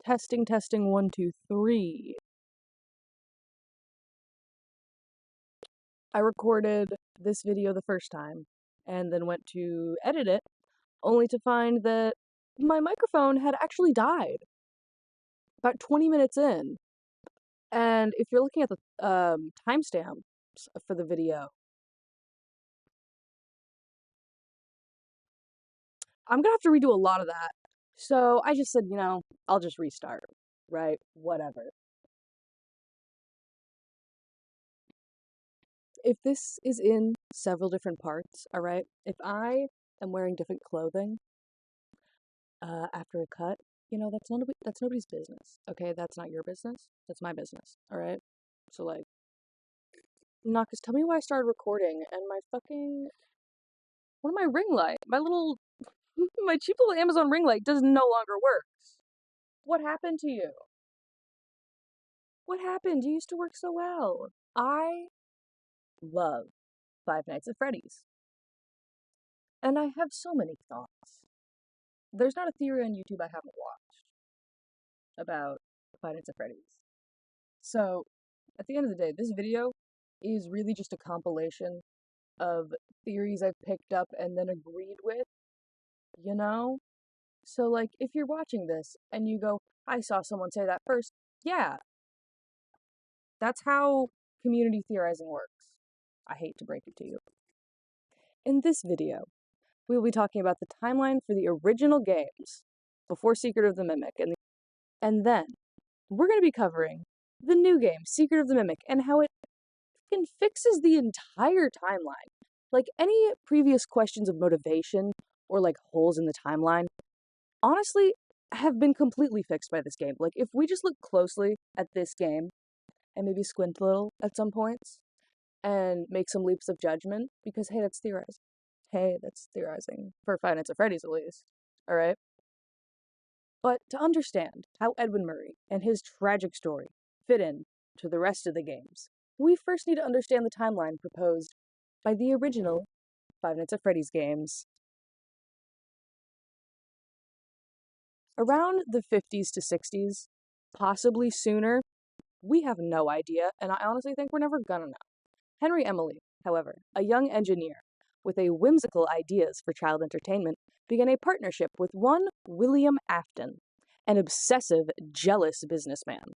Testing, testing, 1, 2, 3. I recorded this video the first time and then went to edit it, only to find that my microphone had actually died about 20 minutes in. And if you're looking at the timestamps for the video, I'm gonna have to redo a lot of that. So I just said, I'll just restart, right? Whatever. If this is in several different parts, all right? If I am wearing different clothing after a cut, that's nobody's business, okay? That's not your business. That's my business, all right? So, like, Nakas, tell me why I started recording and one of my ring light, my cheap little Amazon ring light does no longer works. What happened to you? What happened? You used to work so well. I love Five Nights at Freddy's. And I have so many thoughts. There's not a theory on YouTube I haven't watched about Five Nights at Freddy's. So, at the end of the day, this video is really just a compilation of theories I've picked up and then agreed with, you know? So, like, if you're watching this and you go, I saw someone say that first, yeah, that's how community theorizing works. I hate to break it to you. In this video, we will be talking about the timeline for the original games before Secret of the Mimic, and then we're going to be covering the new game, Secret of the Mimic, and how it fixes the entire timeline. Like, any previous questions of motivation or, like, holes in the timeline, honestly, have been completely fixed by this game. Like, if we just look closely at this game, and maybe squint a little at some points, and make some leaps of judgment, because, hey, that's theorizing. Hey, that's theorizing. For Five Nights at Freddy's, at least. Alright? But to understand how Edwin Murray and his tragic story fit in to the rest of the games, we first need to understand the timeline proposed by the original Five Nights at Freddy's games. Around the 50s to 60s, possibly sooner, we have no idea, and I honestly think we're never gonna know. Henry Emily, however, a young engineer with a whimsical ideas for child entertainment, began a partnership with one William Afton, an obsessive, jealous businessman.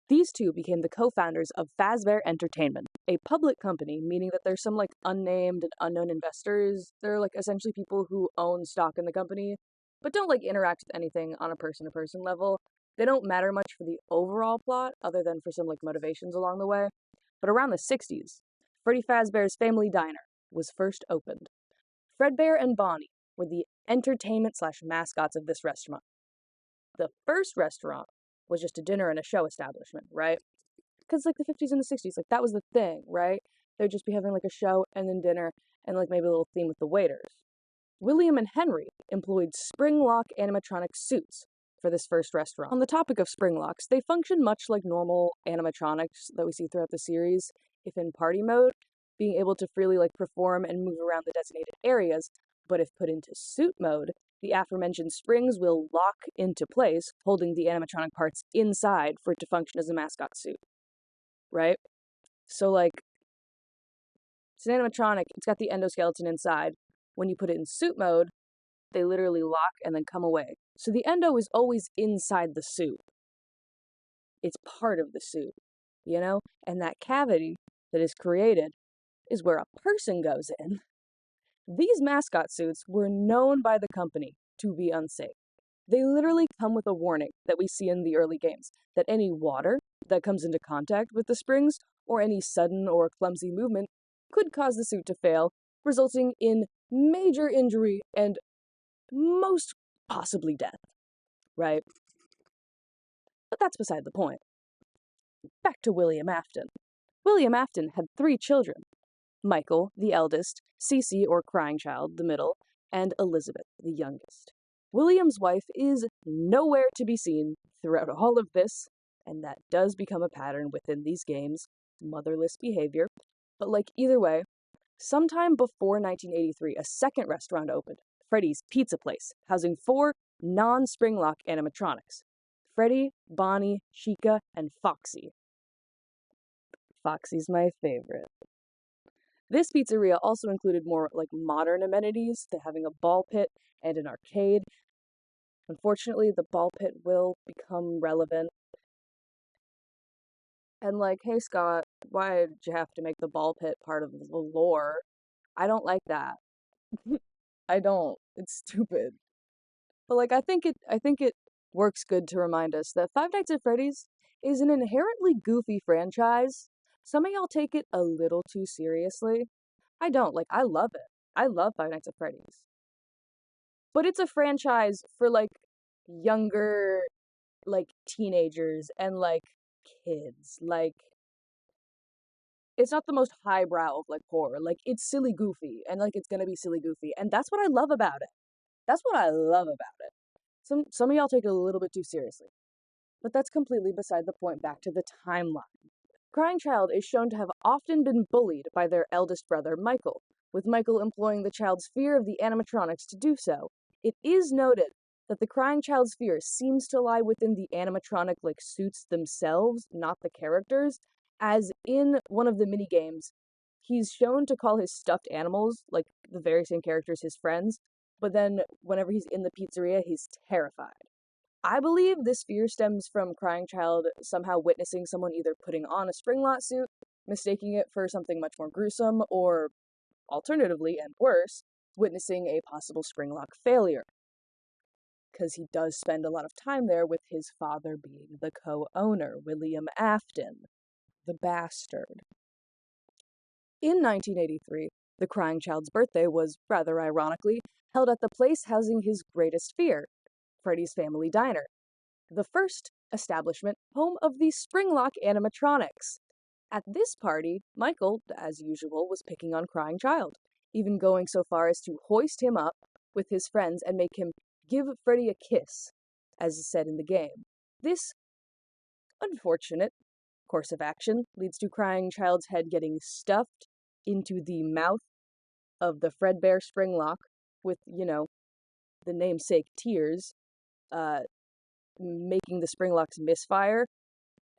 These two became the co-founders of Fazbear Entertainment, a public company, meaning that there's some, like, unnamed and unknown investors. They're, like, essentially people who own stock in the company, but don't, like, interact with anything on a person-to-person level. They don't matter much for the overall plot, other than for some, like, motivations along the way. But around the 60s, Freddy Fazbear's Family Diner was first opened. Fredbear and Bonnie were the entertainment/mascots of this restaurant. The first restaurant was just a dinner and a show establishment, right? Because, like, the 50s and the 60s, like, that was the thing, right? They'd just be having, like, a show and then dinner and, like, maybe a little theme with the waiters. William and Henry employed spring-lock animatronic suits for this first restaurant. On the topic of spring locks, they function much like normal animatronics that we see throughout the series, if in party mode, being able to freely, like, perform and move around the designated areas, but if put into suit mode, the aforementioned springs will lock into place, holding the animatronic parts inside for it to function as a mascot suit, right? So, like, it's an animatronic, it's got the endoskeleton inside. When you put it in suit mode, they literally lock and then come away. So the endo is always inside the suit. It's part of the suit, you know? And that cavity that is created is where a person goes in. These mascot suits were known by the company to be unsafe. They literally come with a warning that we see in the early games, that any water that comes into contact with the springs, or any sudden or clumsy movement, could cause the suit to fail, resulting in major injury and most possibly death, right? But that's beside the point. Back to William Afton. William Afton had 3 children: Michael, the eldest, Cece, or crying child, the middle, and Elizabeth, the youngest. William's wife is nowhere to be seen throughout all of this, and that does become a pattern within these games, motherless behavior. But, like, either way, sometime before 1983, a second restaurant opened, Freddy's Pizza Place, housing 4 non-spring lock animatronics. Freddy, Bonnie, Chica, and Foxy. Foxy's my favorite. This pizzeria also included more like modern amenities, to having a ball pit and an arcade. Unfortunately, the ball pit will become relevant. And like, hey Scott, why did you have to make the ball pit part of the lore? I don't like that. I don't. It's stupid. But like I think it works good to remind us that Five Nights at Freddy's is an inherently goofy franchise. Some of y'all take it a little too seriously. I don't. Like I love it. I love Five Nights at Freddy's. But it's a franchise for like younger like teenagers and like kids. Like it's not the most highbrow of like horror. Like it's silly goofy and like it's gonna be silly goofy. And that's what I love about it. That's what I love about it. Some of y'all take it a little bit too seriously. But that's completely beside the point. Back to the timeline. Crying Child is shown to have often been bullied by their eldest brother, Michael, with Michael employing the child's fear of the animatronics to do so. It is noted that the Crying Child's fear seems to lie within the animatronic like suits themselves, not the characters, as in one of the mini games, he's shown to call his stuffed animals, like the very same characters, his friends, but then whenever he's in the pizzeria, he's terrified. I believe this fear stems from Crying Child somehow witnessing someone either putting on a Springlot suit, mistaking it for something much more gruesome, or alternatively, and worse, witnessing a possible Springlock failure. Because he does spend a lot of time there with his father being the co-owner, William Afton, the bastard. In 1983, the Crying Child's birthday was, rather ironically, held at the place housing his greatest fear, Freddy's Family Diner, the first establishment home of the Springlock animatronics. At this party, Michael, as usual, was picking on Crying Child, even going so far as to hoist him up with his friends and make him give Freddy a kiss, as is said in the game. This unfortunate course of action leads to Crying Child's head getting stuffed into the mouth of the Fredbear Springlock with, the namesake tears, uh, making the Springlocks misfire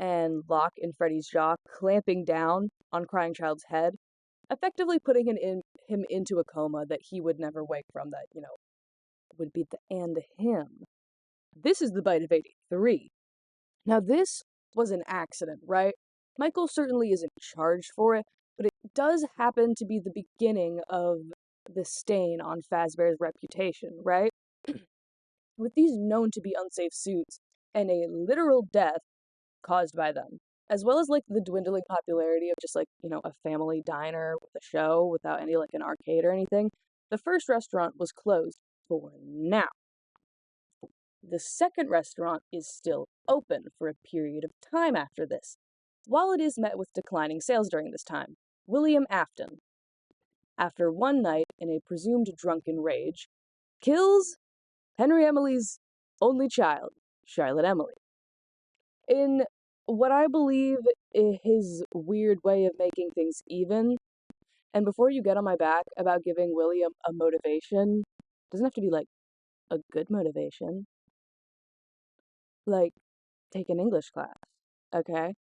and lock in Freddy's jaw, clamping down on Crying Child's head, effectively putting him into a coma that he would never wake from, that, would be the end of him. This is the bite of 83. Now, this was an accident, right? Michael certainly isn't charged for it, but it does happen to be the beginning of the stain on Fazbear's reputation, right? With these known to be unsafe suits and a literal death caused by them, as well as like the dwindling popularity of just like, a family diner with a show without any like an arcade or anything, the first restaurant was closed for now. The second restaurant is still open for a period of time after this, while it is met with declining sales during this time. William Afton, after one night in a presumed drunken rage, kills Henry Emily's only child, Charlotte Emily. In what I believe is his weird way of making things even, and before you get on my back about giving William a motivation, doesn't have to be like a good motivation. Like, take an English class, okay?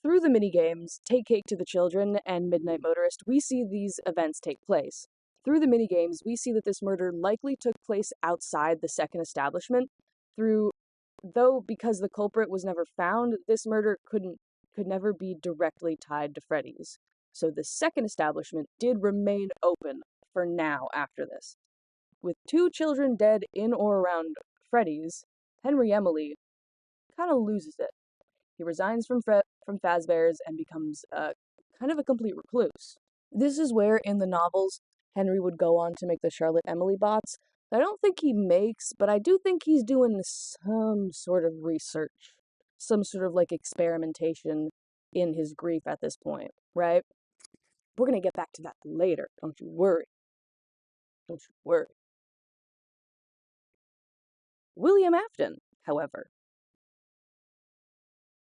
Through the minigames, Take Cake to the Children and Midnight Motorist, we see these events take place. Through the minigames, we see that this murder likely took place outside the second establishment, though because the culprit was never found, this murder could never be directly tied to Freddy's. So the second establishment did remain open for now after this. With 2 children dead in or around Freddy's, Henry Emily kind of loses it. He resigns from Fazbear's and becomes kind of a complete recluse. This is where, in the novels, Henry would go on to make the Charlotte Emily bots. I don't think he makes, but I do think he's doing some sort of research, some sort of like experimentation in his grief at this point, right? We're gonna get back to that later. Don't you worry. Don't you worry. William Afton, however,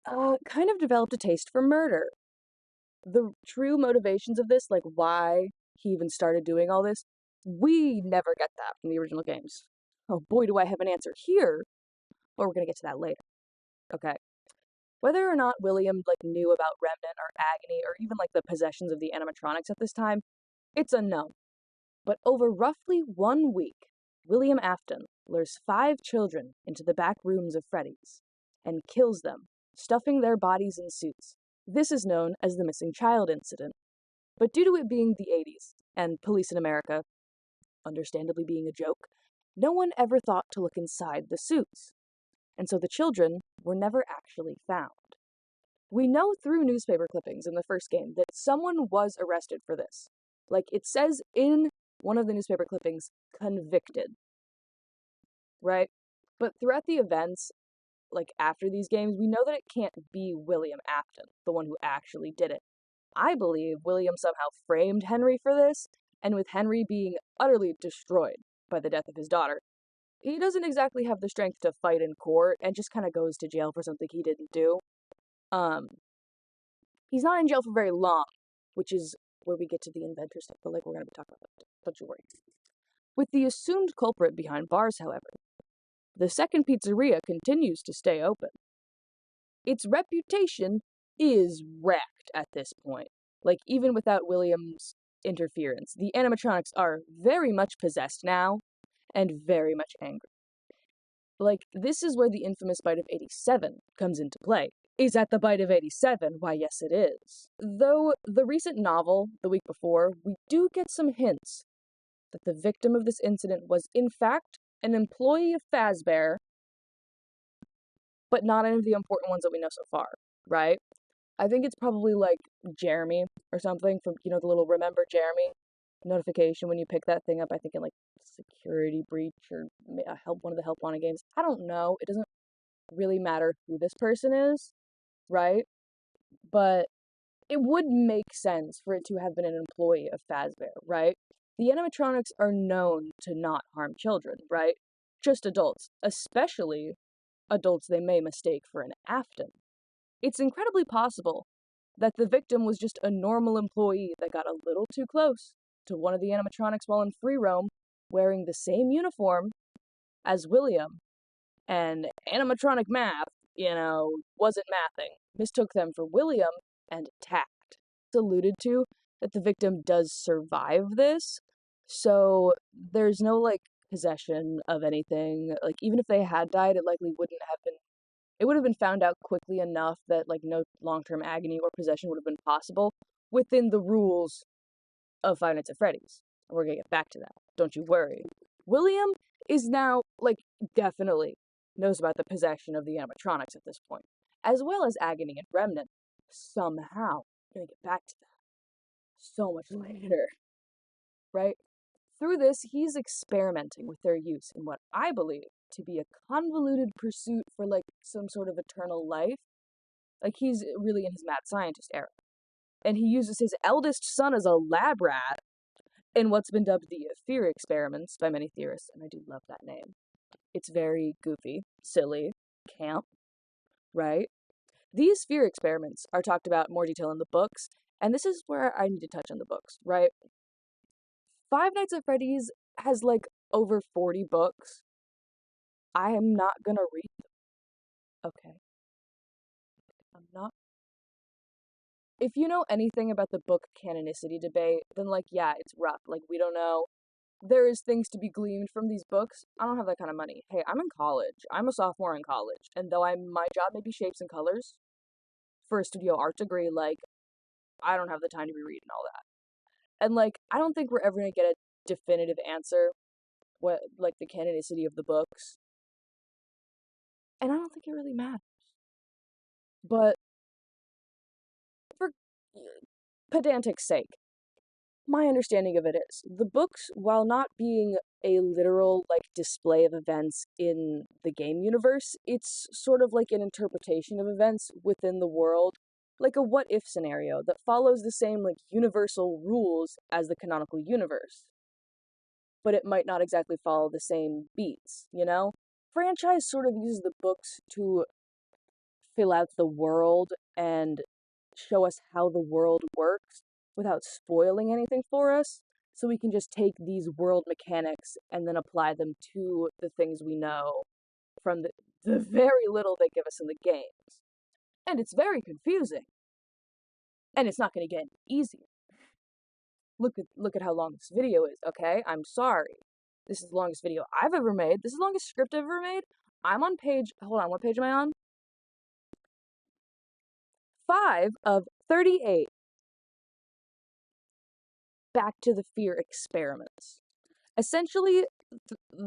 kind of developed a taste for murder. The true motivations of this, like why he even started doing all this, we never get that from the original games. Oh boy, do I have an answer here, but we're gonna get to that later. Okay. Whether or not William knew about Remnant or Agony or even the possessions of the animatronics at this time, it's unknown. But over roughly 1 week, William Afton lures 5 children into the back rooms of Freddy's and kills them, stuffing their bodies in suits. This is known as the missing child incident. But due to it being the 80s and police in America understandably being a joke, no one ever thought to look inside the suits, and so the children were never actually found. We know through newspaper clippings in the first game that someone was arrested for this. It says in one of the newspaper clippings, convicted, right? But throughout the events, after these games, we know that it can't be William Afton, the one who actually did it. I believe William somehow framed Henry for this, and with Henry being utterly destroyed by the death of his daughter, he doesn't exactly have the strength to fight in court and just kind of goes to jail for something he didn't do. Um, he's not in jail for very long, which is where we get to the inventor stuff, but we're going to be talking about that. Don't you worry. With the assumed culprit behind bars, however, the second pizzeria continues to stay open. Its reputation is wrecked at this point. Even without William's interference, the animatronics are very much possessed now and very much angry. This is where the infamous bite of 87 comes into play. Is that the bite of 87? Why, yes, it is. Though the recent novel, the week before, we do get some hints that the victim of this incident was, in fact, an employee of Fazbear, but not any of the important ones that we know so far, right? I think it's probably Jeremy or something from, the little Remember Jeremy notification when you pick that thing up, I think in Security Breach or one of the Help Wanted games. I don't know. It doesn't really matter who this person is, right? But it would make sense for it to have been an employee of Fazbear, right? The animatronics are known to not harm children, right? Just adults, especially adults they may mistake for an Afton. It's incredibly possible that the victim was just a normal employee that got a little too close to one of the animatronics while in free roam, wearing the same uniform as William, and animatronic math, wasn't mathing, mistook them for William, and attacked. It's alluded to that the victim does survive this, so there's no possession of anything. Even if they had died, it likely wouldn't have been. It would have been found out quickly enough that no long-term agony or possession would have been possible within the rules of Five Nights at Freddy's. We're gonna get back to that. Don't you worry. William is now definitely knows about the possession of the animatronics at this point, as well as Agony and Remnant. Somehow, we're gonna get back to that so much later, right? Through this, he's experimenting with their use in what I believe to be a convoluted pursuit for some sort of eternal life. He's really in his mad scientist era. And he uses his eldest son as a lab rat in what's been dubbed the Fear experiments by many theorists, and I do love that name. It's very goofy, silly, camp, right? These Fear experiments are talked about in more detail in the books, and this is where I need to touch on the books, right? Five Nights at Freddy's has over 40 books. I am not gonna read them. Okay. I'm not. If you know anything about the book canonicity debate, then yeah, it's rough. We don't know. There is things to be gleaned from these books. I don't have that kind of money. Hey, I'm in college. I'm a sophomore in college, and though my job may be shapes and colors for a studio art degree, I don't have the time to be reading all that. And I don't think we're ever gonna get a definitive answer what the canonicity of the books. And I don't think it really matters. But for pedantic's sake, my understanding of it is the books, while not being a literal display of events in the game universe, it's sort of an interpretation of events within the world, like a what if scenario that follows the same universal rules as the canonical universe, but it might not exactly follow the same beats, Franchise sort of uses the books to fill out the world and show us how the world works without spoiling anything for us. so we can just take these world mechanics and then apply them to the things we know from the very little they give us in the games. And it's very confusing. And it's not going to get easier. Look at how long this video is, okay? I'm sorry. This is the longest video I've ever made. This is the longest script I've ever made. I'm on page, hold on, what page am I on? 5 of 38. Back to the fear experiments. Essentially,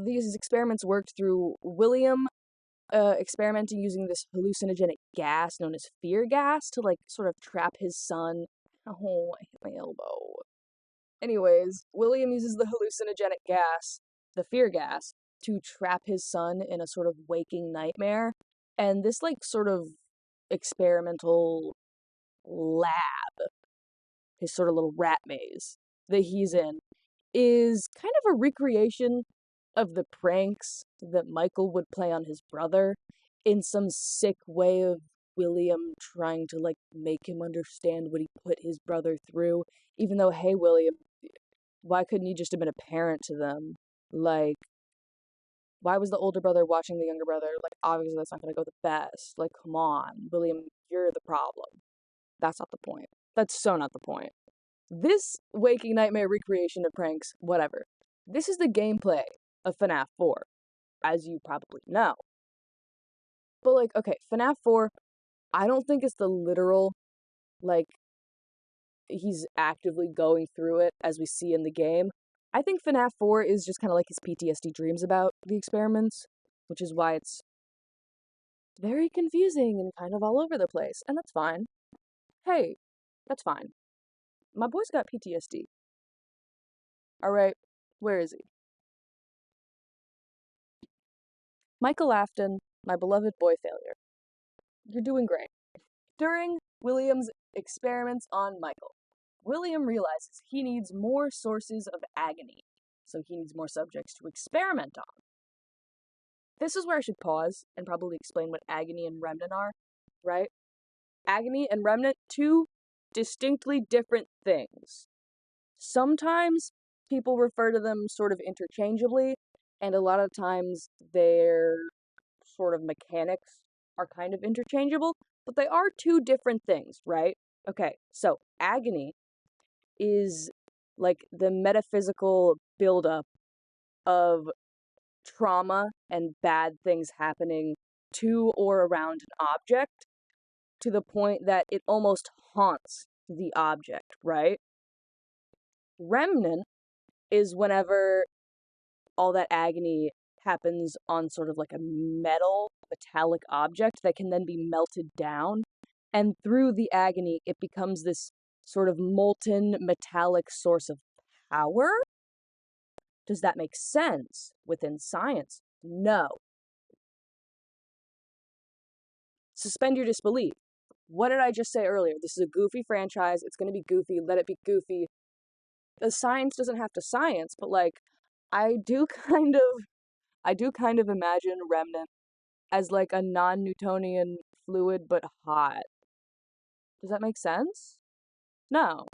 these experiments worked through William experimenting using this hallucinogenic gas known as fear gas to, like, sort of trap his son. Oh, I hit my elbow. Anyways, William uses the hallucinogenic gas, the fear gas, to trap his son in a sort of waking nightmare. And this, like, sort of experimental lab, his sort of little rat maze that he's in, is kind of a recreation of the pranks that Michael would play on his brother in some sick way of William trying to, like, make him understand what he put his brother through. Even though, hey, William, why couldn't you just have been a parent to them? Like, why was the older brother watching the younger brother? Like, obviously that's not going to go the best. Like, come on, William, you're the problem. That's not the point. That's so not the point. This waking nightmare recreation of pranks, whatever. This is the gameplay of Fnaf 4, as you probably know. But, like, okay, Fnaf 4, I don't think it's the literal, like, he's actively going through it as we see in the game. I think Fnaf 4 is just kind of like his PTSD dreams about the experiments, which is why it's very confusing and kind of all over the place, and that's fine. Hey, that's fine. My boy's got PTSD. Alright, where is he? Michael Afton, my beloved boy failure. You're doing great. During William's experiments on Michael, William realizes he needs more sources of agony, so he needs more subjects to experiment on. This is where I should pause and probably explain what agony and remnant are, right? Agony and remnant, two distinctly different things. Sometimes people refer to them sort of interchangeably, and a lot of times their sort of mechanics are kind of interchangeable, but they are two different things, right? Okay, so agony is like the metaphysical buildup of trauma and bad things happening to or around an object to the point that it almost haunts the object, right? Remnant is whenever all that agony happens on sort of like a metallic object that can then be melted down. And through the agony, it becomes this sort of molten metallic source of power. Does that make sense within science? No. Suspend your disbelief. What did I just say earlier? This is a goofy franchise. It's going to be goofy. Let it be goofy. The science doesn't have to science, but, like, I do kind of imagine Remnant as, like, a non-Newtonian fluid but hot. Does that make sense? No.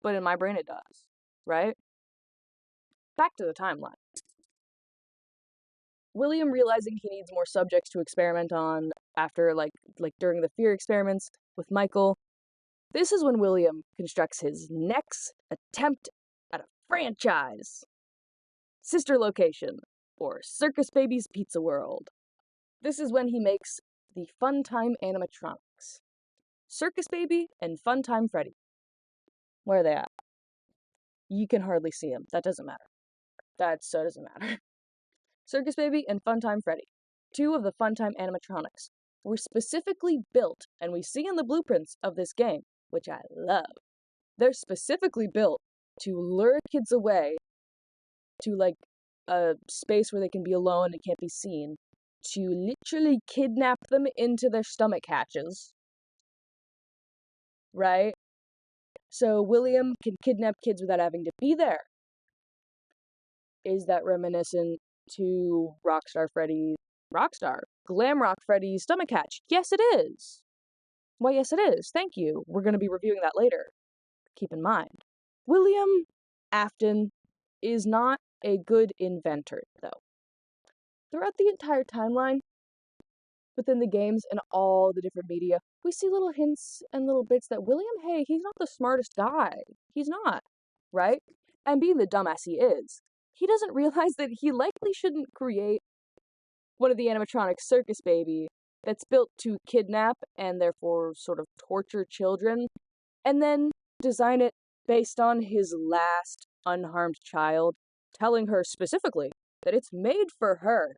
But in my brain it does, right? Back to the timeline. William realizing he needs more subjects to experiment on after, like during the fear experiments with Michael. This is when William constructs his next attempt at a franchise. Sister location, or Circus Baby's Pizza World. This is when he makes the Funtime animatronics. Circus Baby and Funtime Freddy. Where are they at? You can hardly see them. That doesn't matter. That so doesn't matter. Circus Baby and Funtime Freddy, two of the Funtime animatronics, were specifically built, and we see in the blueprints of this game, which I love. They're specifically built to lure kids away to, like, a space where they can be alone and can't be seen, to literally kidnap them into their stomach hatches. Right? So William can kidnap kids without having to be there. Is that reminiscent to Glamrock Freddy's stomach hatch? Yes, it is. Why, yes, it is. Thank you. We're going to be reviewing that later. Keep in mind. William Afton is not a good inventor, though. Throughout the entire timeline, within the games and all the different media, we see little hints and little bits that William, hey, he's not the smartest guy. He's not, right? And being the dumbass he is, he doesn't realize that he likely shouldn't create one of the animatronic circus baby that's built to kidnap and therefore sort of torture children, and then design it based on his last unharmed child, telling her specifically that it's made for her,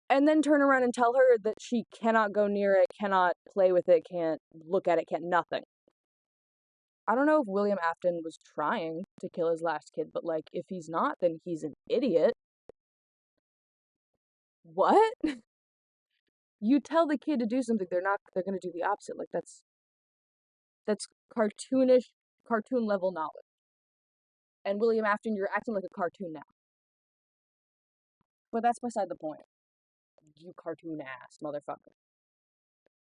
and then turn around and tell her that she cannot go near it, cannot play with it, can't look at it, can't nothing. I don't know if William Afton was trying to kill his last kid, but like, if he's not, then he's an idiot. What? You tell the kid to do something, they're gonna do the opposite. Like, that's cartoonish, cartoon level knowledge. And William Afton, you're acting like a cartoon now. But that's beside the point. You cartoon ass motherfucker.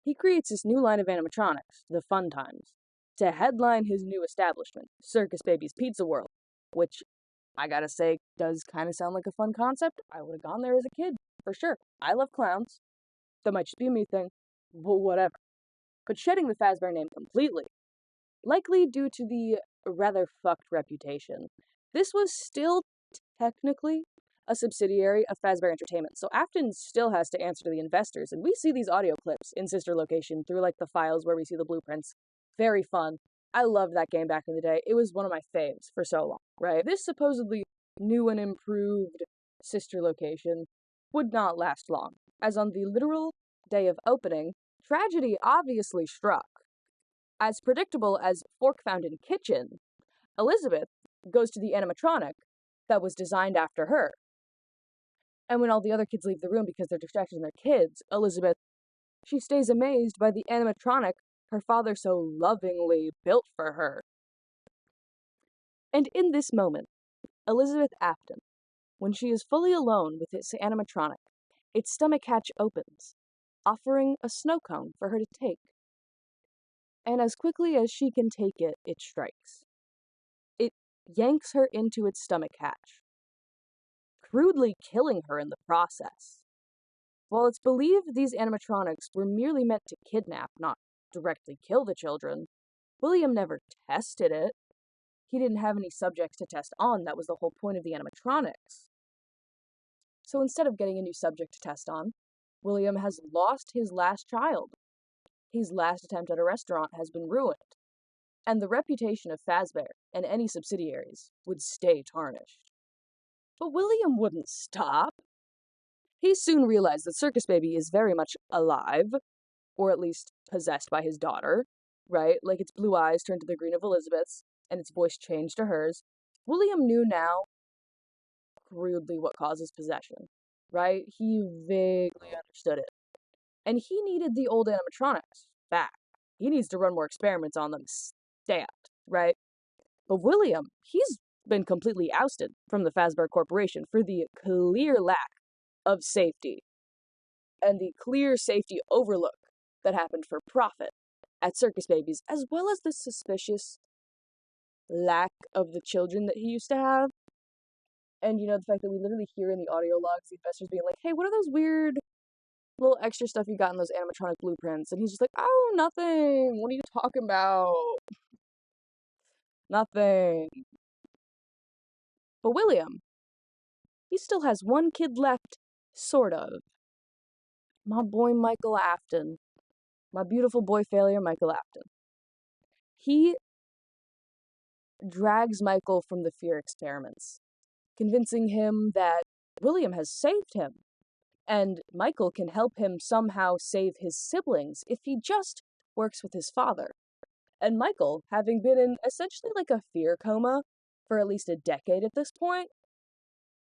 He creates this new line of animatronics, the Fun Times, to headline his new establishment, Circus Baby's Pizza World, which I gotta say does kind of sound like a fun concept. I would have gone there as a kid, for sure. I love clowns. That might just be a me thing, but whatever. But shedding the Fazbear name completely, likely due to the rather fucked reputation, this was still technically a subsidiary of Fazbear Entertainment, so Afton still has to answer to the investors, and we see these audio clips in Sister Location through like the files where we see the blueprints. Very fun. I loved that game back in the day. It was one of my faves for so long, right? This supposedly new and improved Sister Location would not last long, as on the literal day of opening, tragedy obviously struck. As predictable as Fork found in kitchen, Elizabeth goes to the animatronic that was designed after her. And when all the other kids leave the room because they're distracted in their kids, Elizabeth, she stays amazed by the animatronic her father so lovingly built for her. And in this moment, Elizabeth Afton, when she is fully alone with its animatronic, its stomach hatch opens, offering a snow cone for her to take. And as quickly as she can take it, it strikes. It yanks her into its stomach hatch, crudely killing her in the process. While it's believed these animatronics were merely meant to kidnap, not directly kill the children, William never tested it. He didn't have any subjects to test on. That was the whole point of the animatronics. So instead of getting a new subject to test on, William has lost his last child. His last attempt at a restaurant has been ruined, and the reputation of Fazbear and any subsidiaries would stay tarnished. But William wouldn't stop. He soon realized that Circus Baby is very much alive, or at least possessed by his daughter, right? Like its blue eyes turned to the green of Elizabeth's, and its voice changed to hers. William knew now crudely what causes possession, right? He vaguely understood it. And he needed the old animatronics back. He needs to run more experiments on them stat, right? But William, he's been completely ousted from the Fazbear Corporation for the clear lack of safety and the clear safety overlook that happened for profit at Circus Babies, as well as the suspicious lack of the children that he used to have. And, you know, the fact that we literally hear in the audio logs the investors being like, hey, what are those weird little extra stuff you got in those animatronic blueprints? And he's just like, oh, nothing. What are you talking about? Nothing. But William, he still has one kid left, sort of. My boy Michael Afton. My beautiful boy failure, Michael Afton. He drags Michael from the fear experiments, convincing him that William has saved him, and Michael can help him somehow save his siblings if he just works with his father. And Michael, having been in essentially like a fear coma for at least a decade at this point,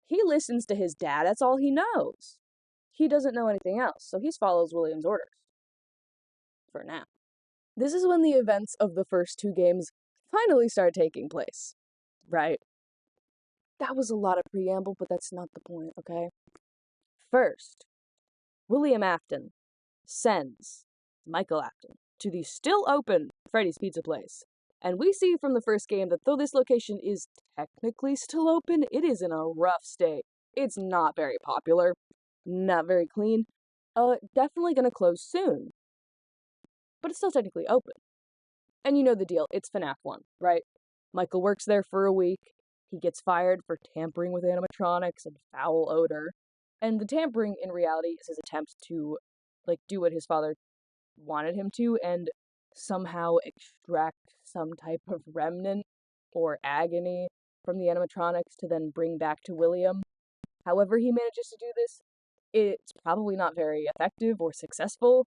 he listens to his dad. That's all he knows. He doesn't know anything else, so he follows William's orders. For now. This is when the events of the first two games finally start taking place, right? That was a lot of preamble, but that's not the point, okay? First, William Afton sends Michael Afton to the still open Freddy's Pizza place And we see from the first game that though this location is technically still open, it is in a rough state. It's not very popular, not very clean. Definitely gonna close soon. But it's still technically open. And you know the deal, it's Fnaf 1, right? Michael works there for a week. He gets fired for tampering with animatronics and foul odor. And the tampering, in reality, is his attempt to, do what his father wanted him to and somehow extract some type of remnant or agony from the animatronics to then bring back to William. However he manages to do this, it's probably not very effective or successful.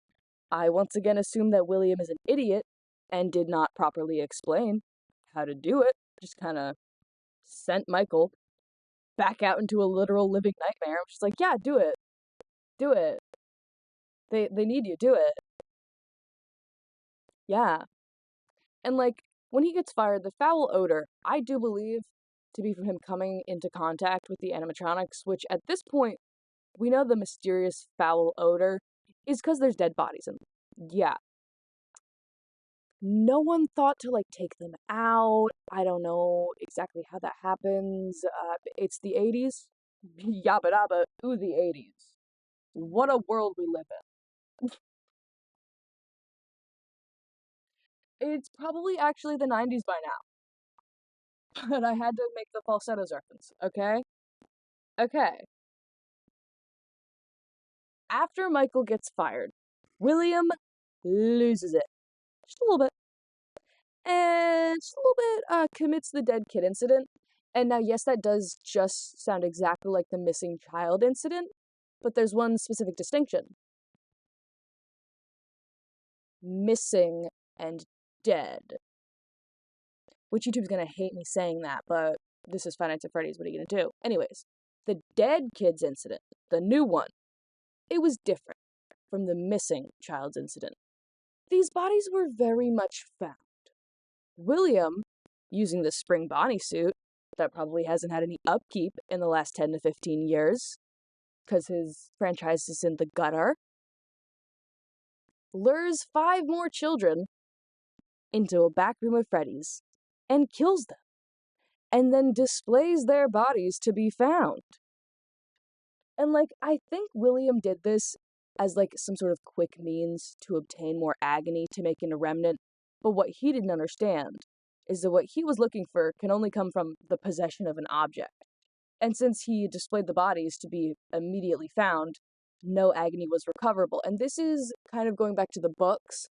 I once again assume that William is an idiot and did not properly explain how to do it. Just kind of sent Michael back out into a literal living nightmare. I'm just like, yeah, do it. Do it. They need you, do it. Yeah. And when he gets fired, the foul odor, I do believe to be from him coming into contact with the animatronics, which at this point, we know the mysterious foul odor is because there's dead bodies in them. Yeah. No one thought to take them out. I don't know exactly how that happens. It's the 80s. Yabba dabba, ooh, the 80s. What a world we live in. It's probably actually the 90s by now. But I had to make the falsettos reference, okay? Okay. After Michael gets fired, William loses it. Just a little bit. And just a little bit commits the dead kid incident. And now, yes, that does just sound exactly like the missing child incident, but there's one specific distinction. Missing and dead. Which YouTube's gonna hate me saying that, but this is Five Nights at Freddy's, what are you gonna do? Anyways, the dead kids incident, the new one, it was different from the missing child's incident. These bodies were very much found. William, using the spring Bonnie suit, that probably hasn't had any upkeep in the last 10 to 15 years, because his franchise is in the gutter, lures 5 more children into a back room of Freddy's and kills them, and then displays their bodies to be found. And I think William did this as some sort of quick means to obtain more agony to make into remnant, but what he didn't understand is that what he was looking for can only come from the possession of an object. And since he displayed the bodies to be immediately found, no agony was recoverable. And this is kind of going back to the books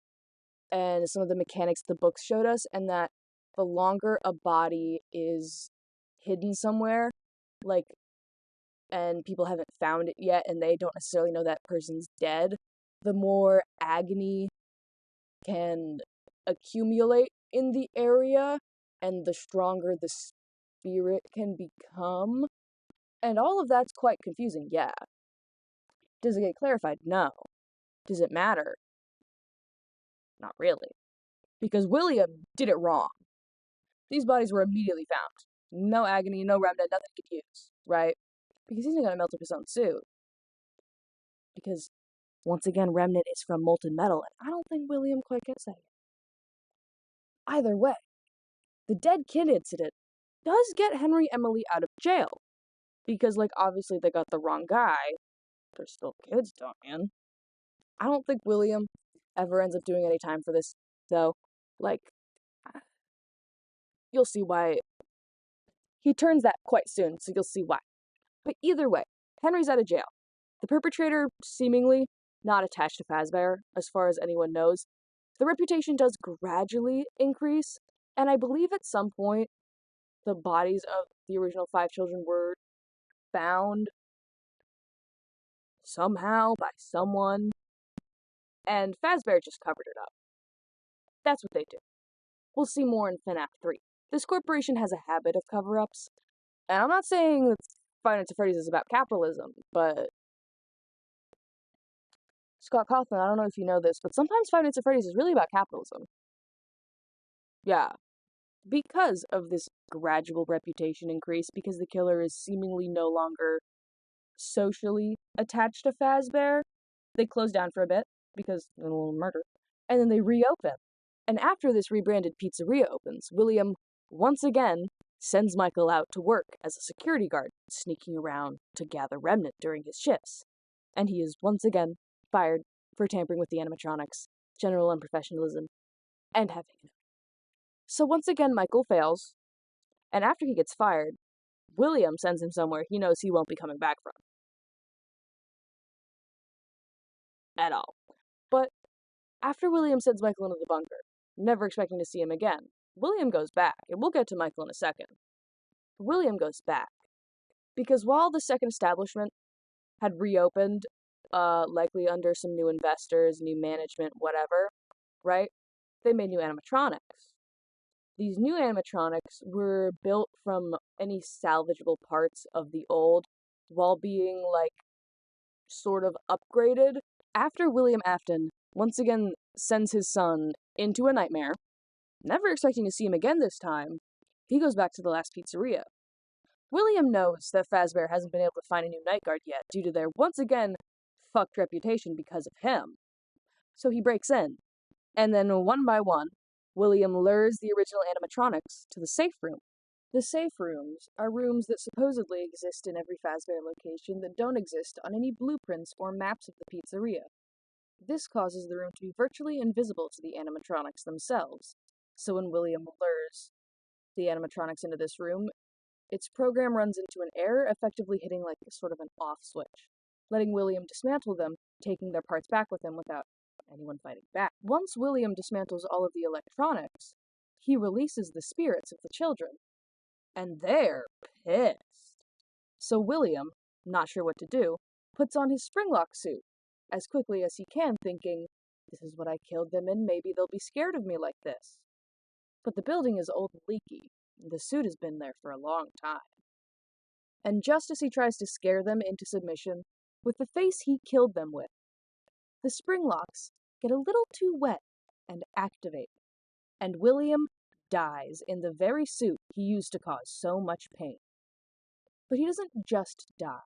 and some of the mechanics the books showed us, and that the longer a body is hidden somewhere, and people haven't found it yet and they don't necessarily know that person's dead, the more agony can accumulate in the area and the stronger the spirit can become. And all of that's quite confusing, yeah. Does it get clarified? No. Does it matter? Not really. Because William did it wrong. These bodies were immediately found. No agony, no remnant, nothing he could use, right? Because he's not gonna melt up his own suit. Because, once again, remnant is from molten metal, and I don't think William quite gets that yet. Either way, the dead kid incident does get Henry Emily out of jail. Because, obviously they got the wrong guy. They're still kids, man. I don't think William ever ends up doing any time for this, though. You'll see why. He turns that quite soon, so you'll see why. But either way, Henry's out of jail. The perpetrator, seemingly not attached to Fazbear, as far as anyone knows. The reputation does gradually increase, and I believe at some point the bodies of the original 5 children were found somehow by someone, and Fazbear just covered it up. That's what they do. We'll see more in Fnaf 3. This corporation has a habit of cover-ups, and I'm not saying that Five Nights at Freddy's is about capitalism, but Scott Cawthon, I don't know if you know this, but sometimes Five Nights at Freddy's is really about capitalism. Yeah. Because of this gradual reputation increase, because the killer is seemingly no longer socially attached to Fazbear, they close down for a bit, because of a little murder, and then they reopen. And after this rebranded pizzeria opens, William once again sends Michael out to work as a security guard, sneaking around to gather remnant during his shifts. And he is once again fired for tampering with the animatronics, general unprofessionalism, and having. So once again, Michael fails, and after he gets fired, William sends him somewhere he knows he won't be coming back from. At all. But after William sends Michael into the bunker, never expecting to see him again, William goes back, and we'll get to Michael in a second. William goes back, because while the second establishment had reopened, likely under some new investors, new management, whatever, right? They made new animatronics. These new animatronics were built from any salvageable parts of the old, while being, sort of upgraded. After William Afton once again sends his son into a nightmare, never expecting to see him again this time, he goes back to the last pizzeria. William knows that Fazbear hasn't been able to find a new night guard yet due to their once again fucked reputation because of him. So he breaks in, and then one by one, William lures the original animatronics to the safe room. The safe rooms are rooms that supposedly exist in every Fazbear location that don't exist on any blueprints or maps of the pizzeria. This causes the room to be virtually invisible to the animatronics themselves. So when William lures the animatronics into this room, its program runs into an error, effectively hitting like sort of an off switch, letting William dismantle them, taking their parts back with him without anyone fighting back. Once William dismantles all of the electronics, he releases the spirits of the children, and they're pissed. So William, not sure what to do, puts on his springlock suit as quickly as he can, thinking, this is what I killed them in, maybe they'll be scared of me like this. But the building is old and leaky. The suit has been there for a long time. And just as he tries to scare them into submission with the face he killed them with, the spring locks get a little too wet and activate, and William dies in the very suit he used to cause so much pain. But he doesn't just die.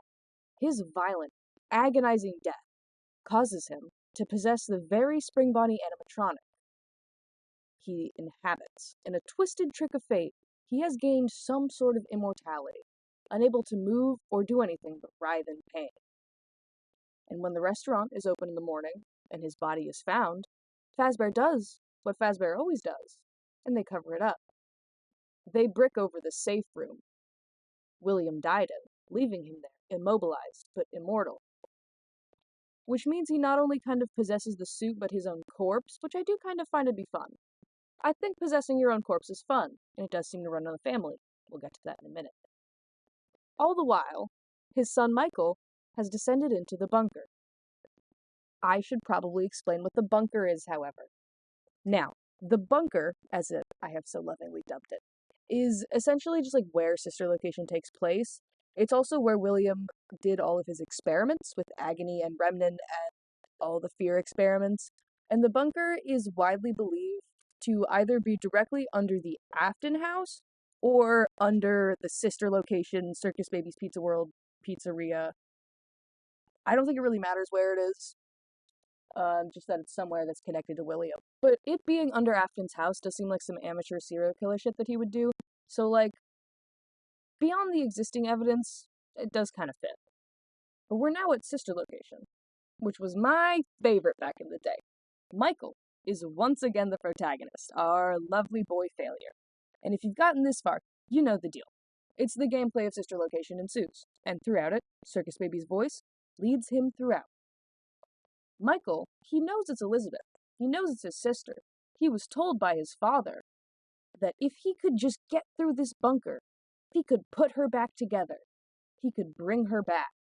His violent, agonizing death causes him to possess the very spring body animatronic he inhabits. In a twisted trick of fate, he has gained some sort of immortality, unable to move or do anything but writhe in pain. And when the restaurant is open in the morning, and his body is found, Fazbear does what Fazbear always does, and they cover it up. They brick over the safe room William died in, leaving him there, immobilized, but immortal. Which means he not only kind of possesses the suit, but his own corpse, which I do kind of find to be fun. I think possessing your own corpse is fun, and it does seem to run in the family. We'll get to that in a minute. All the while, his son Michael has descended into the bunker. I should probably explain what the bunker is, however. Now, the bunker, as I have so lovingly dubbed it, is essentially just like where Sister Location takes place. It's also where William did all of his experiments with Agony and Remnant and all the fear experiments. And the bunker is widely believed to either be directly under the Afton house or under the sister location, Circus Baby's Pizza World Pizzeria. I don't think it really matters where it is, just that it's somewhere that's connected to William. But it being under Afton's house does seem like some amateur serial killer shit that he would do. So, beyond the existing evidence, it does kind of fit. But we're now at sister location, which was my favorite back in the day. Michael is once again the protagonist, our lovely boy failure. And if you've gotten this far, you know the deal. It's the gameplay of Sister Location ensues, and throughout it, Circus Baby's voice leads him throughout. Michael, he knows it's Elizabeth. He knows it's his sister. He was told by his father that if he could just get through this bunker, he could put her back together. He could bring her back.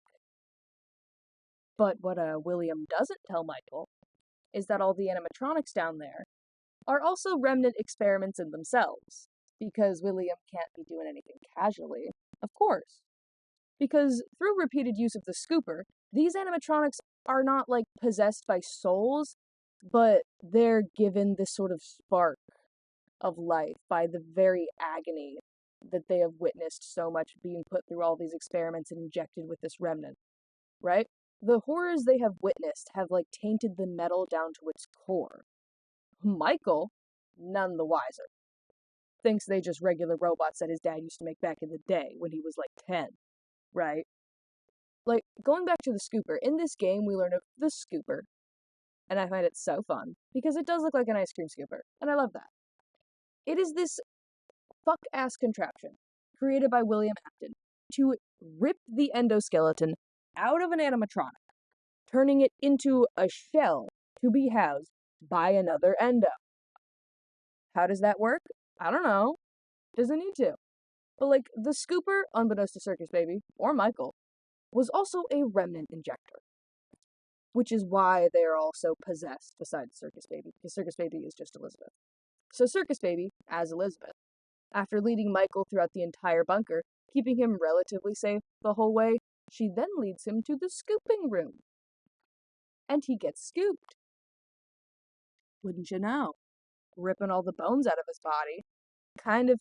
But what William doesn't tell Michael is that all the animatronics down there are also remnant experiments in themselves, because William can't be doing anything casually, of course. Because through repeated use of the scooper, these animatronics are not, possessed by souls, but they're given this sort of spark of life by the very agony that they have witnessed so much being put through all these experiments and injected with this remnant, right? The horrors they have witnessed have, tainted the metal down to its core. Michael none the wiser. Thinks they just regular robots that his dad used to make back in the day when he was like 10, right? Like, going back to the scooper, in this game we learn of the scooper, and I find it so fun because it does look like an ice cream scooper, and I love that. It is this fuck ass contraption created by William Afton to rip the endoskeleton out of an animatronic, turning it into a shell to be housed by another endo. How does that work? I don't know. Doesn't need to. But like, the scooper, unbeknownst to Circus Baby, or Michael, was also a remnant injector. Which is why they are all so possessed besides Circus Baby, because Circus Baby is just Elizabeth. So Circus Baby, as Elizabeth, after leading Michael throughout the entire bunker, keeping him relatively safe the whole way, she then leads him to the scooping room. And he gets scooped. Wouldn't you know? Ripping all the bones out of his body, kind of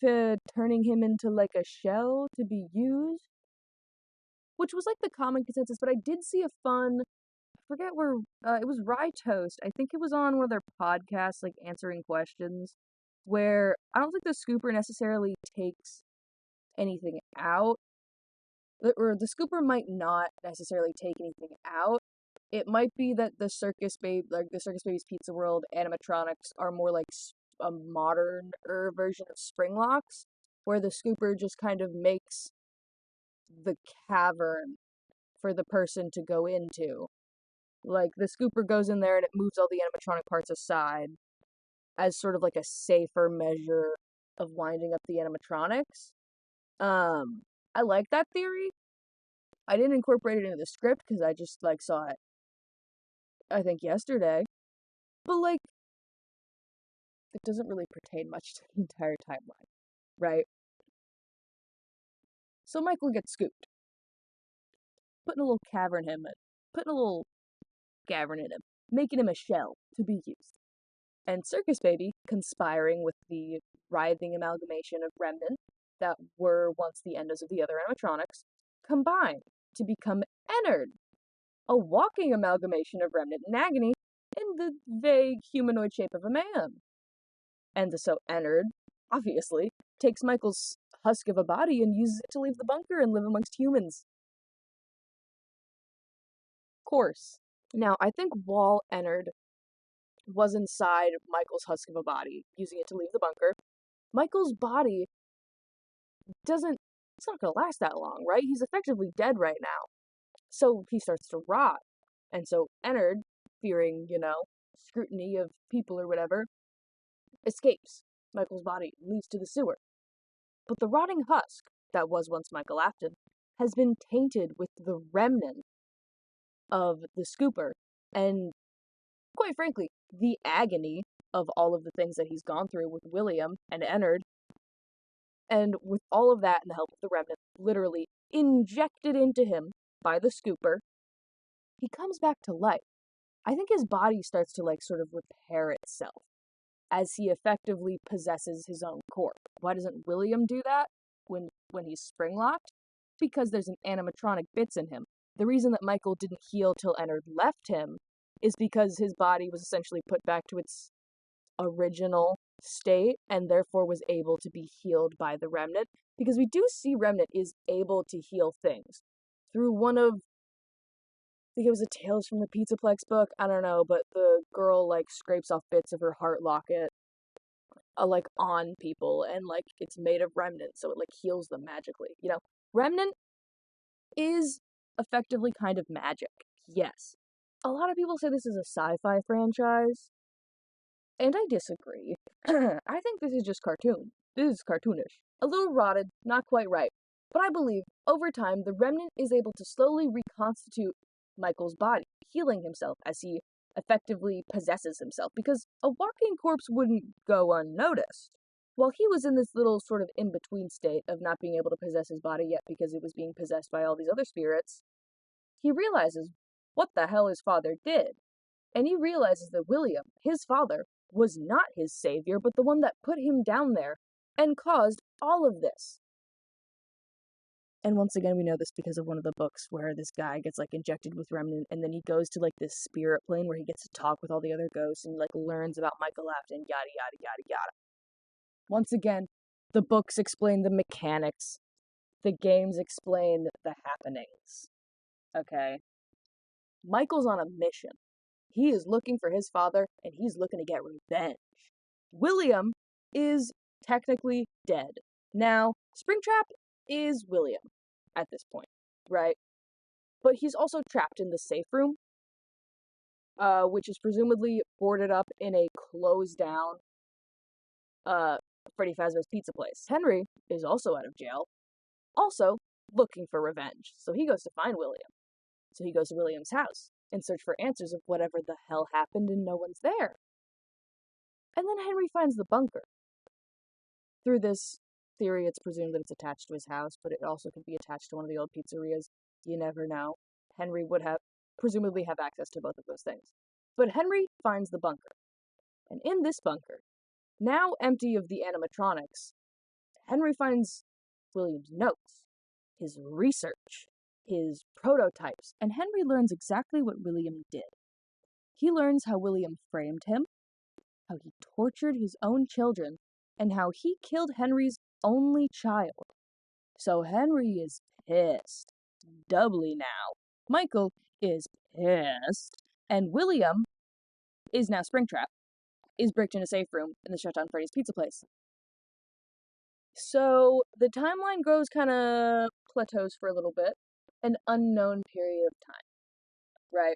turning him into like a shell to be used, which was like the common consensus. But I did see a fun, I forget where, it was Rye Toast. I think it was on one of their podcasts, like answering questions, where I don't think the scooper necessarily takes anything out, or the scooper might not necessarily take anything out. It might be that the Circus Baby's Pizza World animatronics are more like a modern version of Springlocks, where the scooper just kind of makes the cavern for the person to go into. Like, the scooper goes in there and it moves all the animatronic parts aside as sort of like a safer measure of winding up the animatronics. I like that theory. I didn't incorporate it into the script because I just like saw it, I think, yesterday. But like, it doesn't really pertain much to the entire timeline, right? So Michael gets scooped, putting a little cavern in him, putting a little cavern in him, making him a shell to be used. And Circus Baby, conspiring with the writhing amalgamation of remnant that were once the endos of the other animatronics, combine to become Ennard, a walking amalgamation of remnant and agony in the vague humanoid shape of a man. And so Ennard, obviously, takes Michael's husk of a body and uses it to leave the bunker and live amongst humans. Of course. Now, I think while Ennard was inside Michael's husk of a body, using it to leave the bunker, Michael's body it's not gonna last that long, right? He's effectively dead right now. So he starts to rot. And so Ennard, fearing, scrutiny of people or whatever, escapes Michael's body, leads to the sewer. But the rotting husk that was once Michael Afton has been tainted with the remnant of the scooper, and quite frankly, the agony of all of the things that he's gone through with William and Ennard. And with all of that and the help of the remnant literally injected into him by the scooper, he comes back to life. I think his body starts to like sort of repair itself as he effectively possesses his own corpse. Why doesn't William do that when he's spring-locked? Because there's an animatronic bits in him. The reason that Michael didn't heal till Ennard left him is because his body was essentially put back to its original state and therefore was able to be healed by the remnant, because we do see remnant is able to heal things through one of, I think it was a Tales from the Pizzaplex book, I don't know, but the girl like scrapes off bits of her heart locket like on people, and like it's made of remnant, so it like heals them magically. Remnant is effectively kind of magic. Yes. A lot of people say this is a sci-fi franchise, and I disagree. I think this is just cartoon. This is cartoonish. A little rotted, not quite right. But I believe, over time, the remnant is able to slowly reconstitute Michael's body, healing himself as he effectively possesses himself, because a walking corpse wouldn't go unnoticed. While he was in this little sort of in-between state of not being able to possess his body yet because it was being possessed by all these other spirits, he realizes what the hell his father did. And he realizes that William, his father, was not his savior, but the one that put him down there and caused all of this. And once again, we know this because of one of the books where this guy gets like injected with remnant, and then he goes to like this spirit plane where he gets to talk with all the other ghosts and like learns about Michael Afton, yada yada yada yada. Once again, the books explain the mechanics, the games explain the happenings. Okay? Michael's on a mission. He is looking for his father, and he's looking to get revenge. William is technically dead. Now, Springtrap is William at this point, right? But he's also trapped in the safe room, which is presumably boarded up in a closed down Freddy Fazbear's Pizza place. Henry is also out of jail, also looking for revenge. So he goes to find William. So he goes to William's house in search for answers of whatever the hell happened, and no one's there. And then Henry finds the bunker. Through this theory, it's presumed that it's attached to his house, but it also could be attached to one of the old pizzerias. You never know. Henry would presumably have access to both of those things. But Henry finds the bunker. And in this bunker, now empty of the animatronics, Henry finds William's notes, his research, his prototypes, and Henry learns exactly what William did. He learns how William framed him, how he tortured his own children, and how he killed Henry's only child. So Henry is pissed, doubly now. Michael is pissed, and William is now Springtrap, is bricked in a safe room in the shutdown Freddy's Pizza place. So the timeline goes kind of plateaus for a little bit, an unknown period of time, right?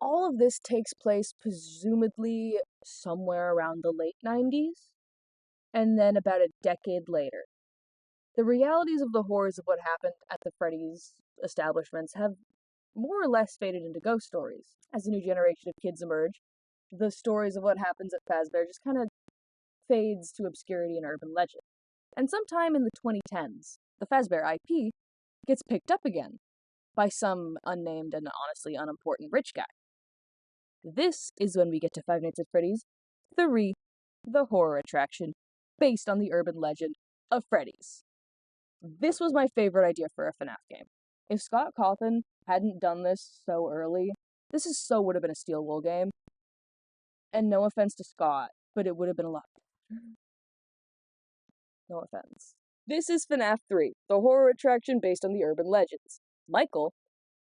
All of this takes place presumably somewhere around the late 90s, and then about a decade later. The realities of the horrors of what happened at the Freddy's establishments have more or less faded into ghost stories. As a new generation of kids emerge, the stories of what happens at Fazbear just kind of fades to obscurity and urban legend. And sometime in the 2010s, the Fazbear IP gets picked up again by some unnamed and honestly unimportant rich guy. This is when we get to Five Nights at Freddy's 3, the horror attraction, based on the urban legend of Freddy's. This was my favorite idea for a FNAF game. If Scott Cawthon hadn't done this so early, this would have been a Steel Wool game. And no offense to Scott, but it would have been a lot better. No offense. This is FNAF 3, the horror attraction based on the urban legends. Michael,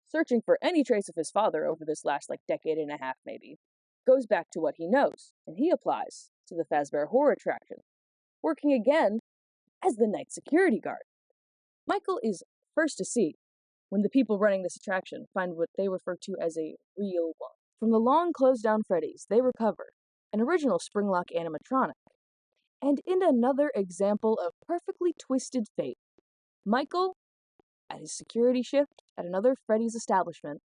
searching for any trace of his father over this last decade and a half maybe, goes back to what he knows, and he applies to the Fazbear horror attraction, working again as the night security guard. Michael is first to see when the people running this attraction find what they refer to as a real one. From the long closed down Freddy's, they recover an original Springlock animatronic. And in another example of perfectly twisted fate, Michael, at his security shift at another Freddy's establishment,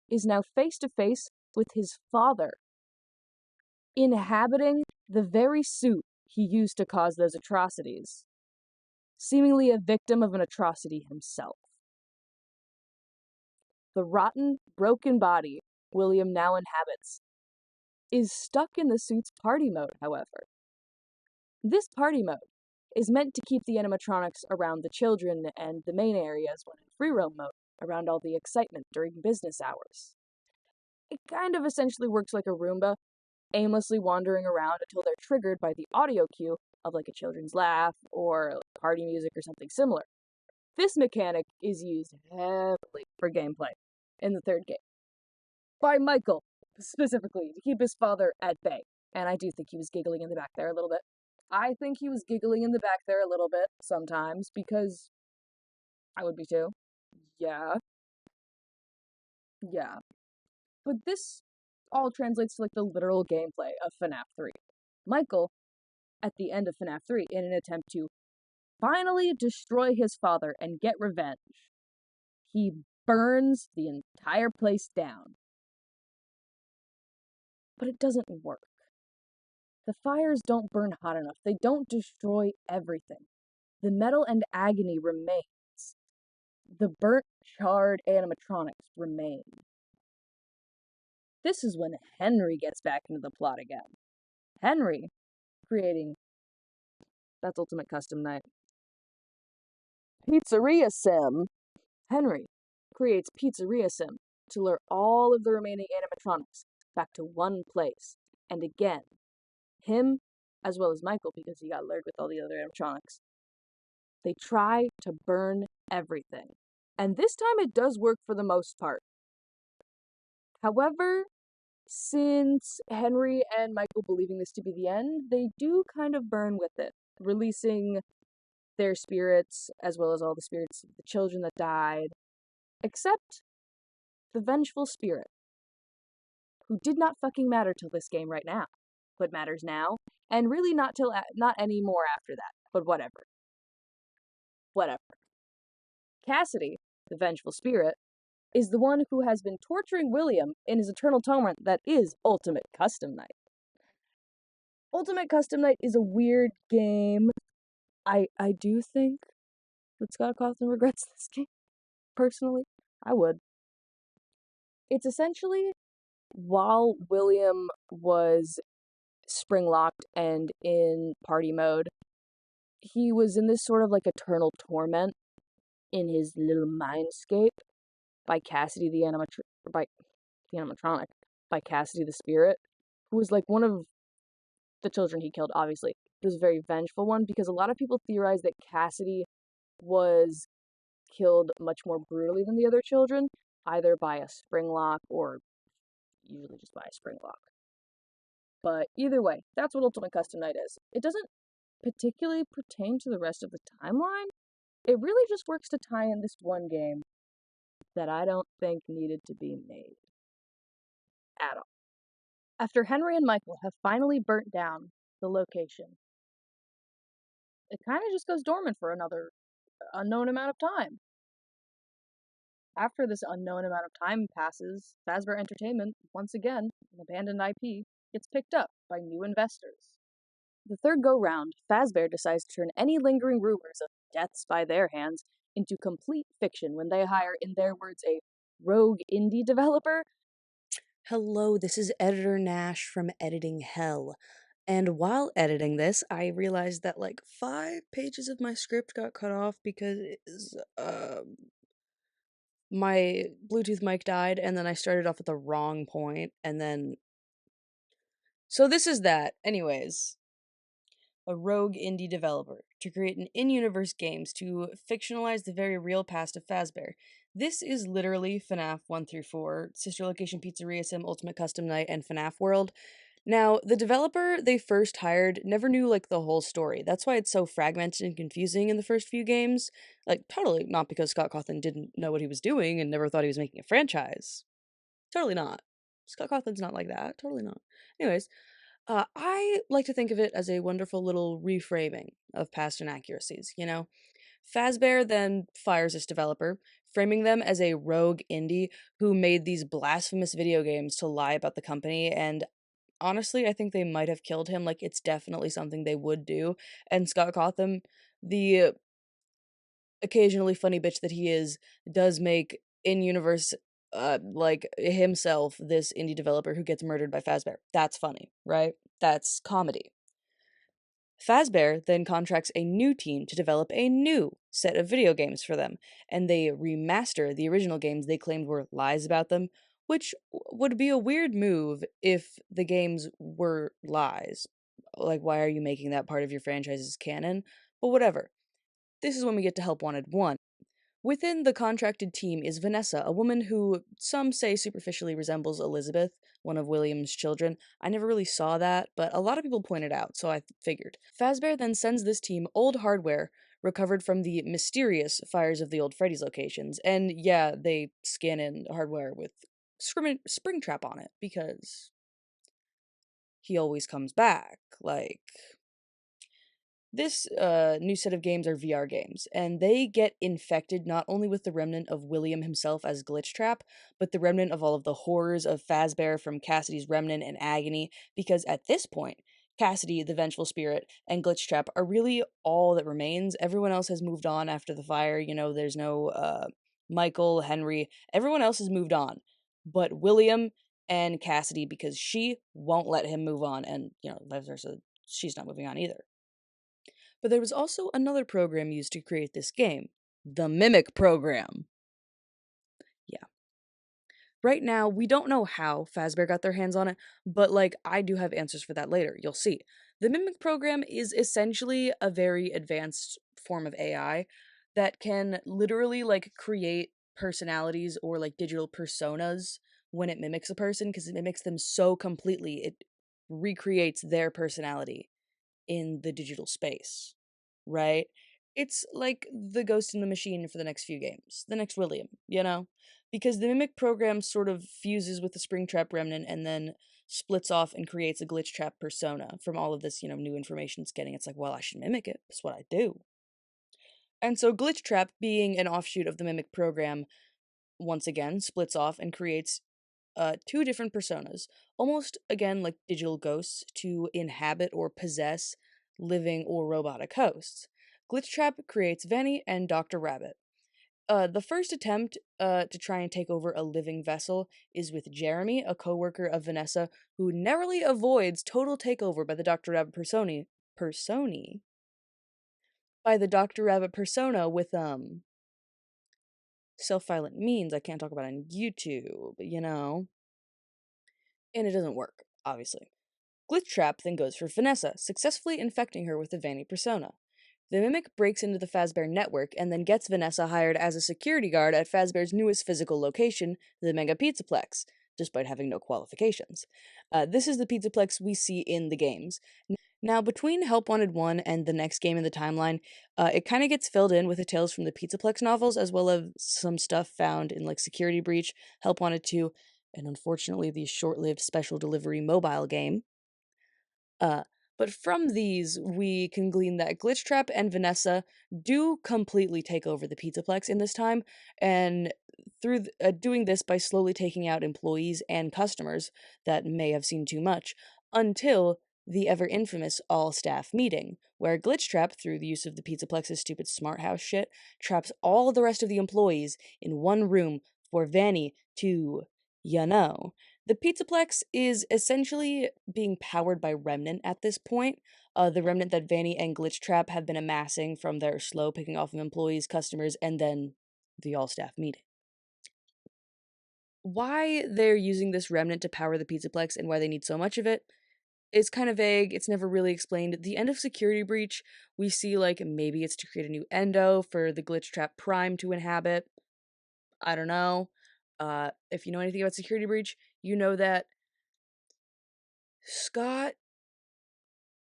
is now face to face with his father, inhabiting the very suit he used to cause those atrocities, seemingly a victim of an atrocity himself. The rotten, broken body William now inhabits is stuck in the suit's party mode, however. This party mode is meant to keep the animatronics around the children and the main areas when in free roam mode, around all the excitement during business hours. It kind of essentially works like a Roomba, aimlessly wandering around until they're triggered by the audio cue of a children's laugh or party music or something similar. This mechanic is used heavily for gameplay in the third game. By Michael, specifically, to keep his father at bay. And I do think he was giggling in the back there a little bit. I think he was giggling in the back there a little bit sometimes because I would be too. Yeah. Yeah. But this all translates to the literal gameplay of FNAF 3. Michael, at the end of FNAF 3, in an attempt to finally destroy his father and get revenge, he burns the entire place down. But it doesn't work. The fires don't burn hot enough. They don't destroy everything. The metal and agony remains. The burnt, charred animatronics remain. This is when Henry gets back into the plot again. Henry creating That's Ultimate Custom Night. Pizzeria Sim. Henry creates Pizzeria Sim to lure all of the remaining animatronics back to one place. And again, him, as well as Michael, because he got lured with all the other animatronics, they try to burn everything. And this time it does work for the most part. However, since Henry and Michael believing this to be the end, they do kind of burn with it, releasing their spirits as well as all the spirits of the children that died, except the vengeful spirit, who did not fucking matter till this game right now, but matters now, and really not anymore after that. But whatever. Whatever. Cassidy, the vengeful spirit, is the one who has been torturing William in his eternal torment that is Ultimate Custom Night. Ultimate Custom Night is a weird game. I do think that Scott Cawthon regrets this game. Personally, I would. It's essentially while William was spring locked and in party mode, he was in this sort of like eternal torment in his little mindscape by Cassidy by the animatronic, by Cassidy the spirit, who was like one of the children he killed, obviously. It was a very vengeful one because a lot of people theorize that Cassidy was killed much more brutally than the other children, either by a spring lock or usually just by a spring lock. But either way, that's what Ultimate Custom Night is. It doesn't particularly pertain to the rest of the timeline. It really just works to tie in this one game that I don't think needed to be made at all. After Henry and Michael have finally burnt down the location, it kind of just goes dormant for another unknown amount of time. After this unknown amount of time passes, Fazbear Entertainment, once again, an abandoned IP, gets picked up by new investors. The third go-round, Fazbear decides to turn any lingering rumors of deaths by their hands into complete fiction when they hire, in their words, a rogue indie developer. Hello, this is Editor Nash from Editing Hell. And while editing this, I realized that like 5 pages of my script got cut off because my Bluetooth mic died, and then I started off at the wrong point, and then. So this is that. Anyways, a rogue indie developer to create an in-universe games to fictionalize the very real past of Fazbear. This is literally FNAF 1 through 4, Sister Location Pizzeria Sim, Ultimate Custom Night, and FNAF World. Now, the developer they first hired never knew like the whole story. That's why it's so fragmented and confusing in the first few games. Like, totally not because Scott Cawthon didn't know what he was doing and never thought he was making a franchise. Totally not. Scott Cawthon's not like that. Totally not. Anyways, I like to think of it as a wonderful little reframing of past inaccuracies, you know? Fazbear then fires this developer, framing them as a rogue indie who made these blasphemous video games to lie about the company, and honestly, I think they might have killed him. Like, it's definitely something they would do. And Scott Cawthon, the occasionally funny bitch that he is, does make in universe, like himself, this indie developer who gets murdered by Fazbear. That's funny, right? That's comedy. Fazbear then contracts a new team to develop a new set of video games for them, and they remaster the original games they claimed were lies about them, which would be a weird move if the games were lies. Like, why are you making that part of your franchise's canon? But whatever. This is when we get to Help Wanted 1. Within the contracted team is Vanessa, a woman who some say superficially resembles Elizabeth, one of William's children. I never really saw that, but a lot of people pointed out, so I figured. Fazbear then sends this team old hardware recovered from the mysterious fires of the old Freddy's locations, and yeah, they scan in hardware with Springtrap on it, because he always comes back, like. This new set of games are VR games, and they get infected not only with the remnant of William himself as Glitchtrap, but the remnant of all of the horrors of Fazbear from Cassidy's Remnant and Agony, because at this point, Cassidy, the Vengeful Spirit, and Glitchtrap are really all that remains. Everyone else has moved on after the fire, there's no Michael, Henry, everyone else has moved on. But William and Cassidy, because she won't let him move on, and, vice versa, she's not moving on either. But there was also another program used to create this game. the Mimic program. Yeah. Right now, we don't know how Fazbear got their hands on it, but like I do have answers for that later. You'll see. The Mimic program is essentially a very advanced form of AI that can literally like create personalities or like digital personas when it mimics a person because it mimics them so completely. It recreates their personality in the digital space, right? It's like the Ghost in the Machine for the next few games, the next William, you know? Because the Mimic program sort of fuses with the Springtrap Remnant and then splits off and creates a Glitch Trap persona from all of this, new information it's getting. It's like, well, I should mimic it. That's what I do. And so Glitch Trap, being an offshoot of the Mimic program, once again splits off and creates two different personas, almost again like digital ghosts to inhabit or possess living or robotic hosts. Glitchtrap creates Vanny and Dr. Rabbit. The first attempt to try and take over a living vessel is with Jeremy, a coworker of Vanessa, who narrowly avoids total takeover by the Dr. Rabbit personi by the Dr. Rabbit persona with self-violent means I can't talk about on YouTube, and it doesn't work, obviously. Glitchtrap then goes for Vanessa, successfully infecting her with the Vanny persona. The Mimic breaks into the Fazbear network and then gets Vanessa hired as a security guard at Fazbear's newest physical location, the Mega Pizzaplex, despite having no qualifications. This is the Pizzaplex we see in the games. Now, between Help Wanted 1 and the next game in the timeline, it kind of gets filled in with the tales from the Pizzaplex novels, as well as some stuff found in like Security Breach, Help Wanted 2, and unfortunately the short-lived special delivery mobile game. Uh, but from these, we can glean that Glitchtrap and Vanessa do completely take over the Pizzaplex in this time, and through doing this by slowly taking out employees and customers that may have seen too much, until the ever infamous all staff meeting, where Glitchtrap, through the use of the Pizzaplex's stupid smart house shit, traps all the rest of the employees in one room for Vanny to, the Pizzaplex is essentially being powered by Remnant at this point. The Remnant that Vanny and Glitchtrap have been amassing from their slow picking off of employees, customers, and then the all staff meeting. Why they're using this Remnant to power the Pizzaplex and why they need so much of it is kind of vague. It's never really explained. At the end of Security Breach, we see like maybe it's to create a new endo for the Glitchtrap Prime to inhabit. I don't know. If you know anything about Security Breach, you know that Scott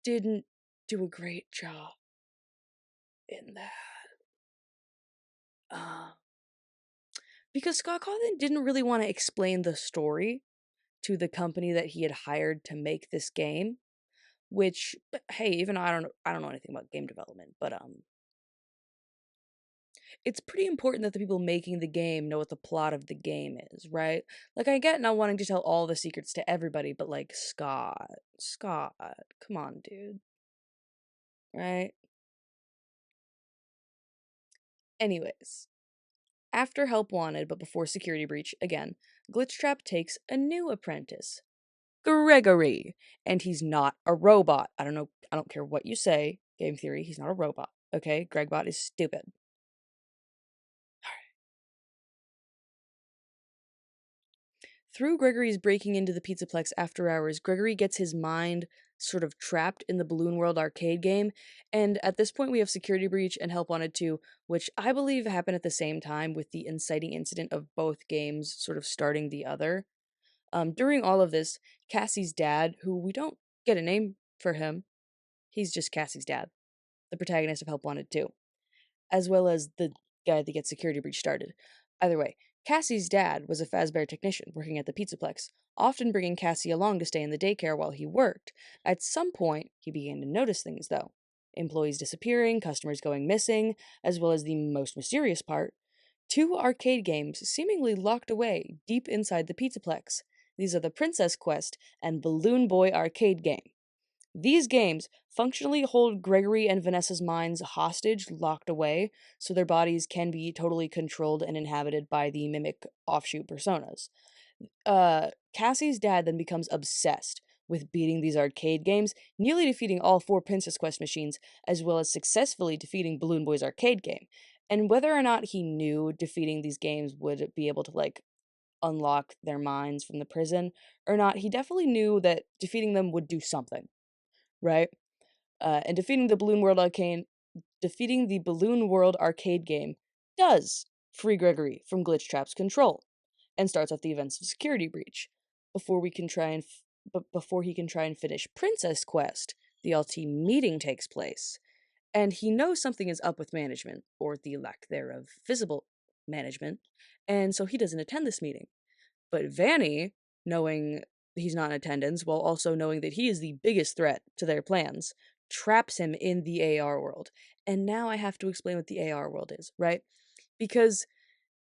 didn't do a great job in that. Uh, because Scott Cawthon didn't really want to explain the story to the company that he had hired to make this game. Which, hey, even I don't know anything about game development, but it's pretty important that the people making the game know what the plot of the game is, right? Like I get not wanting to tell all the secrets to everybody, but like Scott, come on, dude, right? Anyways, after Help Wanted, but before Security Breach, again, Glitchtrap takes a new apprentice, Gregory, and he's not a robot. I don't care what you say, game theory, he's not a robot, okay? Gregbot is stupid. Through Gregory's breaking into the Pizzaplex after hours, Gregory gets his mind sort of trapped in the Balloon World arcade game, and at this point we have Security Breach and Help Wanted 2, which I believe happened at the same time with the inciting incident of both games sort of starting the other. During all of this, Cassie's dad, who we don't get a name for him, he's just Cassie's dad, the protagonist of Help Wanted 2, as well as the guy that gets Security Breach started. Either way, Cassie's dad was a Fazbear technician working at the Pizzaplex, often bringing Cassie along to stay in the daycare while he worked. At some point, he began to notice things, though. Employees disappearing, customers going missing, as well as the most mysterious part, two arcade games seemingly locked away deep inside the Pizzaplex. These are the Princess Quest and Balloon Boy arcade game. These games functionally hold Gregory and Vanessa's minds hostage, locked away, so their bodies can be totally controlled and inhabited by the mimic offshoot personas. Cassie's dad then becomes obsessed with beating these arcade games, nearly defeating all four Princess Quest machines, as well as successfully defeating Balloon Boy's arcade game. And whether or not he knew defeating these games would be able to like unlock their minds from the prison or not, he definitely knew that defeating them would do something, right? And defeating the Balloon World arcade game does free Gregory from Glitchtrap's control and starts off the events of Security Breach before we can try and before he can try and finish Princess Quest. The LT meeting takes place, and he knows something is up with management, or the lack thereof visible management, and so he doesn't attend this meeting. But Vanny, knowing he's not in attendance, while also knowing that he is the biggest threat to their plans, traps him in the AR world. And now I have to explain what the AR world is, right? Because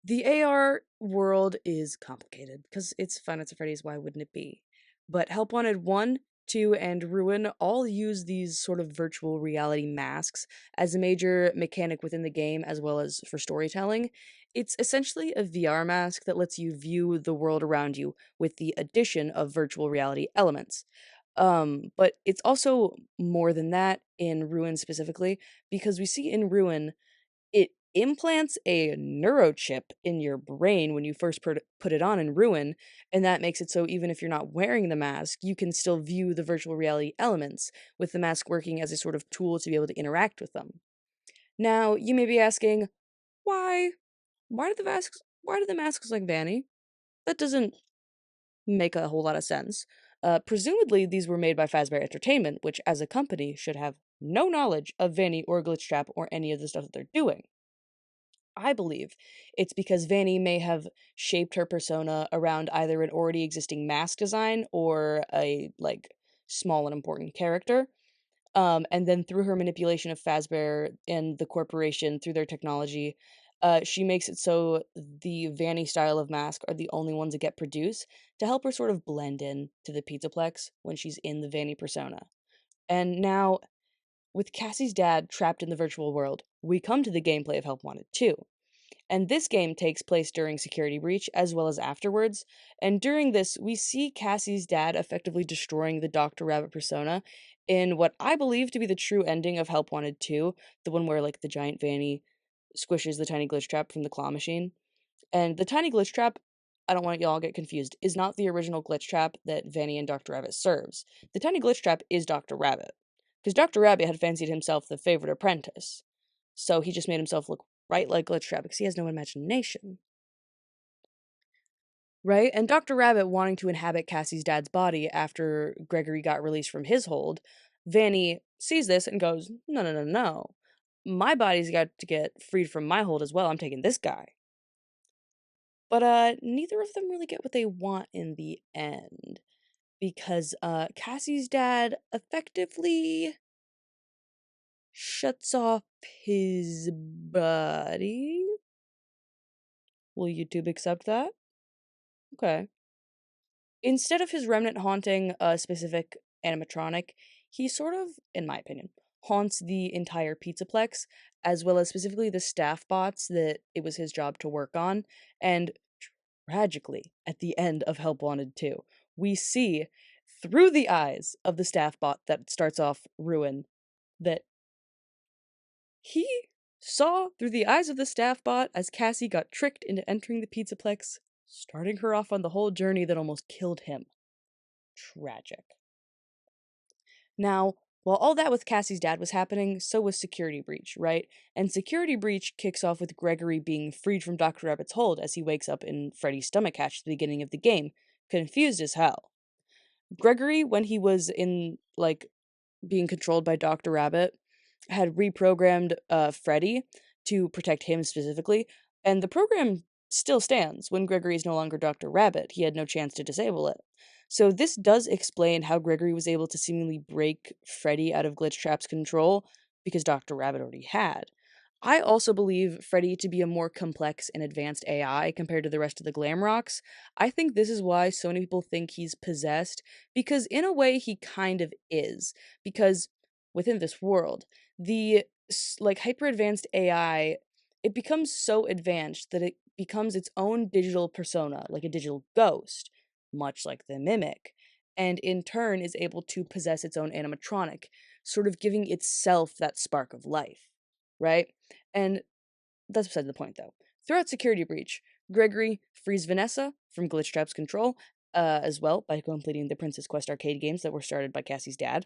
the AR world is complicated, because it's Five Nights at Freddy's, why wouldn't it be? But Help Wanted 1, 2, and Ruin all use these sort of virtual reality masks as a major mechanic within the game as well as for storytelling. It's essentially a VR mask that lets you view the world around you with the addition of virtual reality elements. But it's also more than that in Ruin specifically, because we see in Ruin it implants a neurochip in your brain when you first put it on in Ruin, and that makes it so even if you're not wearing the mask, you can still view the virtual reality elements, with the mask working as a sort of tool to be able to interact with them. Now, you may be asking, why? Why do the masks like Vanny? That doesn't make a whole lot of sense. Presumably, these were made by Fazbear Entertainment, which as a company should have no knowledge of Vanny or Glitchtrap or any of the stuff that they're doing. I believe it's because Vanny may have shaped her persona around either an already existing mask design or a like small and important character. And then through her manipulation of Fazbear and the corporation through their technology, she makes it so the Vanny style of mask are the only ones that get produced to help her sort of blend in to the Pizzaplex when she's in the Vanny persona. And now, with Cassie's dad trapped in the virtual world, we come to the gameplay of Help Wanted 2. And this game takes place during Security Breach as well as afterwards. And during this, we see Cassie's dad effectively destroying the Dr. Rabbit persona in what I believe to be the true ending of Help Wanted 2, the one where like the giant Vanny squishes the tiny glitch trap from the claw machine. And the tiny glitch trap, I don't want y'all get confused, is not the original glitch trap that Vanny and Dr. Rabbit serves. The tiny glitch trap is Dr. Rabbit, because Dr. Rabbit had fancied himself the favorite apprentice. So he just made himself look right like Glitchtrap because he has no imagination. Right? And Dr. Rabbit wanting to inhabit Cassie's dad's body after Gregory got released from his hold, Vanny sees this and goes, no, no, no, no. My body's got to get freed from my hold as well. I'm taking this guy. But neither of them really get what they want in the end. Because Cassie's dad effectively shuts off his body. Will YouTube accept that? Okay. Instead of his remnant haunting a specific animatronic, he sort of, in my opinion, haunts the entire Pizzaplex, as well as specifically the staff bots that it was his job to work on. And tragically, at the end of Help Wanted 2, we see through the eyes of the staff bot that starts off Ruin that he saw through the eyes of the staff bot as Cassie got tricked into entering the Pizzaplex, starting her off on the whole journey that almost killed him. Tragic. Now, while all that with Cassie's dad was happening, so was Security Breach, right? And Security Breach kicks off with Gregory being freed from Dr. Rabbit's hold as he wakes up in Freddy's stomach hatch at the beginning of the game, confused as hell. Gregory, when he was in, like, being controlled by Dr. Rabbit, had reprogrammed Freddy to protect him specifically, and the program still stands when Gregory is no longer Dr. Rabbit. He had no chance to disable it. So this does explain how Gregory was able to seemingly break Freddy out of Glitchtrap's control, because Dr. Rabbit already had. I also believe Freddy to be a more complex and advanced AI compared to the rest of the Glamrocks. I think this is why so many people think he's possessed, because in a way he kind of is. Because within this world, the like hyper advanced AI, it becomes so advanced that it becomes its own digital persona, like a digital ghost, much like the Mimic, and in turn is able to possess its own animatronic, sort of giving itself that spark of life, right? And That's beside the point, though. Throughout Security Breach, Gregory frees Vanessa from Glitchtrap's control, as well by completing the Princess Quest arcade games that were started by Cassie's dad.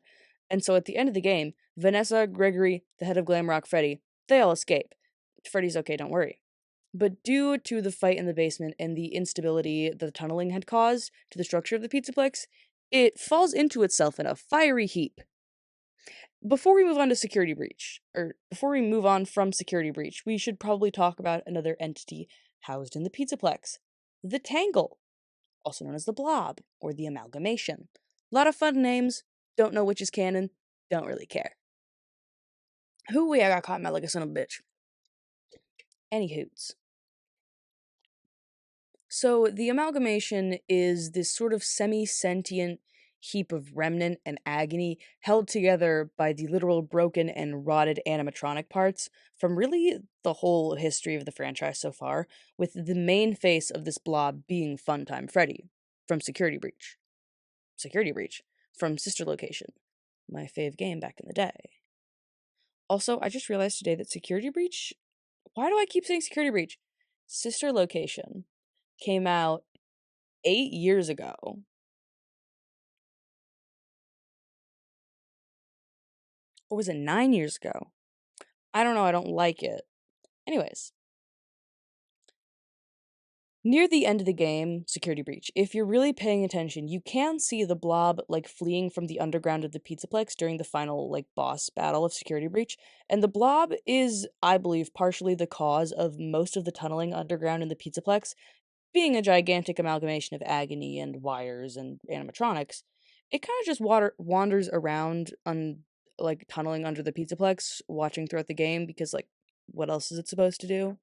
And so at the end of the game, Vanessa, Gregory, the head of Glamrock Freddy, they all escape. Freddy's okay, don't worry. But due to the fight in the basement and the instability the tunneling had caused to the structure of the Pizzaplex, it falls into itself in a fiery heap. Before we move on to Security Breach, or before we move on from Security Breach, we should probably talk about another entity housed in the Pizzaplex, the Tangle, also known as the Blob, or the Amalgamation. A lot of fun names, don't know which is canon, don't really care. Hooey, I got caught in that like a son of a bitch. Any hoots. So, the amalgamation is this sort of semi sentient heap of remnant and agony held together by the literal broken and rotted animatronic parts from really the whole history of the franchise so far, with the main face of this blob being Funtime Freddy from Security Breach. Security Breach from Sister Location, my fave game back in the day. Also, I just realized today that Security Breach. Why do I keep saying Security Breach? Sister Location came out 8 years ago. Or was it 9 years ago? I don't know, I don't like it. Anyways, near the end of the game, Security Breach, if you're really paying attention, you can see the blob like fleeing from the underground of the Pizzaplex during the final like boss battle of Security Breach, and the blob is, I believe, partially the cause of most of the tunneling underground in the Pizzaplex, being a gigantic amalgamation of agony and wires and animatronics. It kind of just wanders around on like tunneling under the Pizzaplex, watching throughout the game because like what else is it supposed to do?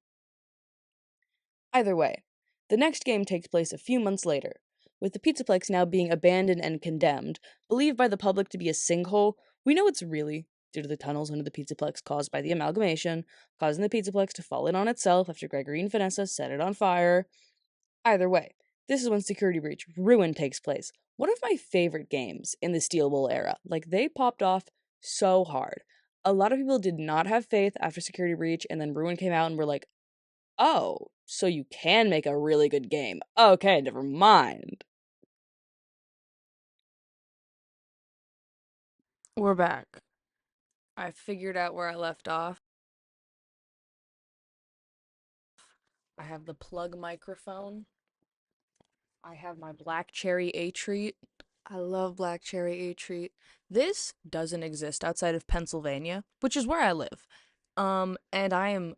Either way, the next game takes place a few months later, with the Pizzaplex now being abandoned and condemned, believed by the public to be a sinkhole. We know it's really due to the tunnels under the Pizzaplex caused by the amalgamation, causing the Pizzaplex to fall in on itself after Gregory and Vanessa set it on fire. Either way, this is when Security Breach Ruin takes place. One of my favorite games in the Steel Wool era. Like, they popped off so hard. A lot of people did not have faith after Security Breach, and then Ruin came out and were like, oh, so you can make a really good game. Okay, never mind. We're back. I figured out where I left off. I have the plug microphone. I have my black cherry A treat. I love black cherry A treat. This doesn't exist outside of Pennsylvania, which is where I live. And I am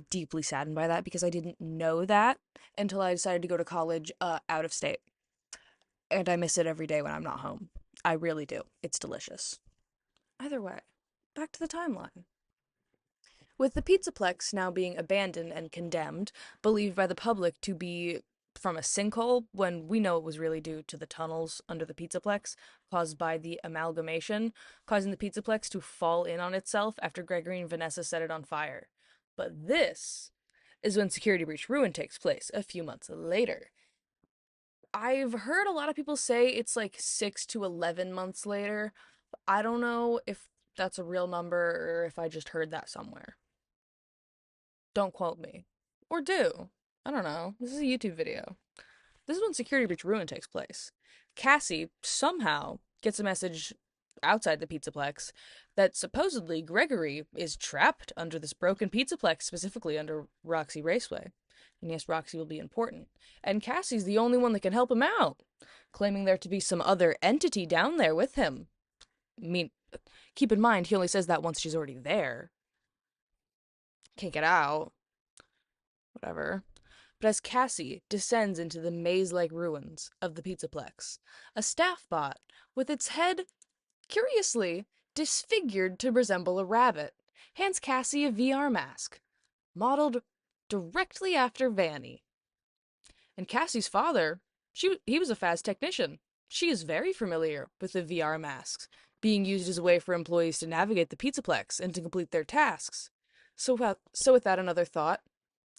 deeply saddened by that because I didn't know that until I decided to go to college out of state. And I miss it every day when I'm not home. I really do. It's delicious. Either way, back to the timeline. With the Pizzaplex now being abandoned and condemned, believed by the public to be from a sinkhole, when we know it was really due to the tunnels under the Pizzaplex caused by the amalgamation, causing the Pizzaplex to fall in on itself after Gregory and Vanessa set it on fire. But this is when Security Breach Ruin takes place a few months later. I've heard a lot of people say it's like 6 to 11 months later. I don't know if that's a real number or if I just heard that somewhere. Don't quote me. Or do. I don't know. This is a YouTube video. This is when Security Breach Ruin takes place. Cassie somehow gets a message outside the Pizzaplex that supposedly Gregory is trapped under this broken Pizzaplex, specifically under Roxy Raceway. And yes, Roxy will be important. And Cassie's the only one that can help him out, claiming there to be some other entity down there with him. I mean, keep in mind, he only says that once she's already there. Can't get out. Whatever. But as Cassie descends into the maze-like ruins of the Pizzaplex, a staff bot, with its head, curiously, disfigured to resemble a rabbit, hands Cassie a VR mask, modeled directly after Vanny. And Cassie's father, he was a Faz technician. She is very familiar with the VR masks, being used as a way for employees to navigate the Pizzaplex and to complete their tasks. So without another thought,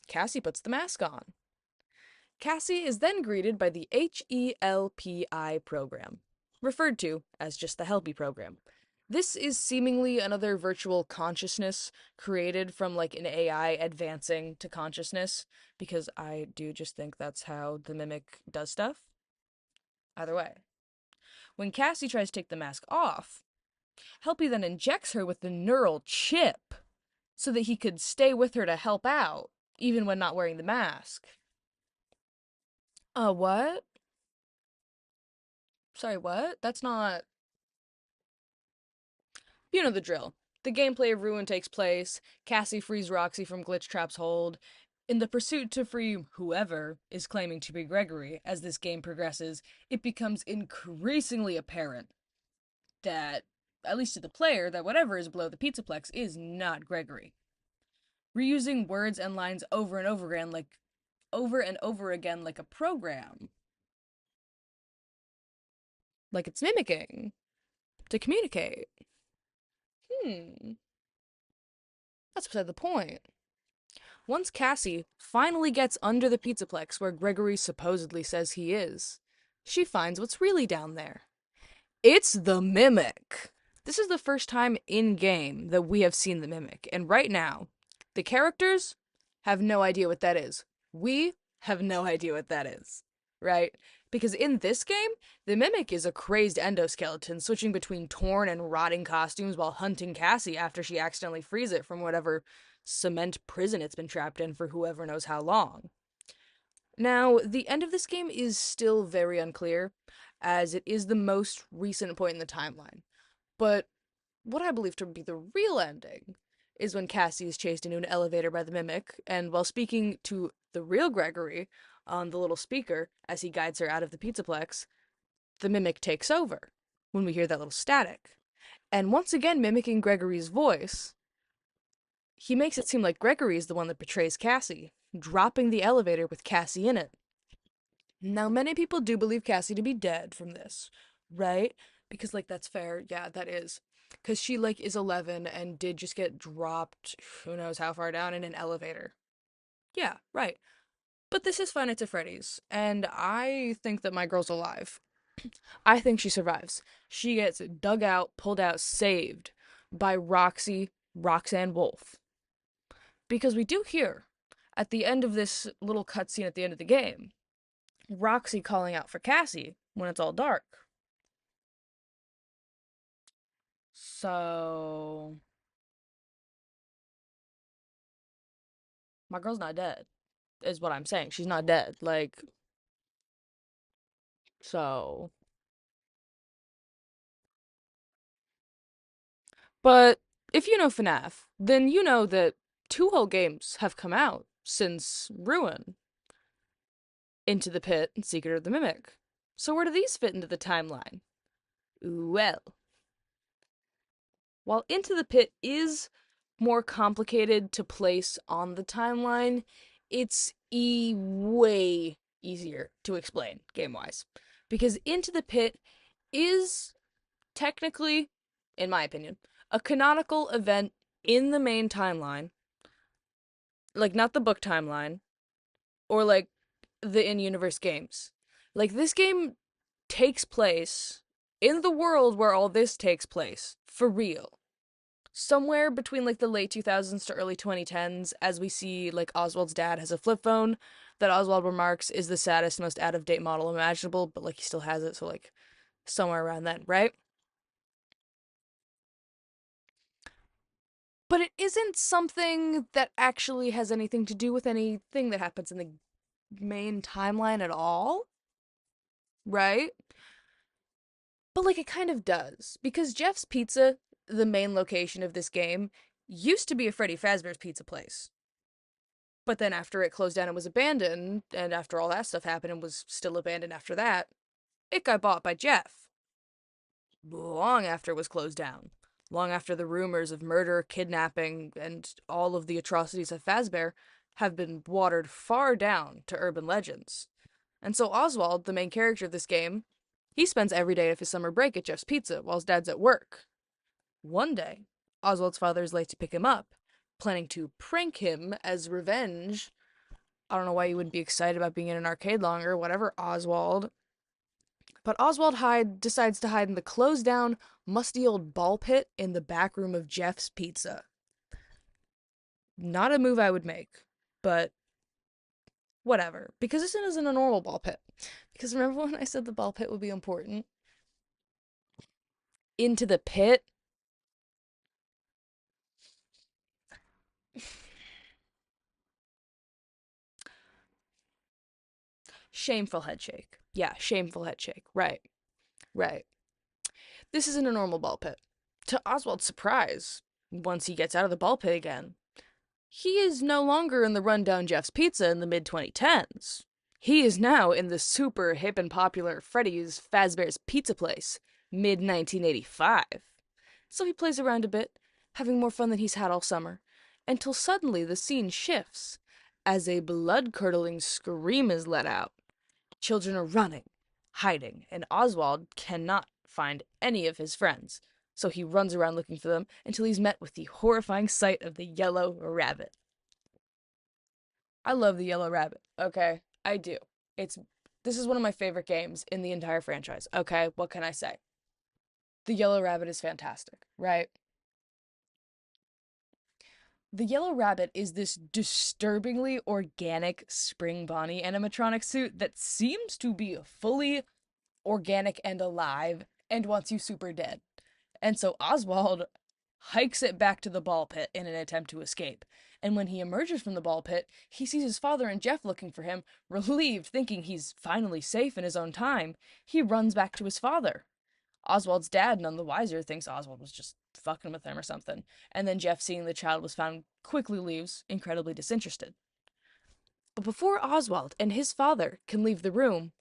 Cassie puts the mask on. Cassie is then greeted by the HELPI program, referred to as just the HELPI program. This is seemingly another virtual consciousness created from like an AI advancing to consciousness, because I do just think that's how the mimic does stuff. Either way. When Cassie tries to take the mask off, Helpy then injects her with the neural chip so that he could stay with her to help out, even when not wearing the mask. What? Sorry, what? That's not. You know the drill. The gameplay of Ruin takes place, Cassie frees Roxy from Glitchtrap's hold. In the pursuit to free whoever is claiming to be Gregory, as this game progresses, it becomes increasingly apparent that, at least to the player, that whatever is below the Pizzaplex is not Gregory. Reusing words and lines over and over again like a program. Like it's mimicking to communicate. Hmm. That's beside the point. Once Cassie finally gets under the Pizzaplex where Gregory supposedly says he is, she finds what's really down there. It's the Mimic! This is the first time in game that we have seen the Mimic, and right now, the characters have no idea what that is. We have no idea what that is, right? Because in this game, the Mimic is a crazed endoskeleton switching between torn and rotting costumes while hunting Cassie after she accidentally frees it from whatever cement prison it's been trapped in for whoever knows how long. Now, the end of this game is still very unclear, as it is the most recent point in the timeline. But what I believe to be the real ending is when Cassie is chased into an elevator by the Mimic, and while speaking to the real Gregory on the little speaker as he guides her out of the Pizzaplex, the Mimic takes over when we hear that little static. And once again, mimicking Gregory's voice, he makes it seem like Gregory is the one that betrays Cassie, dropping the elevator with Cassie in it. Now, many people do believe Cassie to be dead from this, right? Because, like, that's fair. Yeah, that is. Because she, like, is 11 and did just get dropped who knows how far down in an elevator. Yeah, right. But this is Five Nights at Freddy's, and I think that my girl's alive. I think she survives. She gets dug out, pulled out, saved by Roxanne Wolf. Because we do hear, at the end of this little cutscene at the end of the game, Roxy calling out for Cassie when it's all dark. So, my girl's not dead, is what I'm saying. She's not dead. Like, so. But if you know Fnaf, then you know that two whole games have come out since Ruin, Into the Pit and Secret of the Mimic. So, where do these fit into the timeline? Well, while Into the Pit is more complicated to place on the timeline, it's way easier to explain game wise. Because Into the Pit is technically, in my opinion, a canonical event in the main timeline. Like, not the book timeline, or like the in universe games. Like, this game takes place in the world where all this takes place, for real. Somewhere between like the late 2000s to early 2010s, as we see like Oswald's dad has a flip phone that Oswald remarks is the saddest, most out of date model imaginable, but like he still has it, so like somewhere around then, right? But it isn't something that actually has anything to do with anything that happens in the main timeline at all, right? But like it kind of does, because Jeff's Pizza, the main location of this game, used to be a Freddy Fazbear's Pizza place. But then after it closed down and was abandoned, and after all that stuff happened and was still abandoned after that, it got bought by Jeff. Long after it was closed down. Long after the rumors of murder, kidnapping, and all of the atrocities of Fazbear have been watered far down to urban legends. And so Oswald, the main character of this game, he spends every day of his summer break at Jeff's Pizza while his dad's at work. One day, Oswald's father is late to pick him up, planning to prank him as revenge. I don't know why you wouldn't be excited about being in an arcade longer, whatever, Oswald. But Oswald Hyde decides to hide in the closed down, musty old ball pit in the back room of Jeff's Pizza. Not a move I would make, but whatever. Because this isn't a normal ball pit. Because remember when I said the ball pit would be important? Into the pit? Shameful head shake. Yeah, shameful head shake. Right, right. This isn't a normal ball pit. To Oswald's surprise, once he gets out of the ball pit again, he is no longer in the rundown Jeff's Pizza in the mid 2010s. He is now in the super hip and popular Freddy's Fazbear's Pizza Place, mid 1985. So he plays around a bit, having more fun than he's had all summer, until suddenly the scene shifts as a blood curdling scream is let out. Children are running, hiding, and Oswald cannot find any of his friends. So he runs around looking for them until he's met with the horrifying sight of the yellow rabbit. I love the yellow rabbit, okay? I do. It's This is one of my favorite games in the entire franchise, okay? What can I say? The yellow rabbit is fantastic, right? The yellow rabbit is this disturbingly organic spring Bonnie animatronic suit that seems to be fully organic and alive and wants you super dead. And so Oswald hikes it back to the ball pit in an attempt to escape. And when he emerges from the ball pit, he sees his father and Jeff looking for him. Relieved, thinking he's finally safe in his own time, he runs back to his father. Oswald's dad, none the wiser, thinks Oswald was just fucking with him or something. And then Jeff, seeing the child was found, quickly leaves, incredibly disinterested. But before Oswald and his father can leave the room,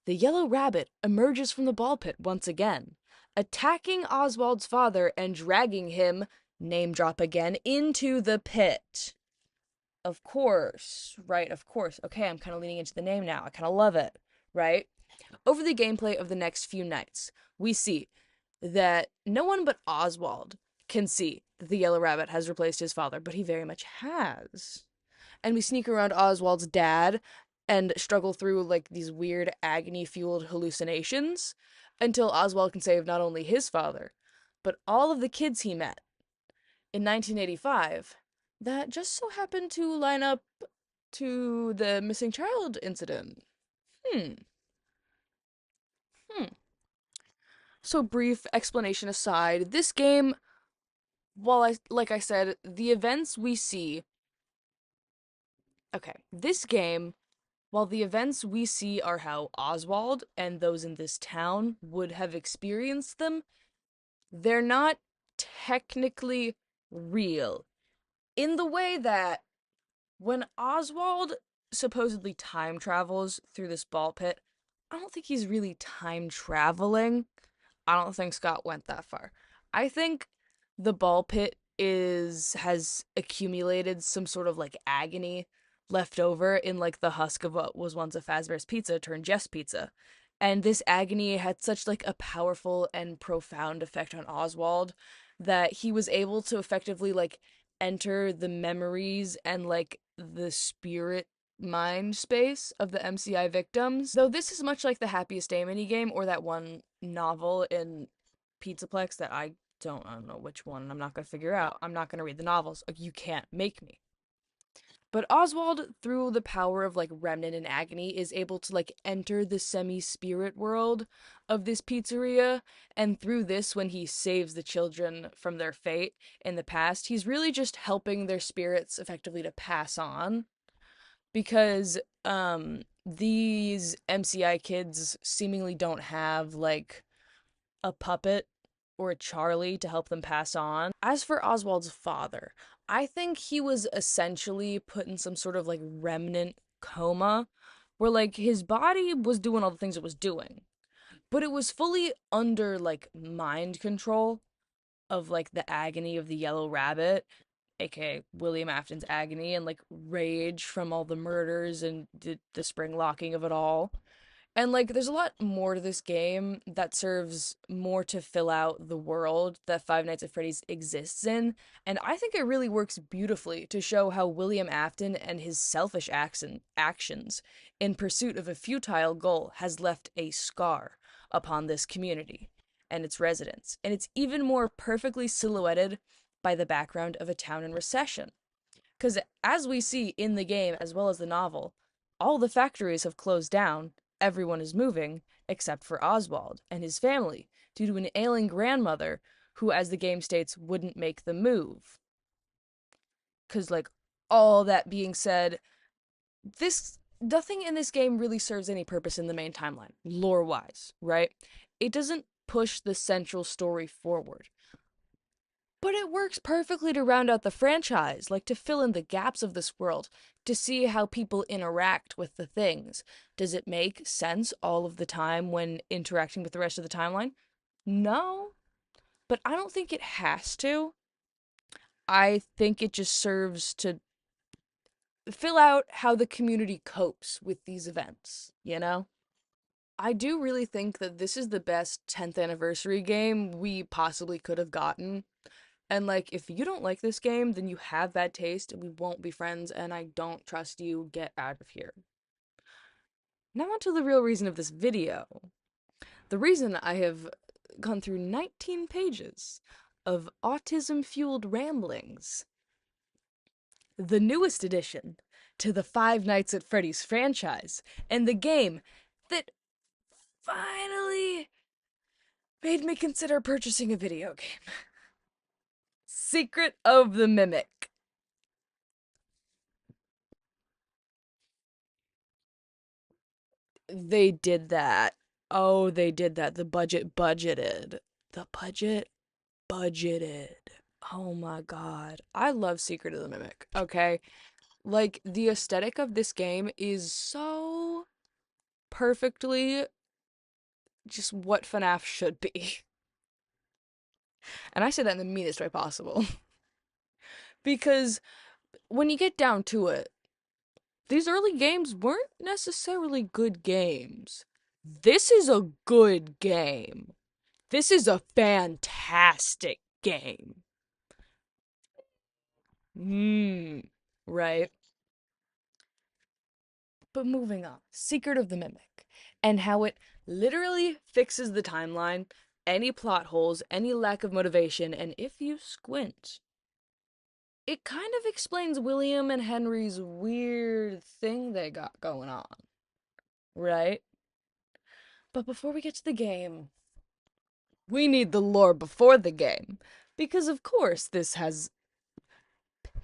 the yellow rabbit emerges from the ball pit once again, attacking Oswald's father and dragging him, name drop again, into the pit. Of course, right? Of course. Okay, I'm kind of leaning into the name now. I kind of love it, right? Over the gameplay of the next few nights, we see that no one but Oswald can see that the yellow rabbit has replaced his father, but he very much has. And we sneak around Oswald's dad and struggle through like these weird agony fueled hallucinations until Oswald can save not only his father, but all of the kids he met in 1985 that just so happened to line up to the missing child incident. Hmm. Hmm. So, brief explanation aside, this game, while like I said, the events we see. Okay, this game, while the events we see are how Oswald and those in this town would have experienced them, they're not technically real. In the way that when Oswald supposedly time travels through this ball pit, I don't think he's really time traveling. I don't think Scott went that far. I think the ball pit is has accumulated some sort of like agony left over in like the husk of what was once a Fazbear's Pizza turned Jeff's Pizza. And this agony had such like a powerful and profound effect on Oswald that he was able to effectively like enter the memories and like the spirit mind space of the MCI victims. Though this is much like the Happiest Day minigame or that one novel in Pizzaplex that I don't know which one. I'm not gonna figure out. I'm not gonna read the novels. You can't make me. But Oswald, through the power of like Remnant and Agony, is able to like enter the semi-spirit world of this pizzeria. And through this, when he saves the children from their fate in the past, he's really just helping their spirits effectively to pass on. Because these MCI kids seemingly don't have like a puppet or a Charlie to help them pass on. As for Oswald's father, I think he was essentially put in some sort of like remnant coma where like his body was doing all the things it was doing, but it was fully under like mind control of like the agony of the yellow rabbit, aka William Afton's agony and like rage from all the murders and the spring locking of it all. And like there's a lot more to this game that serves more to fill out the world that Five Nights at Freddy's exists in, and I think it really works beautifully to show how William Afton and his selfish actions in pursuit of a futile goal has left a scar upon this community and its residents. And it's even more perfectly silhouetted by the background of a town in recession. Because as we see in the game as well as the novel, all the factories have closed down, everyone is moving, except for Oswald and his family, due to an ailing grandmother who, as the game states, wouldn't make the move. Because, like, all that being said, this nothing in this game really serves any purpose in the main timeline, lore wise, right? It doesn't push the central story forward. But it works perfectly to round out the franchise, like to fill in the gaps of this world, to see how people interact with the things. Does it make sense all of the time when interacting with the rest of the timeline? No, but I don't think it has to. I think it just serves to fill out how the community copes with these events, you know? I do really think that this is the best 10th anniversary game we possibly could have gotten. And like, if you don't like this game, then you have bad taste and we won't be friends and I don't trust you. Get out of here. Now on to the real reason of this video. The reason I have gone through 19 pages of autism-fueled ramblings. The newest addition to the Five Nights at Freddy's franchise, and the game that finally made me consider purchasing a video game. Secret of the Mimic. They did that. Oh, they did that. The budget budgeted. The budget budgeted. Oh my god. I love Secret of the Mimic, okay? Like, the aesthetic of this game is so perfectly just what Fnaf should be. And I say that in the meanest way possible. Because when you get down to it, these early games weren't necessarily good games. This is a good game. This is a fantastic game. Right. But moving on. Secret of the Mimic. And how it literally fixes the timeline, any plot holes, any lack of motivation, and if you squint, it kind of explains William and Henry's weird thing they got going on. Right? But before we get to the game, we need the lore before the game. Because, of course, this has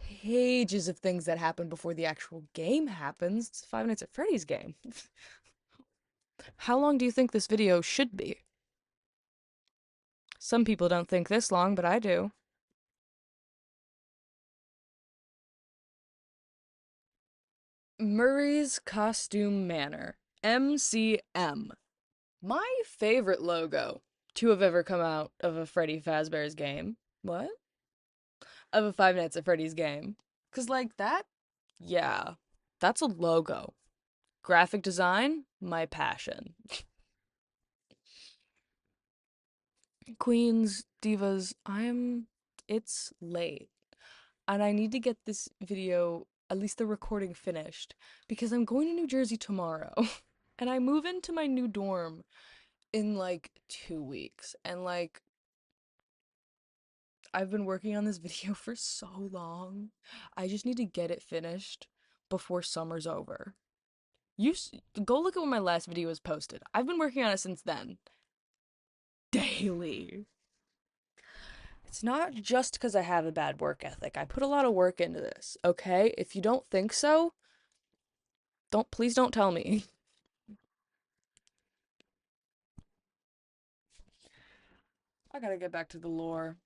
pages of things that happen before the actual game happens. It's Five Nights at Freddy's game. How long do you think this video should be? Some people don't think this long, but I do. Murray's Costume Manor. MCM. My favorite logo to have ever come out of a Freddy Fazbear's game. What? Of a Five Nights at Freddy's game. Cause like that, yeah, that's a logo. Graphic design, my passion. Queens, divas, it's late. And I need to get this video, at least the recording, finished because I'm going to New Jersey tomorrow. And I move into my new dorm in like 2 weeks. And like, I've been working on this video for so long. I just need to get it finished before summer's over. Go look at when my last video was posted. I've been working on it since then. Daily. It's not just because I have a bad work ethic. I put a lot of work into this, okay? If you don't think so, please don't tell me. I gotta get back to the lore.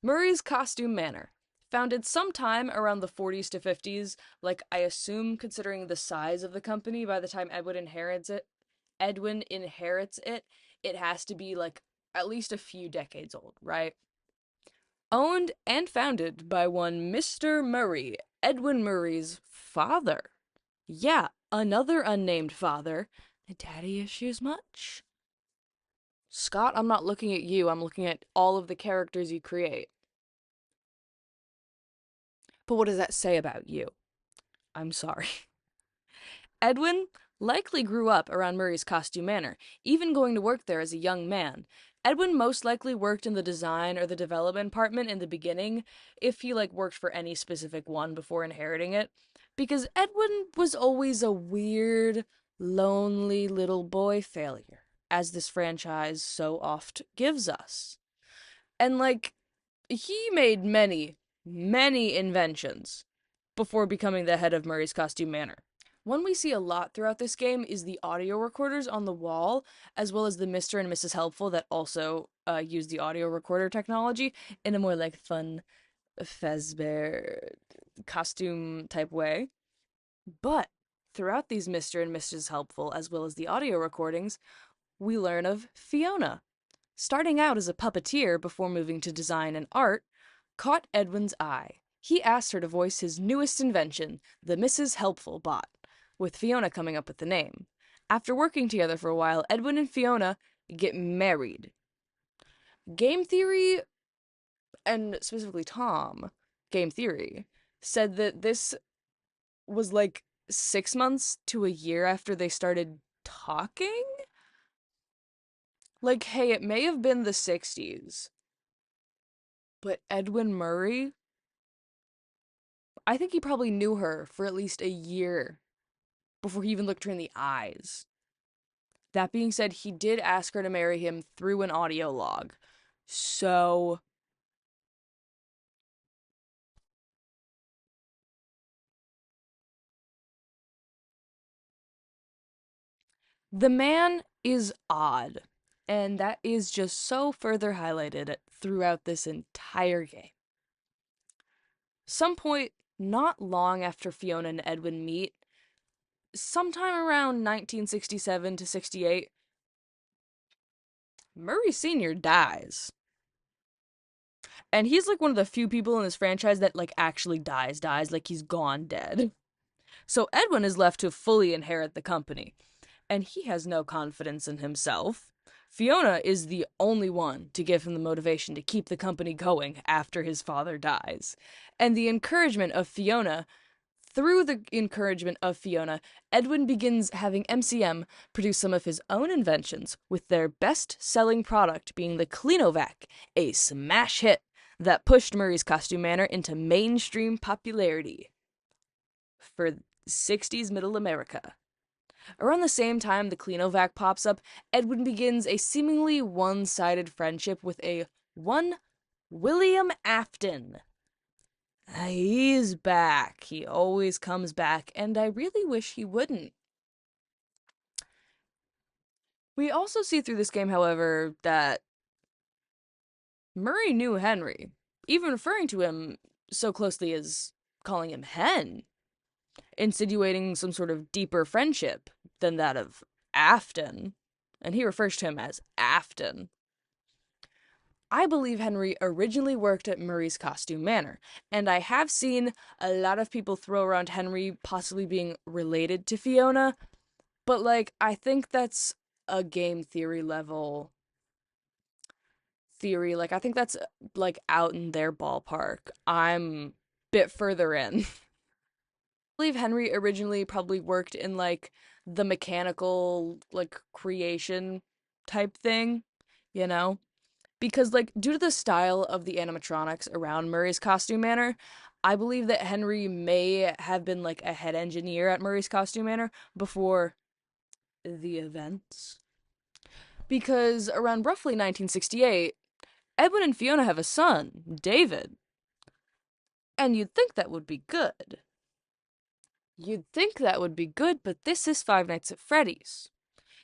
Murray's Costume Manor. Founded sometime around the 40s to 50s, like I assume considering the size of the company by the time Edwin inherits it, it has to be like at least a few decades old, right? Owned and founded by one Mr. Murray, Edwin Murray's father. Yeah, another unnamed father. Daddy issues much? Scott, I'm not looking at you, I'm looking at all of the characters you create. But what does that say about you? I'm sorry. Edwin likely grew up around Murray's Costume Manor, even going to work there as a young man. Edwin most likely worked in the design or the development department in the beginning, if he worked for any specific one before inheriting it, because Edwin was always a weird, lonely little boy failure, as this franchise so oft gives us. And he made many, many inventions before becoming the head of Murray's Costume Manor. One we see a lot throughout this game is the audio recorders on the wall, as well as the Mr. and Mrs. Helpful that also use the audio recorder technology in a more fun Fazbear costume type way. But throughout these Mr. and Mrs. Helpful, as well as the audio recordings, we learn of Fiona. Starting out as a puppeteer before moving to design and art, caught Edwin's eye. He asked her to voice his newest invention, the Mrs. Helpful bot, with Fiona coming up with the name. After working together for a while, Edwin and Fiona get married. Game Theory, and specifically Tom, Game Theory, said that this was 6 months to a year after they started talking? Hey, it may have been the 60s, but Edwin Murray, I think he probably knew her for at least a year before he even looked her in the eyes. That being said, he did ask her to marry him through an audio log. So, the man is odd, and that is just so further highlighted throughout this entire game. Some point not long after Fiona and Edwin meet, sometime around 1967 to 68, Murray Sr. dies. And he's one of the few people in this franchise that actually dies, he's gone dead. So Edwin is left to fully inherit the company, and he has no confidence in himself. Fiona is the only one to give him the motivation to keep the company going after his father dies. And the encouragement of Fiona Through the encouragement of Fiona, Edwin begins having MCM produce some of his own inventions, with their best-selling product being the Cleanovac, a smash hit that pushed Murray's Costume Manor into mainstream popularity for 60s Middle America. Around the same time the Cleanovac pops up, Edwin begins a seemingly one-sided friendship with a one William Afton. He's back. He always comes back, and I really wish he wouldn't. We also see through this game, however, that Murray knew Henry, even referring to him so closely as calling him Hen, insinuating some sort of deeper friendship than that of Afton, and he refers to him as Afton. I believe Henry originally worked at Murray's Costume Manor, and I have seen a lot of people throw around Henry possibly being related to Fiona, but I think that's a game theory level theory. I think that's out in their ballpark. I'm a bit further in. I believe Henry originally probably worked in the mechanical creation type thing, you know? Because due to the style of the animatronics around Murray's Costume Manor, I believe that Henry may have been a head engineer at Murray's Costume Manor before the events. Because around roughly 1968, Edwin and Fiona have a son, David. And you'd think that would be good. But this is Five Nights at Freddy's.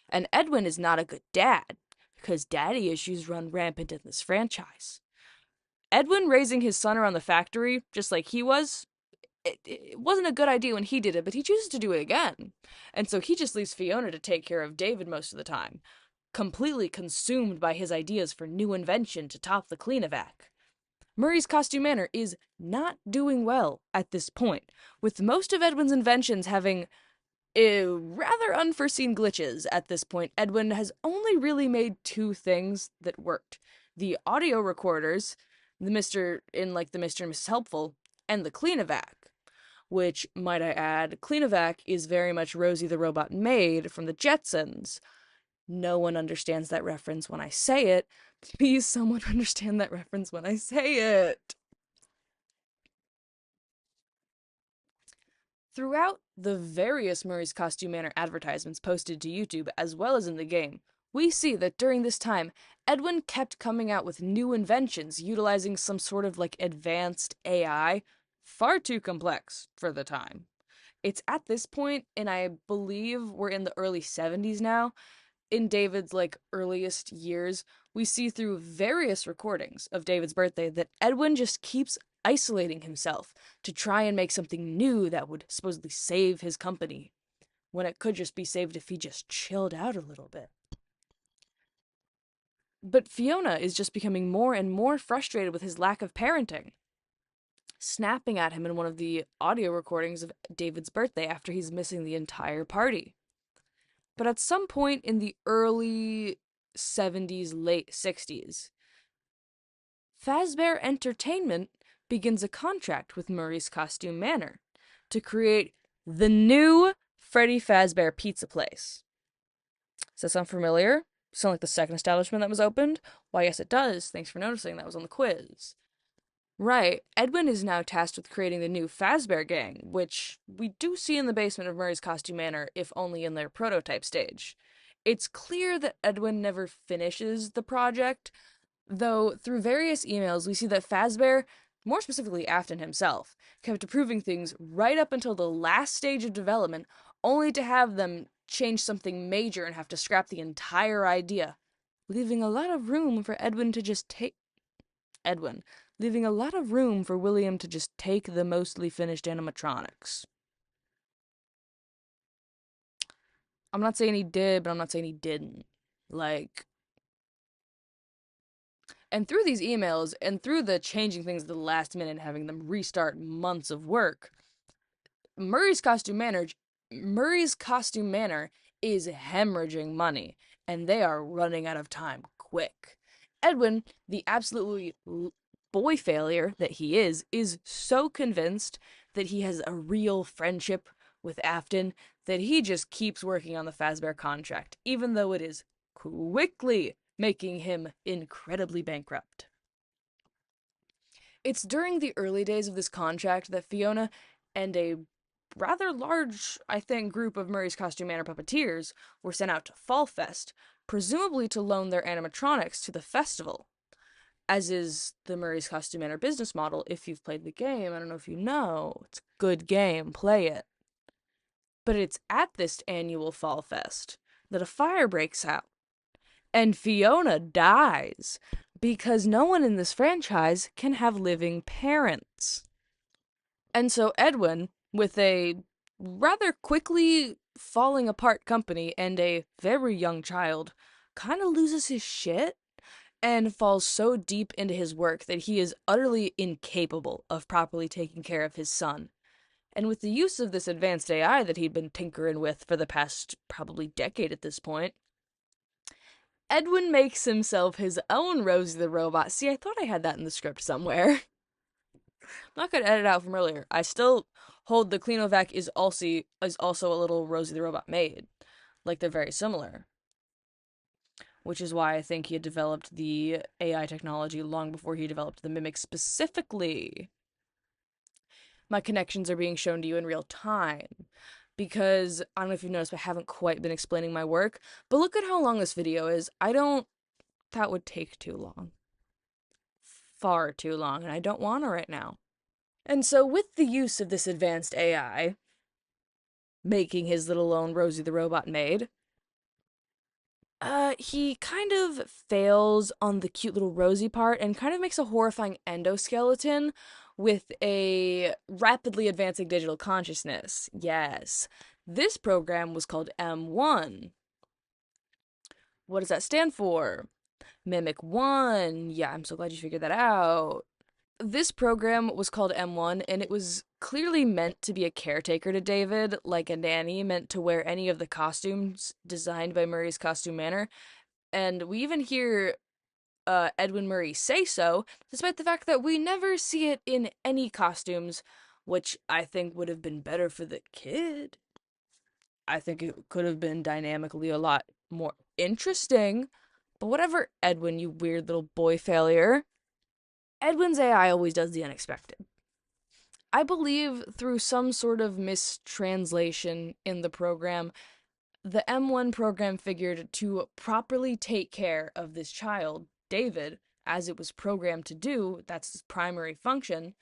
And Edwin is not a good dad, because daddy issues run rampant in this franchise. Edwin raising his son around the factory, just like he was, it wasn't a good idea when he did it, but he chooses to do it again. And so he just leaves Fiona to take care of David most of the time, completely consumed by his ideas for new invention to top the Cleanovac. Murray's Costume Manor is not doing well at this point, with most of Edwin's inventions having rather unforeseen glitches at this point. Edwin has only really made two things that worked: the audio recorders, the Mr. and Mrs. Helpful, and the Cleanovac. which, might I add, Cleanovac is very much Rosie the Robot Maid from the Jetsons. No one understands that reference when I say it. Please, someone understand that reference when I say it. Throughout the various Murray's Costume Manor advertisements posted to YouTube, as well as in the game, we see that during this time, Edwin kept coming out with new inventions utilizing some sort of like advanced AI, far too complex for the time. It's at this point, and I believe we're in the early 70s now, in David's like earliest years, we see through various recordings of David's birthday that Edwin just keeps isolating himself to try and make something new that would supposedly save his company, when it could just be saved if he just chilled out a little bit. But Fiona is just becoming more and more frustrated with his lack of parenting, snapping at him in one of the audio recordings of David's birthday after he's missing the entire party. But at some point in the early 70s, late 60s, Fazbear Entertainment begins a contract with Murray's Costume Manor to create the new Freddy Fazbear Pizza Place. Does that sound familiar? Sound like the second establishment that was opened? Why, yes, it does. Thanks for noticing. That was on the quiz. Right, Edwin is now tasked with creating the new Fazbear Gang, which we do see in the basement of Murray's Costume Manor, if only in their prototype stage. It's clear that Edwin never finishes the project, though through various emails we see that Fazbear, more specifically Afton himself, kept approving things right up until the last stage of development, only to have them change something major and have to scrap the entire idea, leaving a lot of room for Edwin to just take Edwin, leaving a lot of room for William to just take the mostly finished animatronics. I'm not saying he did, but I'm not saying he didn't. Like, and through these emails and through the changing things at the last minute and having them restart months of work, Murray's Costume Manor Murray's Costume Manor is hemorrhaging money, and they are running out of time quick. Edwin, the absolutely boy failure that he is so convinced that he has a real friendship with Afton that he just keeps working on the Fazbear contract, even though it is quickly making him incredibly bankrupt. It's during the early days of this contract that Fiona and a rather large, I think, group of Murray's Costume Manor puppeteers were sent out to Fall Fest, presumably to loan their animatronics to the festival. As is the Murray's Costume Manor business model, if you've played the game, I don't know if you know, it's a good game, play it. But it's at this annual Fall Fest that a fire breaks out, and Fiona dies because no one in this franchise can have living parents. And so Edwin, with a rather quickly falling apart company and a very young child, kind of loses his shit and falls so deep into his work that he is utterly incapable of properly taking care of his son. And with the use of this advanced AI that he'd been tinkering with for the past probably decade at this point, Edwin makes himself his own Rosie the Robot. See, I thought I had that in the script somewhere. I'm not gonna edit out from earlier. I still hold the Cleanovac is also a little Rosie the Robot maid. Like they're very similar. Which is why I think he had developed the AI technology long before he developed the Mimic specifically. My connections are being shown to you in real time. Because, I don't know if you've noticed, but I haven't quite been explaining my work. But look at how long this video is. That would take too long. Far too long, and I don't want to right now. And so, with the use of this advanced AI, making his little own Rosie the Robot maid, he kind of fails on the cute little Rosie part and kind of makes a horrifying endoskeleton with a rapidly advancing digital consciousness. Yes. This program was called M1. What does that stand for? Mimic 1. Yeah, I'm so glad you figured that out. This program was called M1, and it was clearly meant to be a caretaker to David, like a nanny meant to wear any of the costumes designed by Murray's Costume Manor. And we even hear Edwin Murray say so, despite the fact that we never see it in any costumes which I think would have been better for the kid. I think it could have been dynamically a lot more interesting. But whatever, Edwin, you weird little boy failure. Edwin's AI always does the unexpected. I believe through some sort of mistranslation in the program, the M1 program figured to properly take care of this child, David, as it was programmed to do, that's its primary function,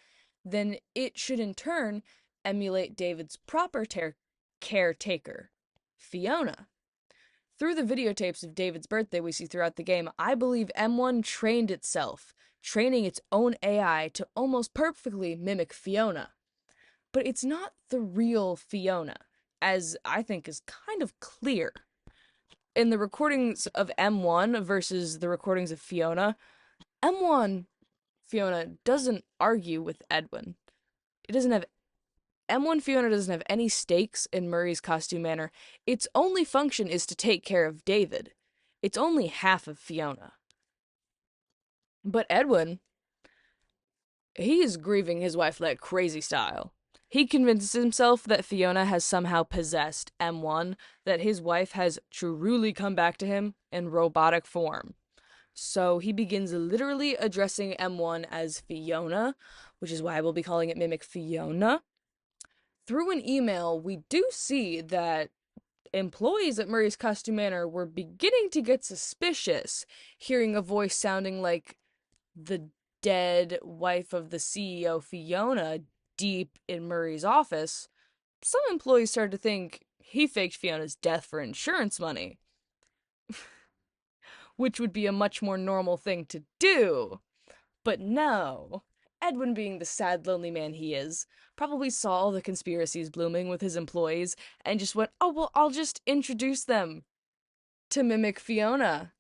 then it should in turn emulate David's proper caretaker, Fiona. Through the videotapes of David's birthday we see throughout the game, I believe M1 trained itself, training its own AI to almost perfectly mimic Fiona. But it's not the real Fiona, as I think is kind of clear. In the recordings of M1 versus the recordings of Fiona, M1 Fiona doesn't argue with Edwin. It doesn't have M1 Fiona doesn't have any stakes in Murray's costume manner. Its only function is to take care of David. It's only half of Fiona. But Edwin, he is grieving his wife like crazy style. He convinces himself that Fiona has somehow possessed M1, that his wife has truly come back to him in robotic form. So he begins literally addressing M1 as Fiona, which is why we'll be calling it Mimic Fiona. Through an email, we do see that employees at Murray's Costume Manor were beginning to get suspicious, hearing a voice sounding like the dead wife of the CEO, Fiona, deep in Murray's office. Some employees started to think he faked Fiona's death for insurance money, which would be a much more normal thing to do. But no. Edwin, being the sad, lonely man he is, probably saw all the conspiracies blooming with his employees and just went, oh, well, I'll just introduce them to mimic Fiona.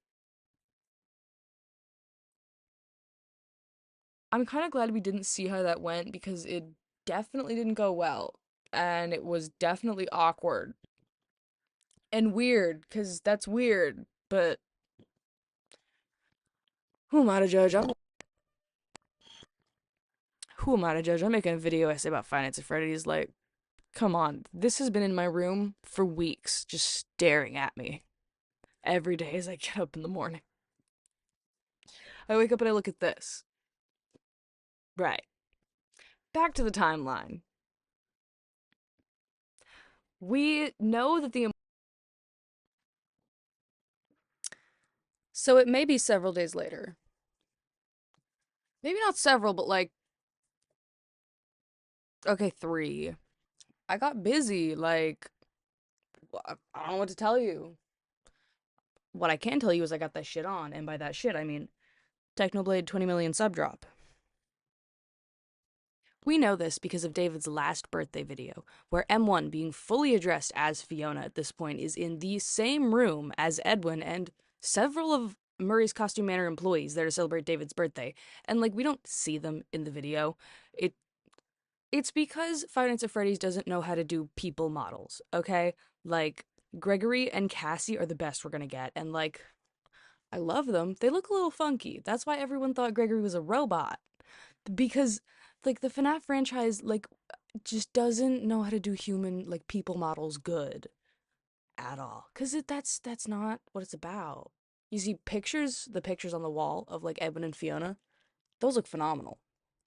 I'm kind of glad we didn't see how that went because it definitely didn't go well. And it was definitely awkward and weird because that's weird. But who am I to judge? Who am I to judge? I'm making a video essay about Finance at Freddy's. Like, come on. This has been in my room for weeks, just staring at me every day as I get up in the morning. I wake up and I look at this. Right. Back to the timeline. We know that the. So it may be several days later. Maybe not several, but like. Okay, 3. I got busy. Like, I don't know what to tell you. What I can tell you is I got that shit on, and by that shit, I mean Technoblade 20 million sub drop. We know this because of David's last birthday video, where M1, being fully addressed as Fiona at this point, is in the same room as Edwin and several of Murray's Costume Manor employees there to celebrate David's birthday. And like we don't see them in the video. It's because Five Nights at Freddy's doesn't know how to do people models, okay? Like Gregory and Cassie are the best we're gonna get, and like I love them. They look a little funky. That's why everyone thought Gregory was a robot. Because like the FNAF franchise like just doesn't know how to do human like people models good at all. Cuz that's not what it's about. You see the pictures on the wall of like Edwin and Fiona. Those look phenomenal.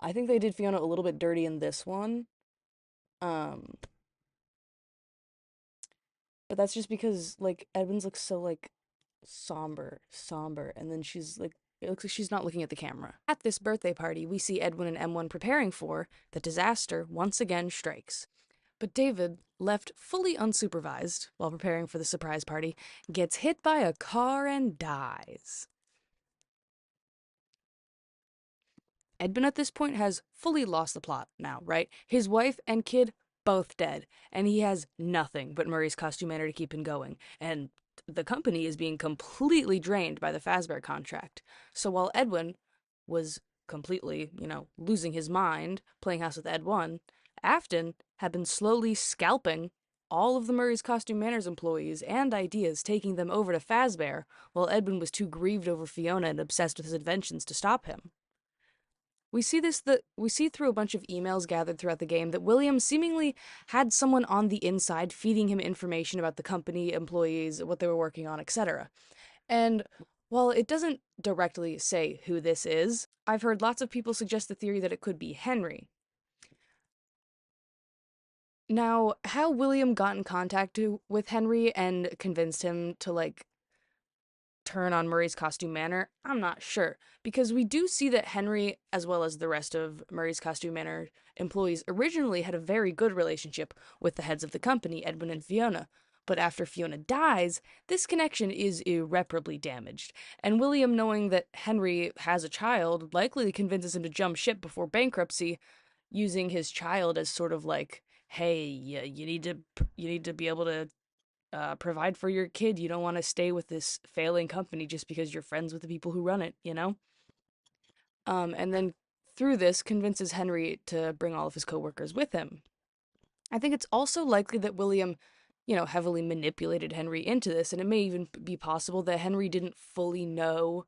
I think they did Fiona a little bit dirty in this one. Um but that's just because like Edwin's looks so like somber, and then she's like it looks like she's not looking at the camera. At this birthday party, we see Edwin and M1 preparing for the disaster once again strikes. But David, left fully unsupervised while preparing for the surprise party, gets hit by a car and dies. Edwin at this point has fully lost the plot now, right? His wife and kid both dead, and he has nothing but Murray's Costume Manor to keep him going. And the company is being completely drained by the Fazbear contract. So while Edwin was completely, losing his mind playing House with Ed 1, Afton had been slowly scalping all of the Murray's Costume Manor's employees and ideas, taking them over to Fazbear, while Edwin was too grieved over Fiona and obsessed with his inventions to stop him. We see through a bunch of emails gathered throughout the game that William seemingly had someone on the inside feeding him information about the company, employees, what they were working on, etc. And while it doesn't directly say who this is, I've heard lots of people suggest the theory that it could be Henry. Now, how William got in contact with Henry and convinced him to turn on Murray's Costume Manor, I'm not sure. Because we do see that Henry, as well as the rest of Murray's Costume Manor employees, originally had a very good relationship with the heads of the company, Edwin and Fiona. But after Fiona dies, this connection is irreparably damaged. And William, knowing that Henry has a child, likely convinces him to jump ship before bankruptcy, using his child as sort of like, hey, you need to be able to provide for your kid. You don't want to stay with this failing company just because you're friends with the people who run it, you know? And then through this, convinces Henry to bring all of his coworkers with him. I think it's also likely that William, heavily manipulated Henry into this, and it may even be possible that Henry didn't fully know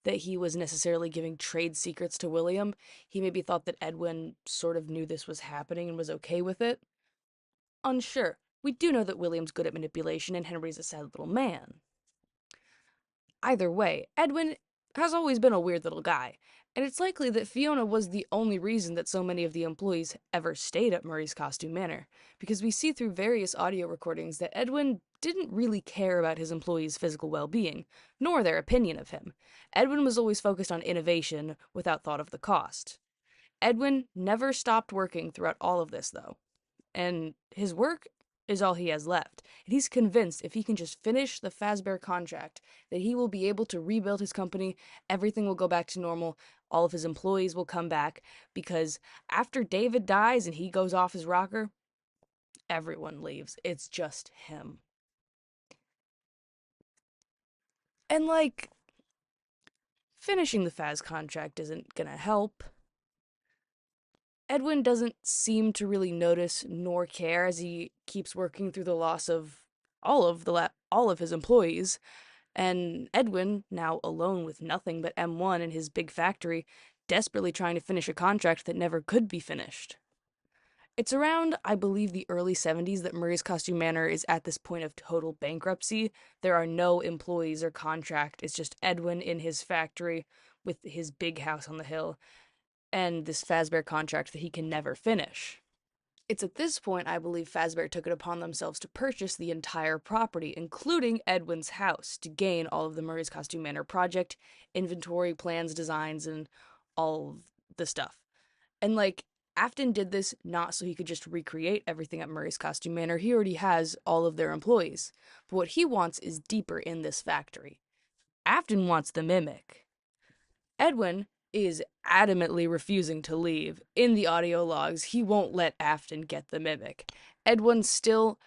that he was necessarily giving trade secrets to William. He maybe thought that Edwin sort of knew this was happening and was okay with it. Unsure. We do know that William's good at manipulation and Henry's a sad little man. Either way, Edwin has always been a weird little guy, and it's likely that Fiona was the only reason that so many of the employees ever stayed at Murray's Costume Manor, because we see through various audio recordings that Edwin didn't really care about his employees' physical well being, nor their opinion of him. Edwin was always focused on innovation without thought of the cost. Edwin never stopped working throughout all of this, though, and his work is all he has left. And he's convinced if he can just finish the Fazbear contract, that he will be able to rebuild his company, everything will go back to normal, all of his employees will come back, because after David dies and he goes off his rocker, everyone leaves. It's just him. And finishing the Faz contract isn't gonna help. Edwin doesn't seem to really notice nor care as he keeps working through the loss of all of his employees, and Edwin, now alone with nothing but M1 and his big factory, desperately trying to finish a contract that never could be finished. It's around, I believe, the early 70s that Murray's Costume Manor is at this point of total bankruptcy. There are no employees or contract. It's just Edwin in his factory with his big house on the hill and this Fazbear contract that he can never finish. It's at this point I believe Fazbear took it upon themselves to purchase the entire property, including Edwin's house, to gain all of the Murray's Costume Manor project, inventory, plans, designs, and all of the stuff. And Afton did this not so he could just recreate everything at Murray's Costume Manor. He already has all of their employees. But what he wants is deeper in this factory. Afton wants the mimic. Edwin is adamantly refusing to leave. In the audio logs, he won't let Afton get the mimic. Edwin still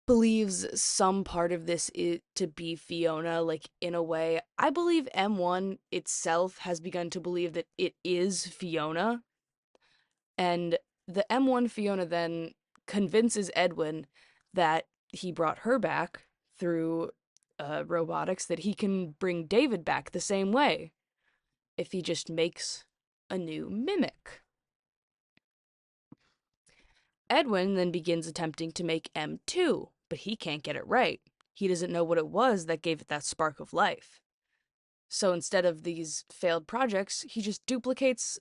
believes some part of this is to be Fiona, in a way. I believe M1 itself has begun to believe that it is Fiona, and the M1 Fiona then convinces Edwin that he brought her back through robotics, that he can bring David back the same way if he just makes a new mimic. Edwin then begins attempting to make M2, but he can't get it right. He doesn't know what it was that gave it that spark of life. So instead of these failed projects, he just duplicates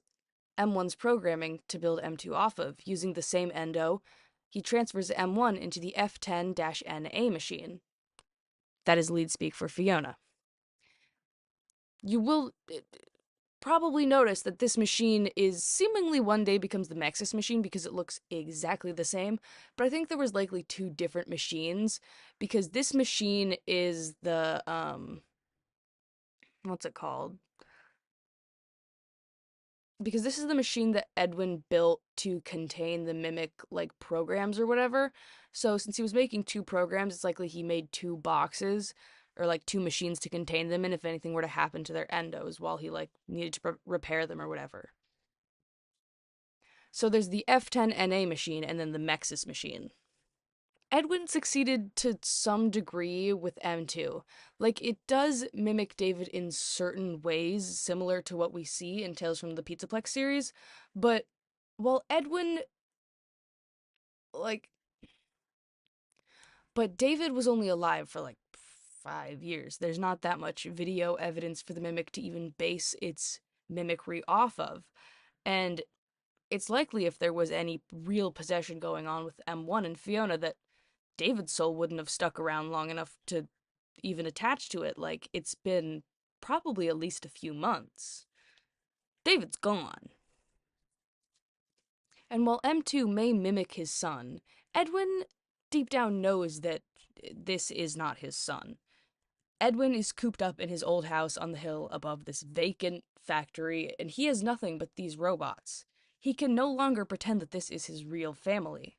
M1's programming to build M2 off of. Using the same endo, he transfers M1 into the F10-NA machine. That is lead speak for Fiona. You will probably notice that this machine is seemingly one day becomes the Maxis machine because it looks exactly the same, but I think there was likely two different machines because this machine is the what's it called? Because this is the machine that Edwin built to contain the mimic programs or whatever. So since he was making two programs, it's likely he made two boxes or two machines to contain them in if anything were to happen to their endos while he needed to repair them or whatever. So there's the F10NA machine and then the Mexis machine. Edwin succeeded to some degree with M2. Like, it does mimic David in certain ways, similar to what we see in Tales from the Pizzaplex series, but while Edwin, like, but David was only alive for like 5 years. There's not that much video evidence for the mimic to even base its mimicry off of. And it's likely if there was any real possession going on with M1 and Fiona that David's soul wouldn't have stuck around long enough to even attach to it. Like, it's been probably at least a few months. David's gone. And while M2 may mimic his son, Edwin deep down knows that this is not his son. Edwin is cooped up in his old house on the hill above this vacant factory, and he has nothing but these robots. He can no longer pretend that this is his real family.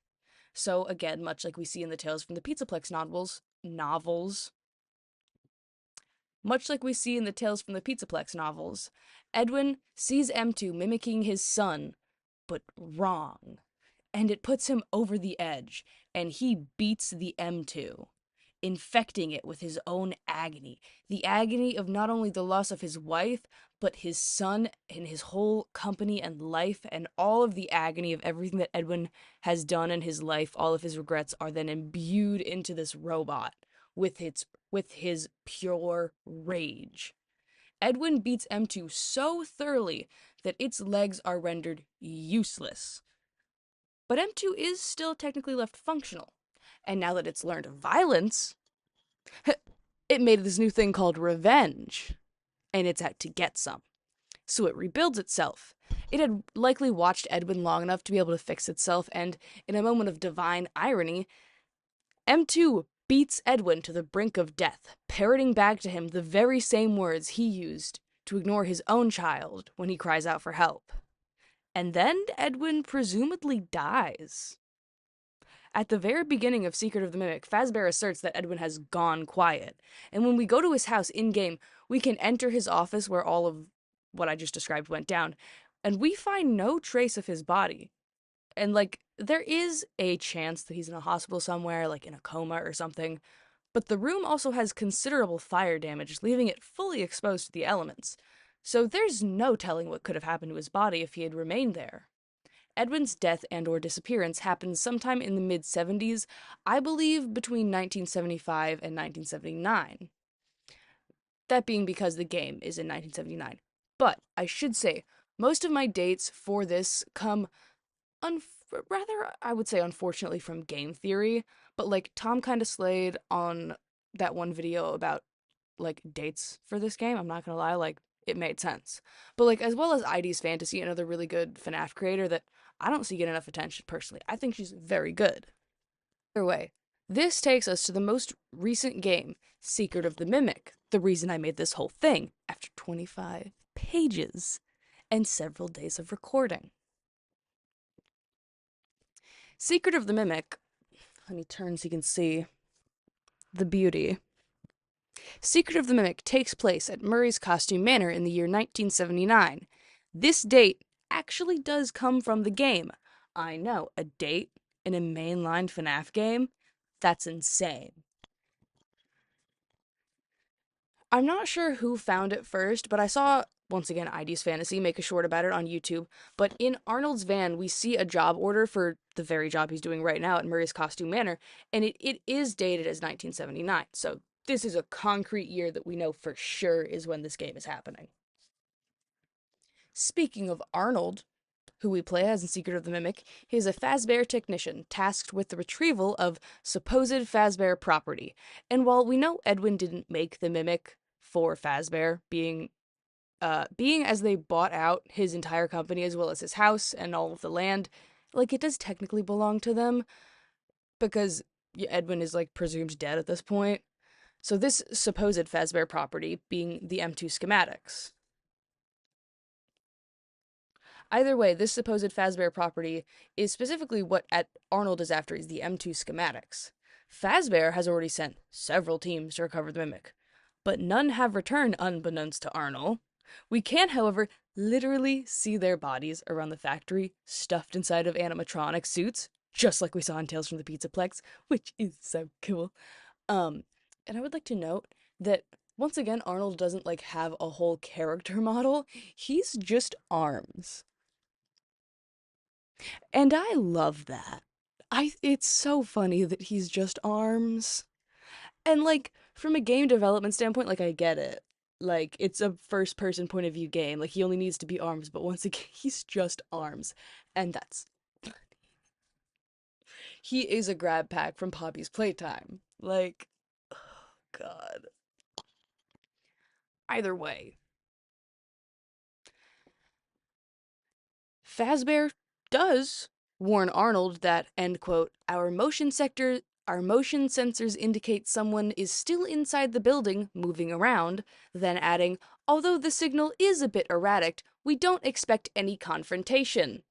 So, again, much like we see in the Tales from the Pizzaplex much like we see in the Tales from the Pizzaplex novels, Edwin sees M2 mimicking his son, but wrong. And it puts him over the edge, and he beats the M2, infecting it with his own agony. The agony of not only the loss of his wife, but his son and his whole company and life, and all of the agony of everything that Edwin has done in his life, all of his regrets are then imbued into this robot with his pure rage. Edwin beats M2 so thoroughly that its legs are rendered useless. But M2 is still technically left functional. And now that it's learned violence, it made this new thing called revenge. And it's out to get some. So it rebuilds itself. It had likely watched Edwin long enough to be able to fix itself, and in a moment of divine irony, M2 beats Edwin to the brink of death, parroting back to him the very same words he used to ignore his own child when he cries out for help. And then Edwin presumably dies. At the very beginning of Secret of the Mimic, Fazbear asserts that Edwin has gone quiet, and when we go to his house in-game, we can enter his office where all of what I just described went down, and we find no trace of his body. And, like, there is a chance that he's in a hospital somewhere, like in a coma or something, but the room also has considerable fire damage, leaving it fully exposed to the elements. So there's no telling what could have happened to his body if he had remained there. Edwin's death and or disappearance happened sometime in the mid-70s, I believe between 1975 and 1979. That being because the game is in 1979. But I should say, most of my dates for this come rather, I would say, unfortunately, from game theory. But like Tom kind of slayed on that one video about like dates for this game. I'm not gonna lie, like it made sense. But like as well as ID's Fantasy, another really good FNAF creator that I don't see get enough attention personally. I think she's very good. Either way, this takes us to the most recent game, Secret of the Mimic. The reason I made this whole thing after 25 pages and several days of recording. Secret of the Mimic, let me turn so you can see the beauty. Secret of the Mimic takes place at Murray's Costume Manor in the year 1979. This date actually does come from the game. I know, a date in a mainline FNAF game? That's insane. I'm not sure who found it first, but I saw, once again, ID's Fantasy make a short about it on YouTube. But in Arnold's van, we see a job order for the very job he's doing right now at Murray's Costume Manor, and it is dated as 1979. So this is a concrete year that we know for sure is when this game is happening. Speaking of Arnold, who we play as in Secret of the Mimic, he is a Fazbear technician tasked with the retrieval of supposed Fazbear property. And while we know Edwin didn't make the Mimic for Fazbear, being as they bought out his entire company as well as his house and all of the land, like it does technically belong to them because Edwin is like presumed dead at this point. So this supposed Fazbear property being the M2 schematics. Either way, this supposed Fazbear property is specifically what Arnold is after, is the M2 schematics. Fazbear has already sent several teams to recover the Mimic, but none have returned unbeknownst to Arnold. We can, however, literally see their bodies around the factory, stuffed inside of animatronic suits. just like we saw in Tales from the Pizzaplex, which is so cool. Um, and I would like to note that once again, Arnold doesn't like have a whole character model. He's just arms. And I love that. It's so funny that he's just arms. And like from a game development standpoint, like I get it. Like it's a first person point of view game. Like he only needs to be arms, but once again, he's just arms. And that's he is a grab pack from Poppy's Playtime. Like, oh God. Either way, Fazbear does warn Arnold that, end quote, our motion sensors indicate someone is still inside the building, moving around, then adding, although the signal is a bit erratic, we don't expect any confrontation.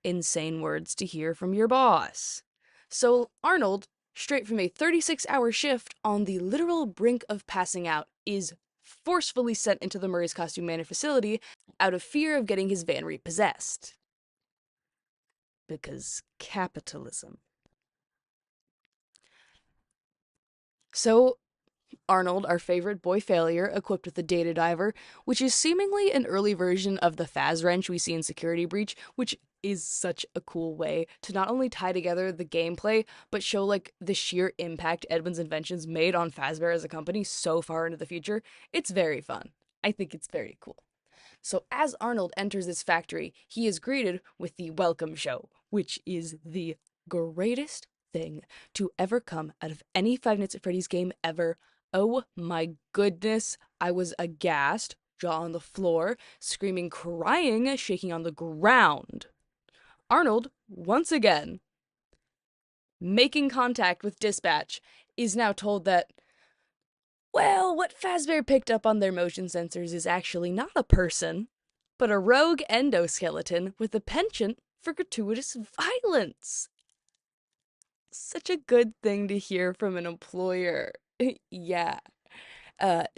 Insane words to hear from your boss. So Arnold, straight from a 36-hour shift on the literal brink of passing out, is forcefully sent into the Murray's Costume Manor facility out of fear of getting his van repossessed. Because capitalism. So Arnold, our favorite boy failure, equipped with the data diver, which is seemingly an early version of the Faz wrench we see in Security Breach, which is such a cool way to not only tie together the gameplay, but show like the sheer impact Edwin's inventions made on Fazbear as a company so far into the future. It's very fun. I think it's very cool. So as Arnold enters this factory, he is greeted with the welcome show, which is the greatest thing to ever come out of any Five Nights at Freddy's game ever. Oh my goodness, I was aghast, jaw on the floor, screaming, crying, shaking on the ground. Arnold, once again, making contact with dispatch, is now told that, well, what Fazbear picked up on their motion sensors is actually not a person, but a rogue endoskeleton with a penchant for gratuitous violence. Such a good thing to hear from an employer. Yeah.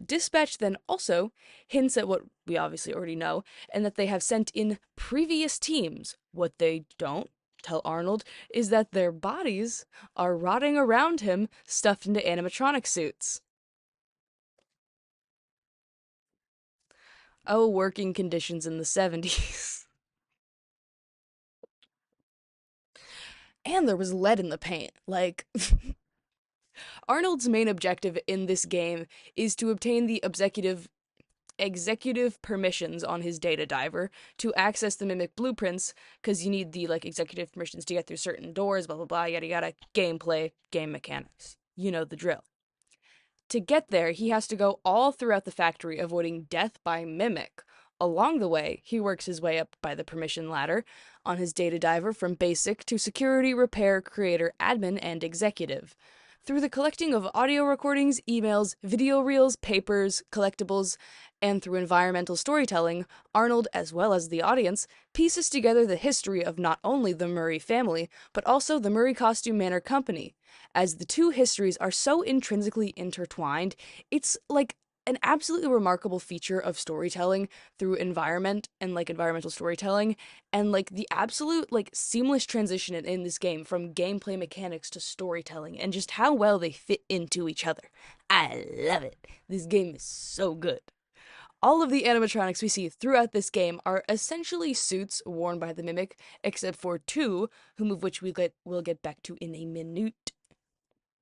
Dispatch then also hints at what we obviously already know, and that they have sent in previous teams. What they don't tell Arnold is that their bodies are rotting around him, stuffed into animatronic suits. Oh, working conditions in the 70s. And there was lead in the paint. Like, Arnold's main objective in this game is to obtain the executive permissions on his data diver to access the mimic blueprints, because you need the like executive permissions to get through certain doors, blah blah blah, yada yada. Gameplay, game mechanics. You know the drill. To get there, he has to go all throughout the factory, avoiding death by mimic. Along the way, he works his way up by the permission ladder on his data diver from basic to security, repair, creator, admin, and executive. Through the collecting of audio recordings, emails, video reels, papers, collectibles, and through environmental storytelling, Arnold, as well as the audience, pieces together the history of not only the Murray family, but also the Murray Costume Manor Company. As the two histories are so intrinsically intertwined, it's like an absolutely remarkable feature of storytelling through environment and like environmental storytelling, and like the absolute like seamless transition in this game from gameplay mechanics to storytelling and just how well they fit into each other. I love it. This game is so good. All of the animatronics we see throughout this game are essentially suits worn by the Mimic, except for two, whom of which we'll get back to in a minute.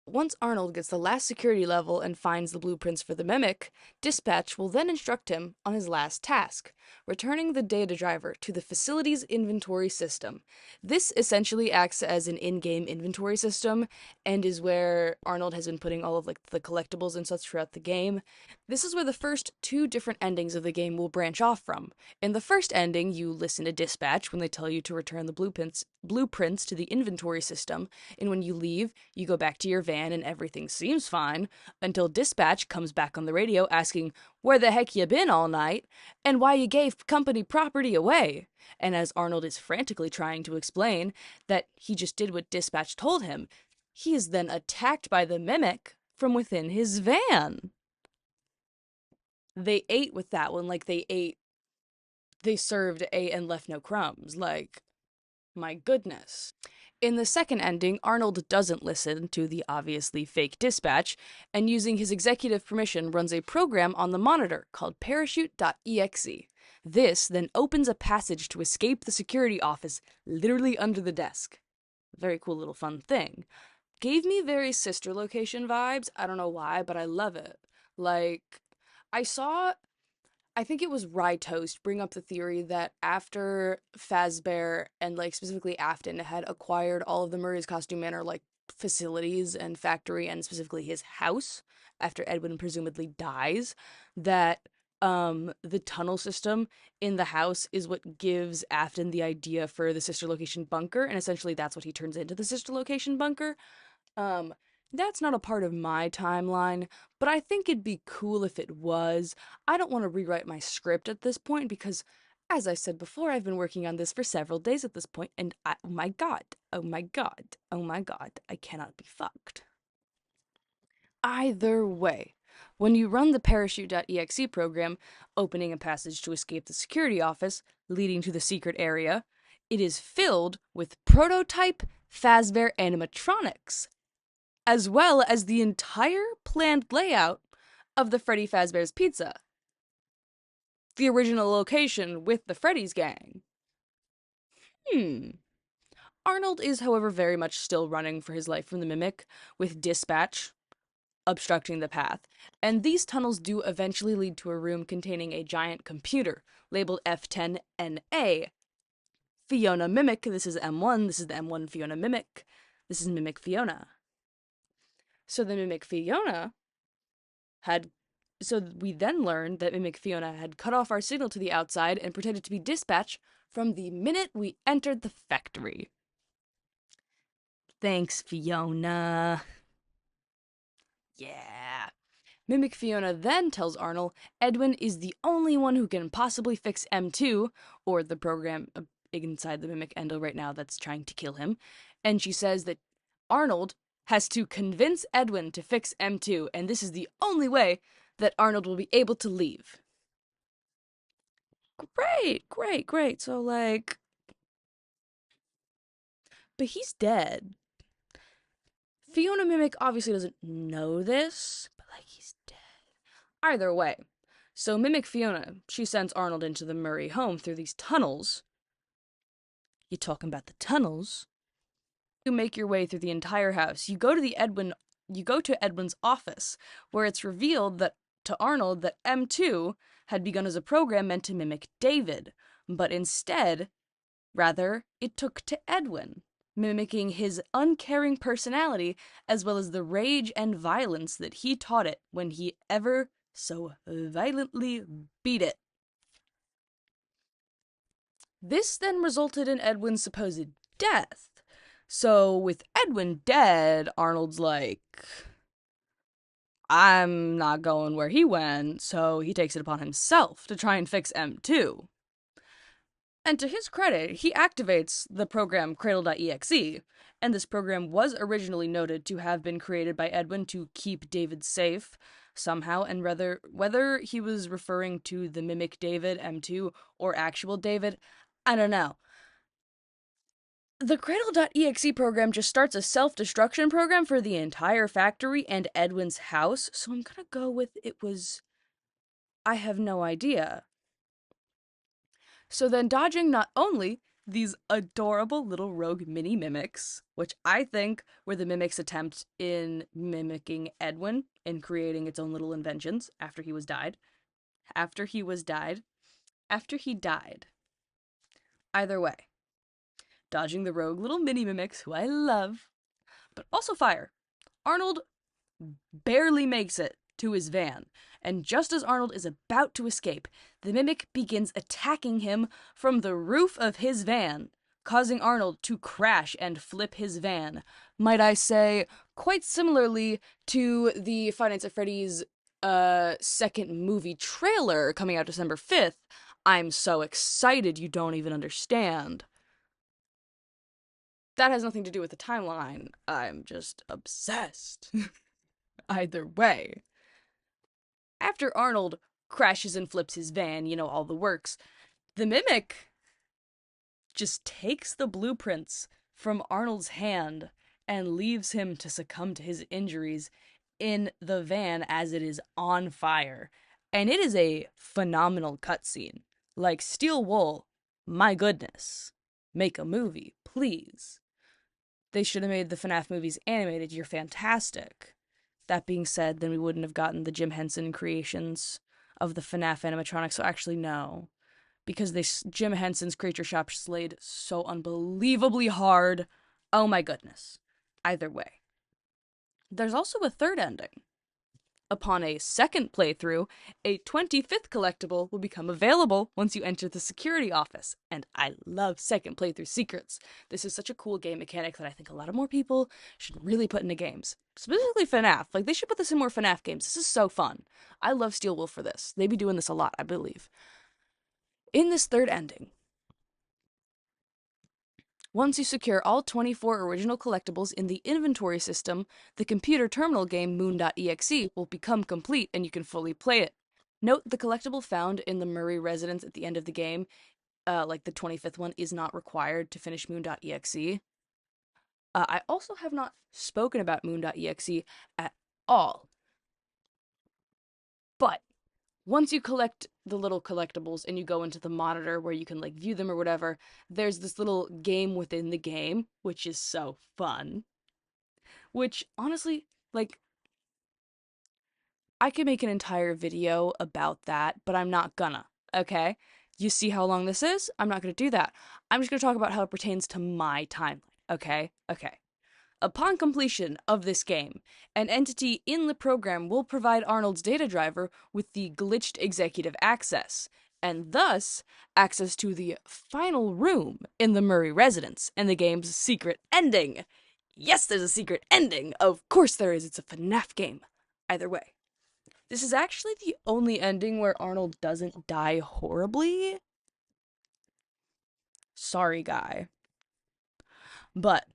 Once Arnold gets the last security level and finds the blueprints for the Mimic, Dispatch will then instruct him on his last task, returning the data driver to the facility's inventory system. This essentially acts as an in-game inventory system and is where Arnold has been putting all of like the collectibles and such throughout the game. This is where the first two different endings of the game will branch off from. In the first ending, you listen to Dispatch when they tell you to return the blueprints to the inventory system, and when you leave, you go back to your van and everything seems fine until Dispatch comes back on the radio asking where the heck you been all night and why you gave company property away. And as Arnold is frantically trying to explain that he just did what Dispatch told him, he is then attacked by the Mimic from within his van. They ate with that one, like they served A and left no crumbs. Like, My goodness. In the second ending, Arnold doesn't listen to the obviously fake dispatch, and using his executive permission runs a program on the monitor called parachute.exe. This then opens a passage to escape the security office literally under the desk. Very cool little fun thing. Gave me very sister location vibes. I don't know why, but I love it. Like, I saw I think it was Rye Toast bring up the theory that after Fazbear and like specifically Afton had acquired all of the Murray's Costume Manor like facilities and factory and specifically his house after Edwin presumably dies, that the tunnel system in the house is what gives Afton the idea for the sister location bunker, and essentially that's what he turns into the sister location bunker. Um, that's not a part of my timeline, but I think it'd be cool if it was. I don't want to rewrite my script at this point because, as I said before, I've been working on this for several days at this point, and oh my god, oh my god, oh my god, I cannot be fucked. Either way, when you run the parachute.exe program, opening a passage to escape the security office, leading to the secret area, it is filled with prototype Fazbear animatronics as well as the entire planned layout of the Freddy Fazbear's Pizza, the original location with the Freddy's gang. Hmm. Arnold is, however, very much still running for his life from the Mimic, with Dispatch obstructing the path, and these tunnels do eventually lead to a room containing a giant computer labeled F10NA. Fiona Mimic, this is M1, this is the M1 Fiona Mimic, this is Mimic Fiona. So the Mimic Fiona had so we then learned that Mimic Fiona had cut off our signal to the outside and pretended to be Dispatch from the minute we entered the factory. Thanks, Fiona. Yeah. Mimic Fiona then tells Arnold Edwin is the only one who can possibly fix M2, or the program inside the Mimic Endo right now that's trying to kill him, and she says that Arnold has to convince Edwin to fix M2, and this is the only way that Arnold will be able to leave. Great, great, great. So, like, but he's dead. Fiona Mimic obviously doesn't know this, but, like, he's dead. Either way. So, Mimic Fiona, she sends Arnold into the Murray home through these tunnels. You talking about the tunnels? You make your way through the entire house. You go to Edwin's office, where it's revealed that to Arnold that M2 had begun as a program meant to mimic David, but instead, rather, it took to Edwin, mimicking his uncaring personality as well as the rage and violence that he taught it when he ever so violently beat it. This then resulted in Edwin's supposed death. So, with Edwin dead, Arnold's like, I'm not going where he went, so he takes it upon himself to try and fix M2. And to his credit, he activates the program Cradle.exe, and this program was originally noted to have been created by Edwin to keep David safe somehow, and whether he was referring to the mimic David, M2, or actual David, I don't know. The Cradle.exe program just starts a self-destruction program for the entire factory and Edwin's house, so I'm gonna go with it was... I have no idea. So then dodging not only these adorable little rogue mini mimics, which I think were the mimics' attempt in mimicking Edwin and creating its own little inventions after he was died. After he was died. After he died. Either way. Dodging the rogue little mini mimics, who I love, but also fire. Arnold barely makes it to his van, and just as Arnold is about to escape, the mimic begins attacking him from the roof of his van, causing Arnold to crash and flip his van. Might I say, quite similarly to the Five Nights at Freddy's second movie trailer coming out December 5th. I'm so excited you don't even understand. That has nothing to do with the timeline. I'm just obsessed. Either way. After Arnold crashes and flips his van, all the works, the Mimic just takes the blueprints from Arnold's hand and leaves him to succumb to his injuries in the van as it is on fire. And it is a phenomenal cutscene. Like Steel Wool, my goodness. Make a movie, please. They should have made the FNAF movies animated. You're fantastic. That being said, then we wouldn't have gotten the Jim Henson creations of the FNAF animatronics. So actually, no, because Jim Henson's Creature Shop slayed so unbelievably hard. Oh my goodness. Either way, there's also a third ending. Upon a second playthrough, a 25th collectible will become available once you enter the security office. And I love second playthrough secrets. This is such a cool game mechanic that I think a lot of more people should really put into games. Specifically FNAF. Like, they should put this in more FNAF games. This is so fun. I love Steel Wolf for this. They be doing this a lot, I believe. In this third ending, once you secure all 24 original collectibles in the inventory system, the computer terminal game Moon.exe will become complete and you can fully play it. Note the collectible found in the Murray residence at the end of the game, like the 25th one, is not required to finish Moon.exe. I also have not spoken about Moon.exe at all. But once you collect the little collectibles and you go into the monitor where you can like view them or whatever, there's this little game within the game, which is so fun. Which honestly, like, I could make an entire video about that, but I'm not gonna, okay? You see how long this is? I'm not gonna do that. I'm just gonna talk about how it pertains to my timeline, okay? Okay. Upon completion of this game, an entity in the program will provide Arnold's data driver with the glitched executive access, and thus access to the final room in the Murray residence and the game's secret ending. Yes, there's a secret ending. Of course there is. It's a FNAF game. Either way. This is actually the only ending where Arnold doesn't die horribly. Sorry, guy. But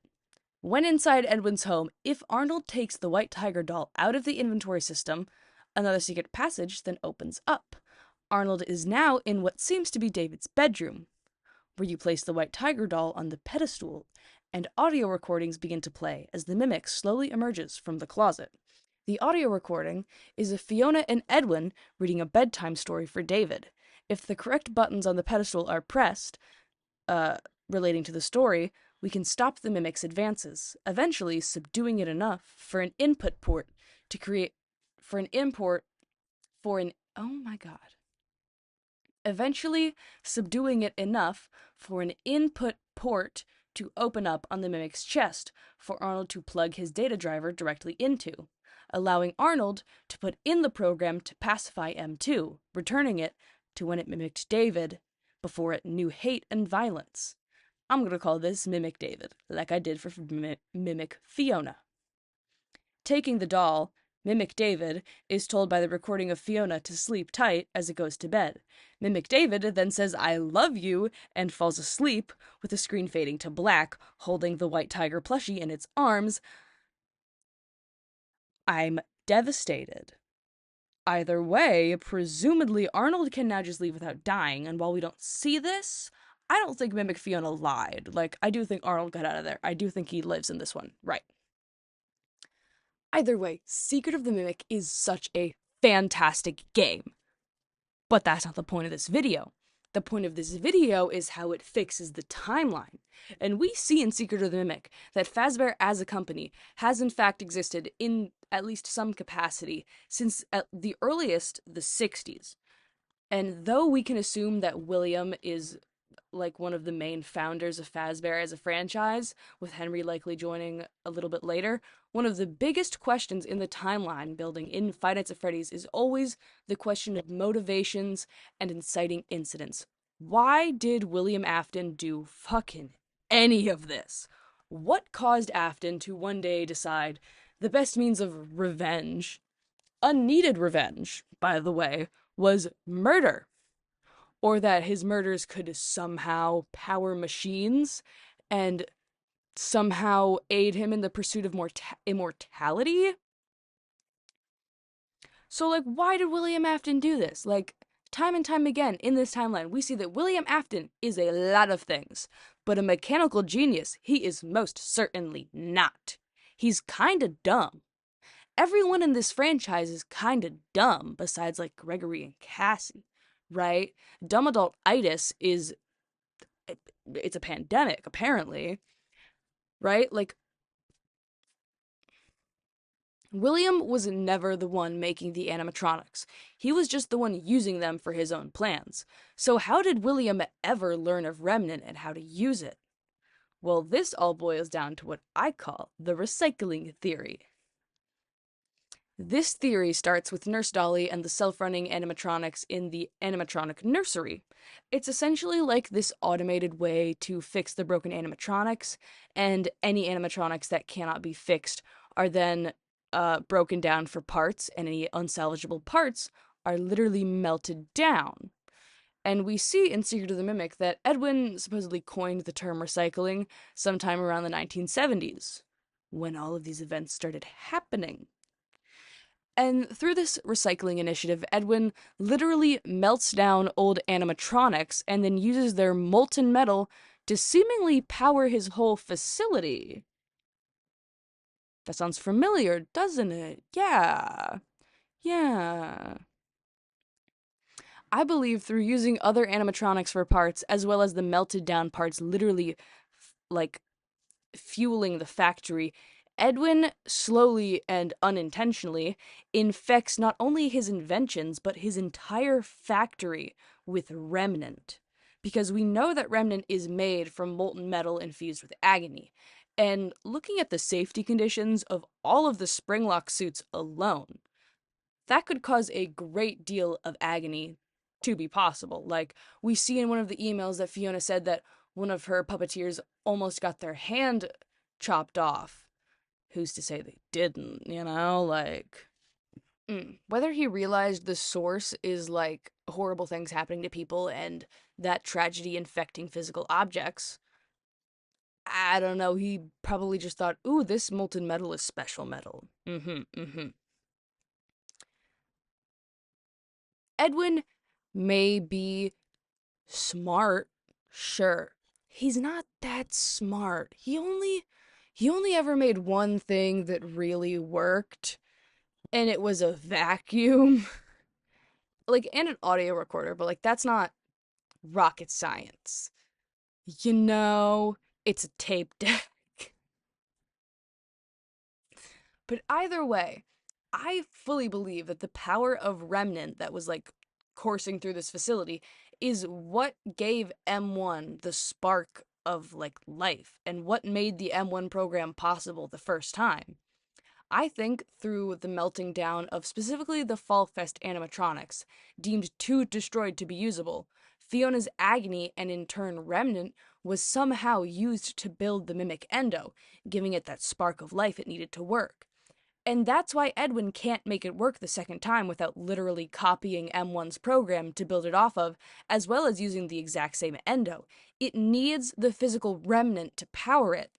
when inside Edwin's home, if Arnold takes the White Tiger doll out of the inventory system, another secret passage then opens up. Arnold is now in what seems to be David's bedroom, where you place the White Tiger doll on the pedestal, and audio recordings begin to play as the mimic slowly emerges from the closet. The audio recording is of Fiona and Edwin reading a bedtime story for David. If the correct buttons on the pedestal are pressed, relating to the story, we can stop the mimic's advances, eventually subduing it enough for an input port to create for an import for an oh my god. Eventually subduing it enough for an input port to open up on the mimic's chest for Arnold to plug his data driver directly into, allowing Arnold to put in the program to pacify M2, returning it to when it mimicked David before it knew hate and violence. I'm going to call this Mimic David, like I did for Mimic Fiona. Taking the doll, Mimic David is told by the recording of Fiona to sleep tight as it goes to bed. Mimic David then says, "I love you," and falls asleep, with the screen fading to black, holding the White Tiger plushie in its arms. I'm devastated. Either way, presumably Arnold can now just leave without dying, and while we don't see this, I don't think Mimic Fiona lied. Like, I do think Arnold got out of there. I do think he lives in this one. Right. Either way, Secret of the Mimic is such a fantastic game. But that's not the point of this video. The point of this video is how it fixes the timeline. And we see in Secret of the Mimic that Fazbear as a company has in fact existed in at least some capacity since at the earliest the 60s. And though we can assume that William is like one of the main founders of Fazbear as a franchise, with Henry likely joining a little bit later, one of the biggest questions in the timeline building in Five Nights at Freddy's is always the question of motivations and inciting incidents. Why did William Afton do fucking any of this? What caused Afton to one day decide the best means of revenge, unneeded revenge, by the way, was murder? Or that his murders could somehow power machines and somehow aid him in the pursuit of immortality? So, like, why did William Afton do this? Like, time and time again in this timeline, we see that William Afton is a lot of things, but a mechanical genius he is most certainly not. He's kinda dumb. Everyone in this franchise is kinda dumb, besides like Gregory and Cassie, right? Dumb adult itis is it's a pandemic, apparently, right? Like, William was never the one making the animatronics. He was just the one using them for his own plans. So how did William ever learn of Remnant and how to use it? Well, this all boils down to what I call the recycling theory. This theory starts with Nurse Dolly and the self-running animatronics in the animatronic nursery. It's essentially like this automated way to fix the broken animatronics, and any animatronics that cannot be fixed are then broken down for parts, and any unsalvageable parts are literally melted down. And we see in Secret of the Mimic that Edwin supposedly coined the term recycling sometime around the 1970s, when all of these events started happening. And through this recycling initiative, Edwin literally melts down old animatronics and then uses their molten metal to seemingly power his whole facility. That sounds familiar, doesn't it? Yeah. Yeah. I believe through using other animatronics for parts, as well as the melted down parts literally, like, fueling the factory, Edwin slowly and unintentionally infects not only his inventions, but his entire factory with remnant. Because we know that remnant is made from molten metal infused with agony. And looking at the safety conditions of all of the Springlock suits alone, that could cause a great deal of agony to be possible. Like, we see in one of the emails that Fiona said that one of her puppeteers almost got their hand chopped off. Who's to say they didn't, you know? Like, whether he realized the source is like horrible things happening to people and that tragedy infecting physical objects, I don't know. He probably just thought, ooh, this molten metal is special metal. Edwin may be smart, sure. He's not that smart. He only ever made one thing that really worked, and it was a vacuum. Like, and an audio recorder, but like that's not rocket science. You know, it's a tape deck. But either way, I fully believe that the power of remnant that was like coursing through this facility is what gave M1 the spark of like life and what made the M1 program possible the first time. I think through the melting down of specifically the Fall Fest animatronics, deemed too destroyed to be usable, Fiona's agony and in turn remnant was somehow used to build the mimic endo, giving it that spark of life it needed to work. And that's why Edwin can't make it work the second time without literally copying M1's program to build it off of, as well as using the exact same endo. It needs the physical remnant to power it.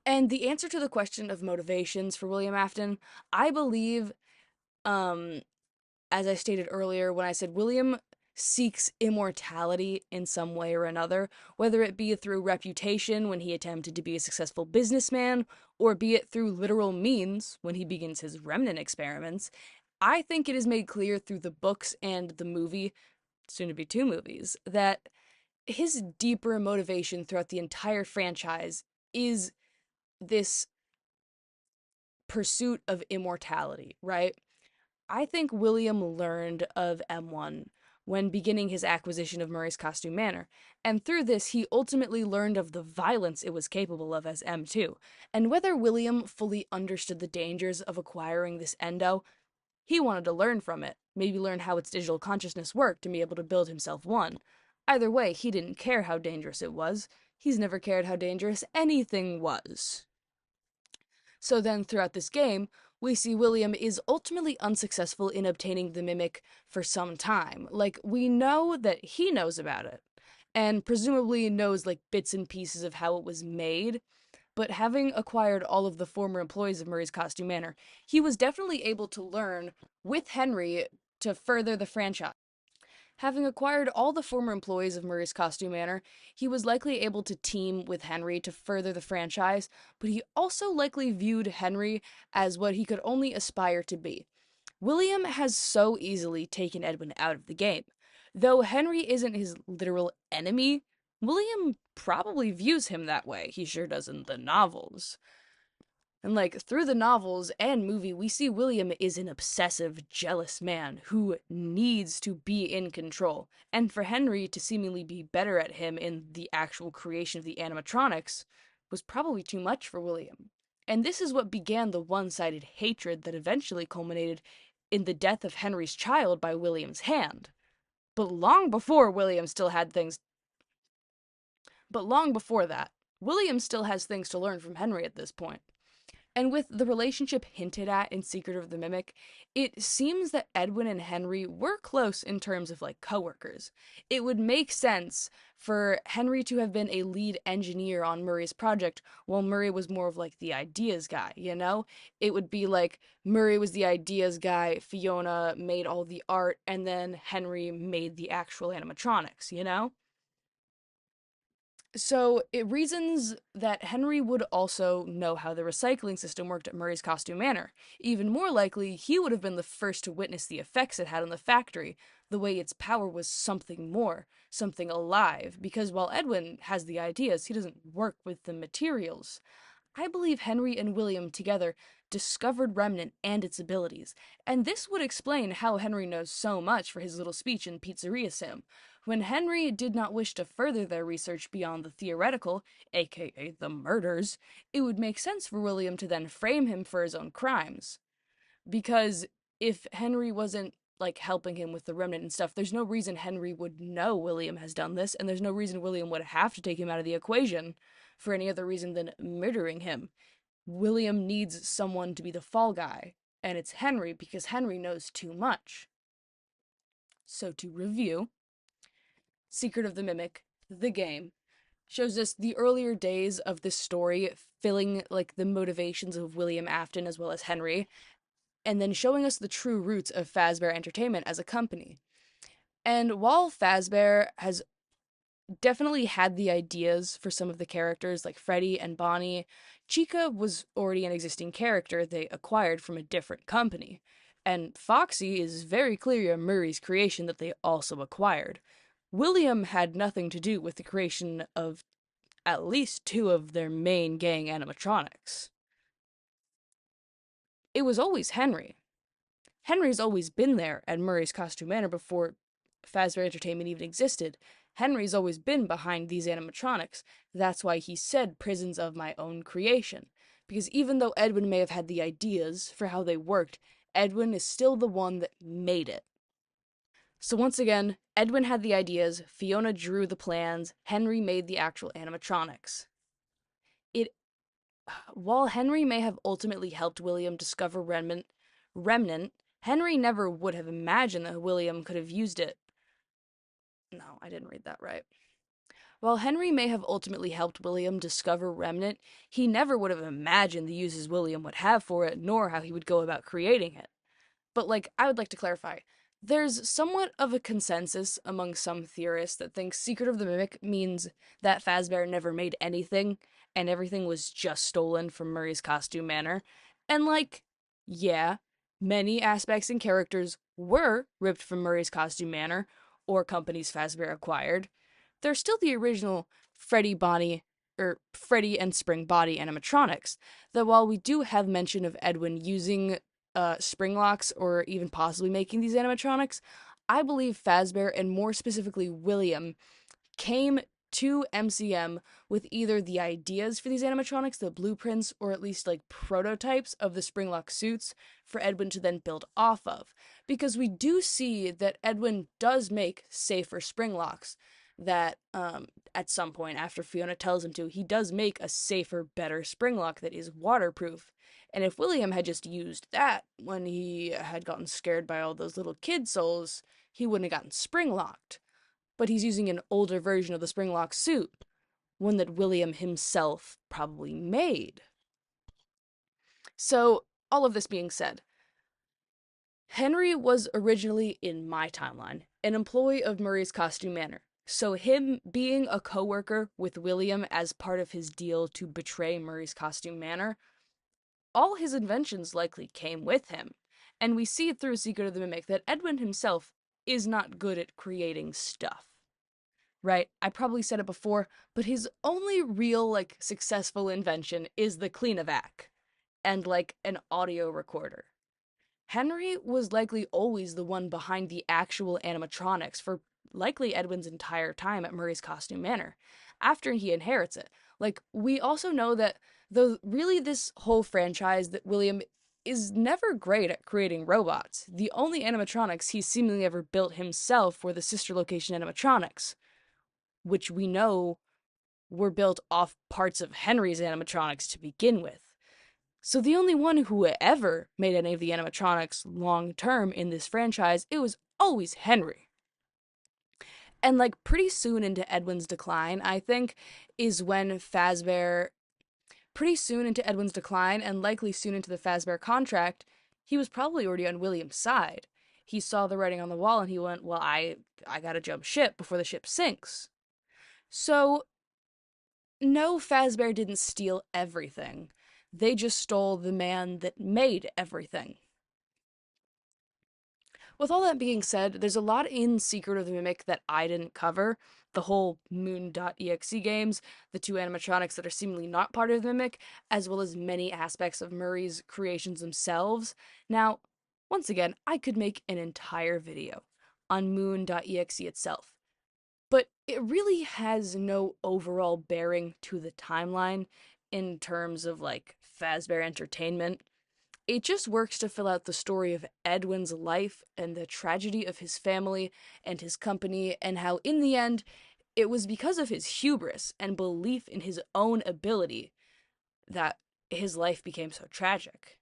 And the answer to the question of motivations for William Afton, I believe, um, as I stated earlier, when I said William seeks immortality in some way or another, whether it be through reputation when he attempted to be a successful businessman, or be it through literal means when he begins his remnant experiments, I think it is made clear through the books and the movie, soon to be two movies, that his deeper motivation throughout the entire franchise is this pursuit of immortality, right? I think William learned of M1 when beginning his acquisition of Murray's Costume Manor, and through this he ultimately learned of the violence it was capable of as M2. And whether William fully understood the dangers of acquiring this endo, he wanted to learn from it, maybe learn how its digital consciousness worked and be able to build himself one. Either way, he didn't care how dangerous it was. He's never cared how dangerous anything was. So then, throughout this game, we see William is ultimately unsuccessful in obtaining the Mimic for some time. Like, we know that he knows about it, and presumably knows, like, bits and pieces of how it was made, but having acquired all of the former employees of Murray's Costume Manor, he was definitely able to learn with Henry to further the franchise. Having acquired all the former employees of Murray's Costume Manor, he was likely able to team with Henry to further the franchise, but he also likely viewed Henry as what he could only aspire to be. William has so easily taken Edwin out of the game. Though Henry isn't his literal enemy, William probably views him that way. He sure does in the novels. And through the novels and movie, we see William is an obsessive, jealous man who needs to be in control. And for Henry to seemingly be better at him in the actual creation of the animatronics was probably too much for William. And this is what began the one-sided hatred that eventually culminated in the death of Henry's child by William's hand. But long before William still had things but long before that, William still has things to learn from Henry at this point. And with the relationship hinted at in Secret of the Mimic, it seems that Edwin and Henry were close in terms of coworkers. It would make sense for Henry to have been a lead engineer on Murray's project, while Murray was more of the ideas guy, you know? It would be Murray was the ideas guy, Fiona made all the art, and then Henry made the actual animatronics, you know? So it reasons that Henry would also know how the recycling system worked at Murray's Costume Manor. Even more likely, he would have been the first to witness the effects it had on the factory, the way its power was something more, something alive, because while Edwin has the ideas, he doesn't work with the materials. I believe Henry and William together discovered Remnant and its abilities, and this would explain how Henry knows so much for his little speech in Pizzeria Sim. When Henry did not wish to further their research beyond the theoretical, aka the murders, it would make sense for William to then frame him for his own crimes. Because if Henry wasn't helping him with the remnant and stuff, there's no reason Henry would know William has done this, and there's no reason William would have to take him out of the equation for any other reason than murdering him. William needs someone to be the fall guy, and it's Henry because Henry knows too much. So to review, Secret of the Mimic, the game, shows us the earlier days of this story, filling the motivations of William Afton as well as Henry, and then showing us the true roots of Fazbear Entertainment as a company. And while Fazbear has definitely had the ideas for some of the characters like Freddy and Bonnie, Chica was already an existing character they acquired from a different company. And Foxy is very clearly a Murray's creation that they also acquired. William had nothing to do with the creation of at least two of their main gang animatronics. It was always Henry. Henry's always been there at Murray's Costume Manor before Fazbear Entertainment even existed. Henry's always been behind these animatronics. That's why he said prisons of my own creation. Because even though Edwin may have had the ideas for how they worked, Edwin is still the one that made it. So once again, Edwin had the ideas, Fiona drew the plans, Henry made the actual animatronics. It While Henry may have ultimately helped William discover Remnant, Henry never would have imagined that William could have used it. No, I didn't read that right. While Henry may have ultimately helped William discover Remnant, he never would have imagined the uses William would have for it, nor how he would go about creating it. But, I would like to clarify. There's somewhat of a consensus among some theorists that think Secret of the Mimic means that Fazbear never made anything, and everything was just stolen from Murray's Costume Manor. And, yeah, many aspects and characters were ripped from Murray's Costume Manor, or companies Fazbear acquired. They're still the original Freddy and Spring Body animatronics, though while we do have mention of Edwin using spring locks or even possibly making these animatronics, I believe Fazbear, and more specifically William, came to MCM with either the ideas for these animatronics, the blueprints, or at least prototypes of the springlock suits for Edwin to then build off of. Because we do see that Edwin does make safer springlocks that at some point after Fiona tells him to, he does make a safer, better springlock that is waterproof. And if William had just used that when he had gotten scared by all those little kid souls, he wouldn't have gotten springlocked. But he's using an older version of the springlock suit, one that William himself probably made. So, all of this being said, Henry was originally, in my timeline, an employee of Murray's Costume Manor. So him being a coworker with William as part of his deal to betray Murray's Costume Manor, all his inventions likely came with him. And we see it through Secret of the Mimic that Edwin himself is not good at creating stuff. Right? I probably said it before, but his only real, like, successful invention is the Cleanovac and, like, an audio recorder. Henry was likely always the one behind the actual animatronics for likely Edwin's entire time at Murray's Costume Manor, after he inherits it. Like, we also know that, though really this whole franchise, that William is never great at creating robots. The only animatronics he seemingly ever built himself were the sister location animatronics, which we know were built off parts of Henry's animatronics to begin with. So the only one who ever made any of the animatronics long term in this franchise, it was always Henry. And like pretty soon into Edwin's decline, I think, is when Fazbear pretty soon into Edwin's decline and likely soon into the Fazbear contract, he was probably already on William's side. He saw the writing on the wall and he went, "Well, I got to jump ship before the ship sinks." So no, Fazbear didn't steal everything. They just stole the man that made everything. With all that being said, there's a lot in Secret of the Mimic that I didn't cover. The whole Moon.exe games, the two animatronics that are seemingly not part of the Mimic, as well as many aspects of Murray's creations themselves. Now, once again, I could make an entire video on Moon.exe itself, but it really has no overall bearing to the timeline in terms of like Fazbear Entertainment. It just works to fill out the story of Edwin's life and the tragedy of his family and his company, and how, in the end, it was because of his hubris and belief in his own ability that his life became so tragic.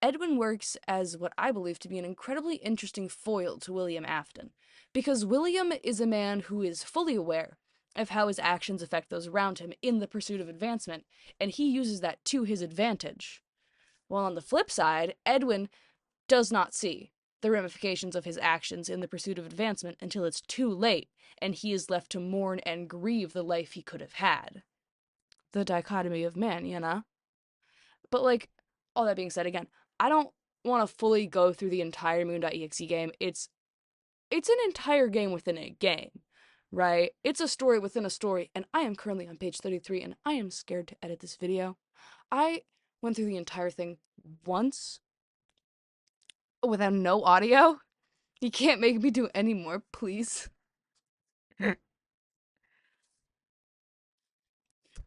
Edwin works as what I believe to be an incredibly interesting foil to William Afton, because William is a man who is fully aware of how his actions affect those around him in the pursuit of advancement, and he uses that to his advantage. While on the flip side, Edwin does not see the ramifications of his actions in the pursuit of advancement until it's too late, and he is left to mourn and grieve the life he could have had. The dichotomy of man, you know? But, like, all that being said, again, I don't want to fully go through the entire Moon.exe game. It's an entire game within a game, right? It's a story within a story, and I am currently on page 33, and I am scared to edit this video. I went through the entire thing once without no audio. You can't make me do any more, please.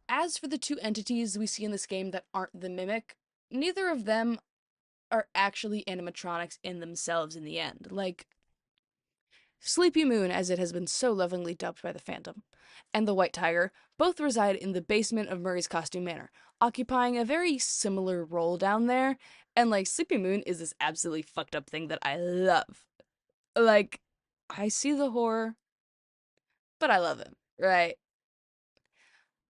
As for the two entities we see in this game that aren't the Mimic, neither of them are actually animatronics in themselves in the end. Like, Sleepy Moon, as it has been so lovingly dubbed by the fandom, and the White Tiger both reside in the basement of Murray's Costume Manor, occupying a very similar role down there, and like, Sleepy Moon is this absolutely fucked up thing that I love. Like, I see the horror, but I love him, right?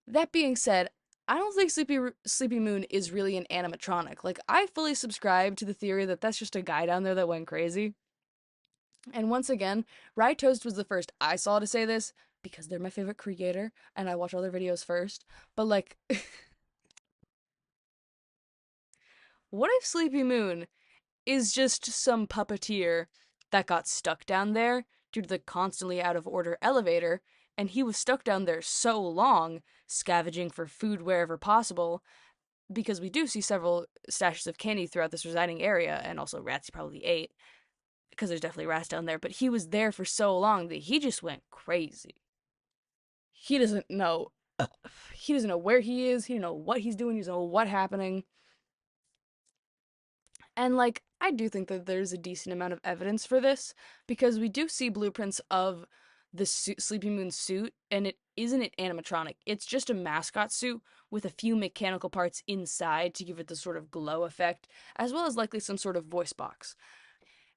That being said, I don't think Sleepy Moon is really an animatronic. Like, I fully subscribe to the theory that that's just a guy down there that went crazy. And once again, Rye Toast was the first I saw to say this because they're my favorite creator and I watch all their videos first. But like, what if Sleepy Moon is just some puppeteer that got stuck down there due to the constantly out of order elevator, and he was stuck down there so long, scavenging for food wherever possible, because we do see several stashes of candy throughout this residing area, and also rats he probably ate, because there's definitely rats down there, but he was there for so long that he just went crazy. He doesn't know. He doesn't know where he is. He doesn't know what he's doing. He doesn't know what's happening. And like, I do think that there's a decent amount of evidence for this because we do see blueprints of the Sleepy Moon suit, and it isn't an animatronic. It's just a mascot suit with a few mechanical parts inside to give it the sort of glow effect, as well as likely some sort of voice box.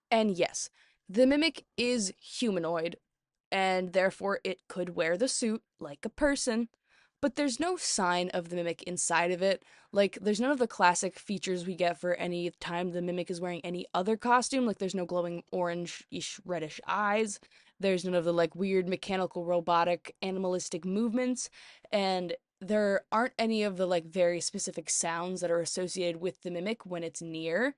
And yes, the mimic is humanoid, and therefore it could wear the suit like a person, but there's no sign of the mimic inside of it. Like, there's none of the classic features we get for any time the mimic is wearing any other costume. Like, there's no glowing orange-ish reddish eyes. There's none of the, like, weird mechanical, robotic, animalistic movements. And there aren't any of the, like, very specific sounds that are associated with the mimic when it's near.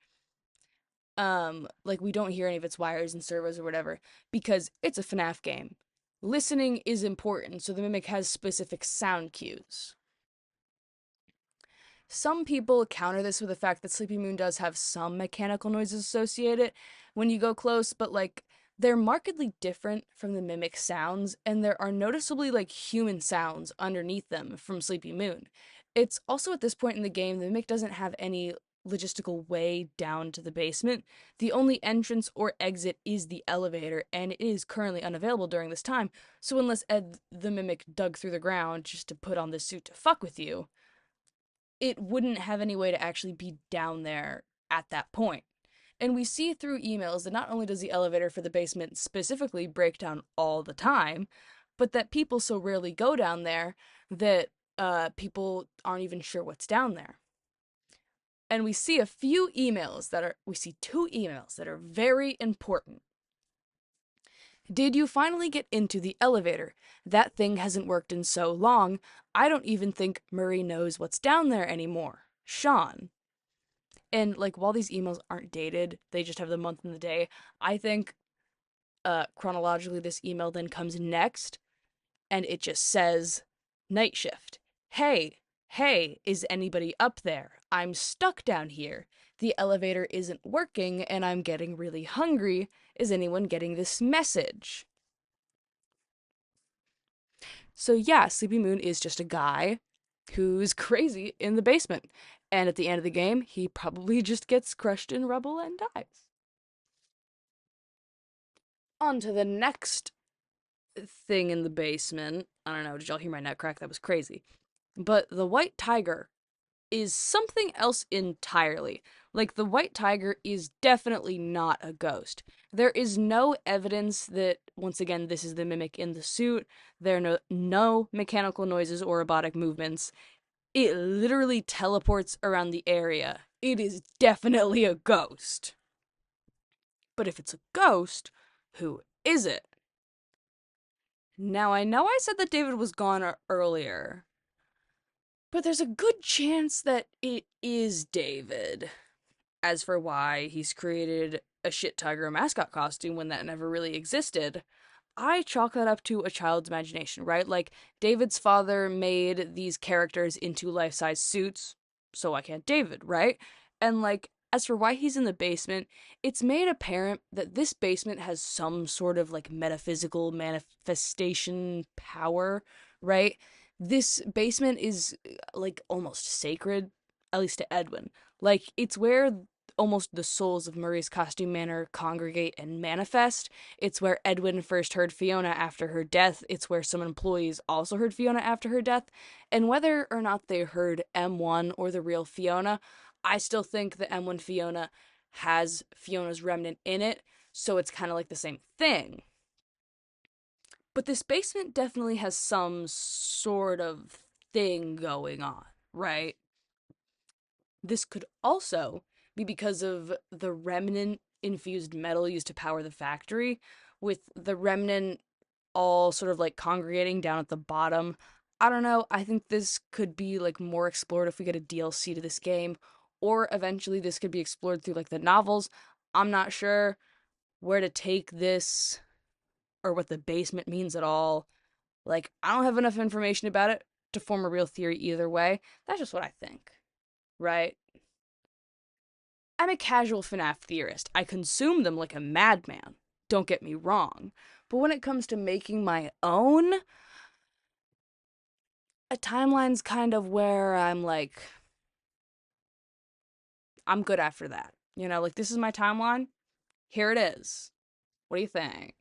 Like, we don't hear any of its wires and servos or whatever, because it's a FNAF game. Listening is important, so the mimic has specific sound cues. Some people counter this with the fact that Sleepy Moon does have some mechanical noises associated when you go close, but like they're markedly different from the mimic sounds, and there are noticeably like human sounds underneath them from Sleepy Moon. It's also at this point in the game, the mimic doesn't have any logistical way down to the basement. The only entrance or exit is the elevator, and it is currently unavailable during this time. So unless Ed the mimic dug through the ground just to put on this suit to fuck with you, it wouldn't have any way to actually be down there at that point. And we see through emails that not only does the elevator for the basement specifically break down all the time, but that people so rarely go down there that people aren't even sure what's down there. And we see we see two emails that are very important. Did you finally get into the elevator? That thing hasn't worked in so long, I don't even think Murray knows what's down there anymore. Sean. And like while these emails aren't dated, they just have the month and the day. I think chronologically this email then comes next and it just says night shift. Hey, hey, is anybody up there? I'm stuck down here. The elevator isn't working and I'm getting really hungry. Is anyone getting this message? So yeah, Sleepy Moon is just a guy who's crazy in the basement. And at the end of the game, he probably just gets crushed in rubble and dies. On to the next thing in the basement. I don't know, did y'all hear my nut crack? That was crazy. But the white tiger is something else entirely. Like, the white tiger is definitely not a ghost. There is no evidence that, once again, this is the mimic in the suit. There are no mechanical noises or robotic movements. It literally teleports around the area. It is definitely a ghost. But if it's a ghost, who is it? Now, I know I said that David was gone earlier, but there's a good chance that it is David. As for why he's created a shit tiger mascot costume when that never really existed, I chalk that up to a child's imagination, right? Like, David's father made these characters into life size suits, so why can't David, right? And, like, as for why he's in the basement, it's made apparent that this basement has some sort of, like, metaphysical manifestation power, right? This basement is, like, almost sacred, at least to Edwin. Like, it's where almost the souls of Murray's costume manor congregate and manifest. It's where Edwin first heard Fiona after her death. It's where some employees also heard Fiona after her death. And whether or not they heard M1 or the real Fiona, I still think the M1 Fiona has Fiona's remnant in it, so it's kind of like the same thing. But this basement definitely has some sort of thing going on, right? This could also be because of the remnant infused metal used to power the factory, with the remnant all sort of like congregating down at the bottom. I don't know. I think this could be like more explored if we get a DLC to this game, or eventually this could be explored through like the novels. I'm not sure where to take this or what the basement means at all. Like, I don't have enough information about it to form a real theory either way. That's just what I think, right? I'm a casual FNAF theorist. I consume them like a madman. Don't get me wrong. But when it comes to making my own, a timeline's kind of where I'm like, I'm good after that. You know, like, this is my timeline. Here it is. What do you think?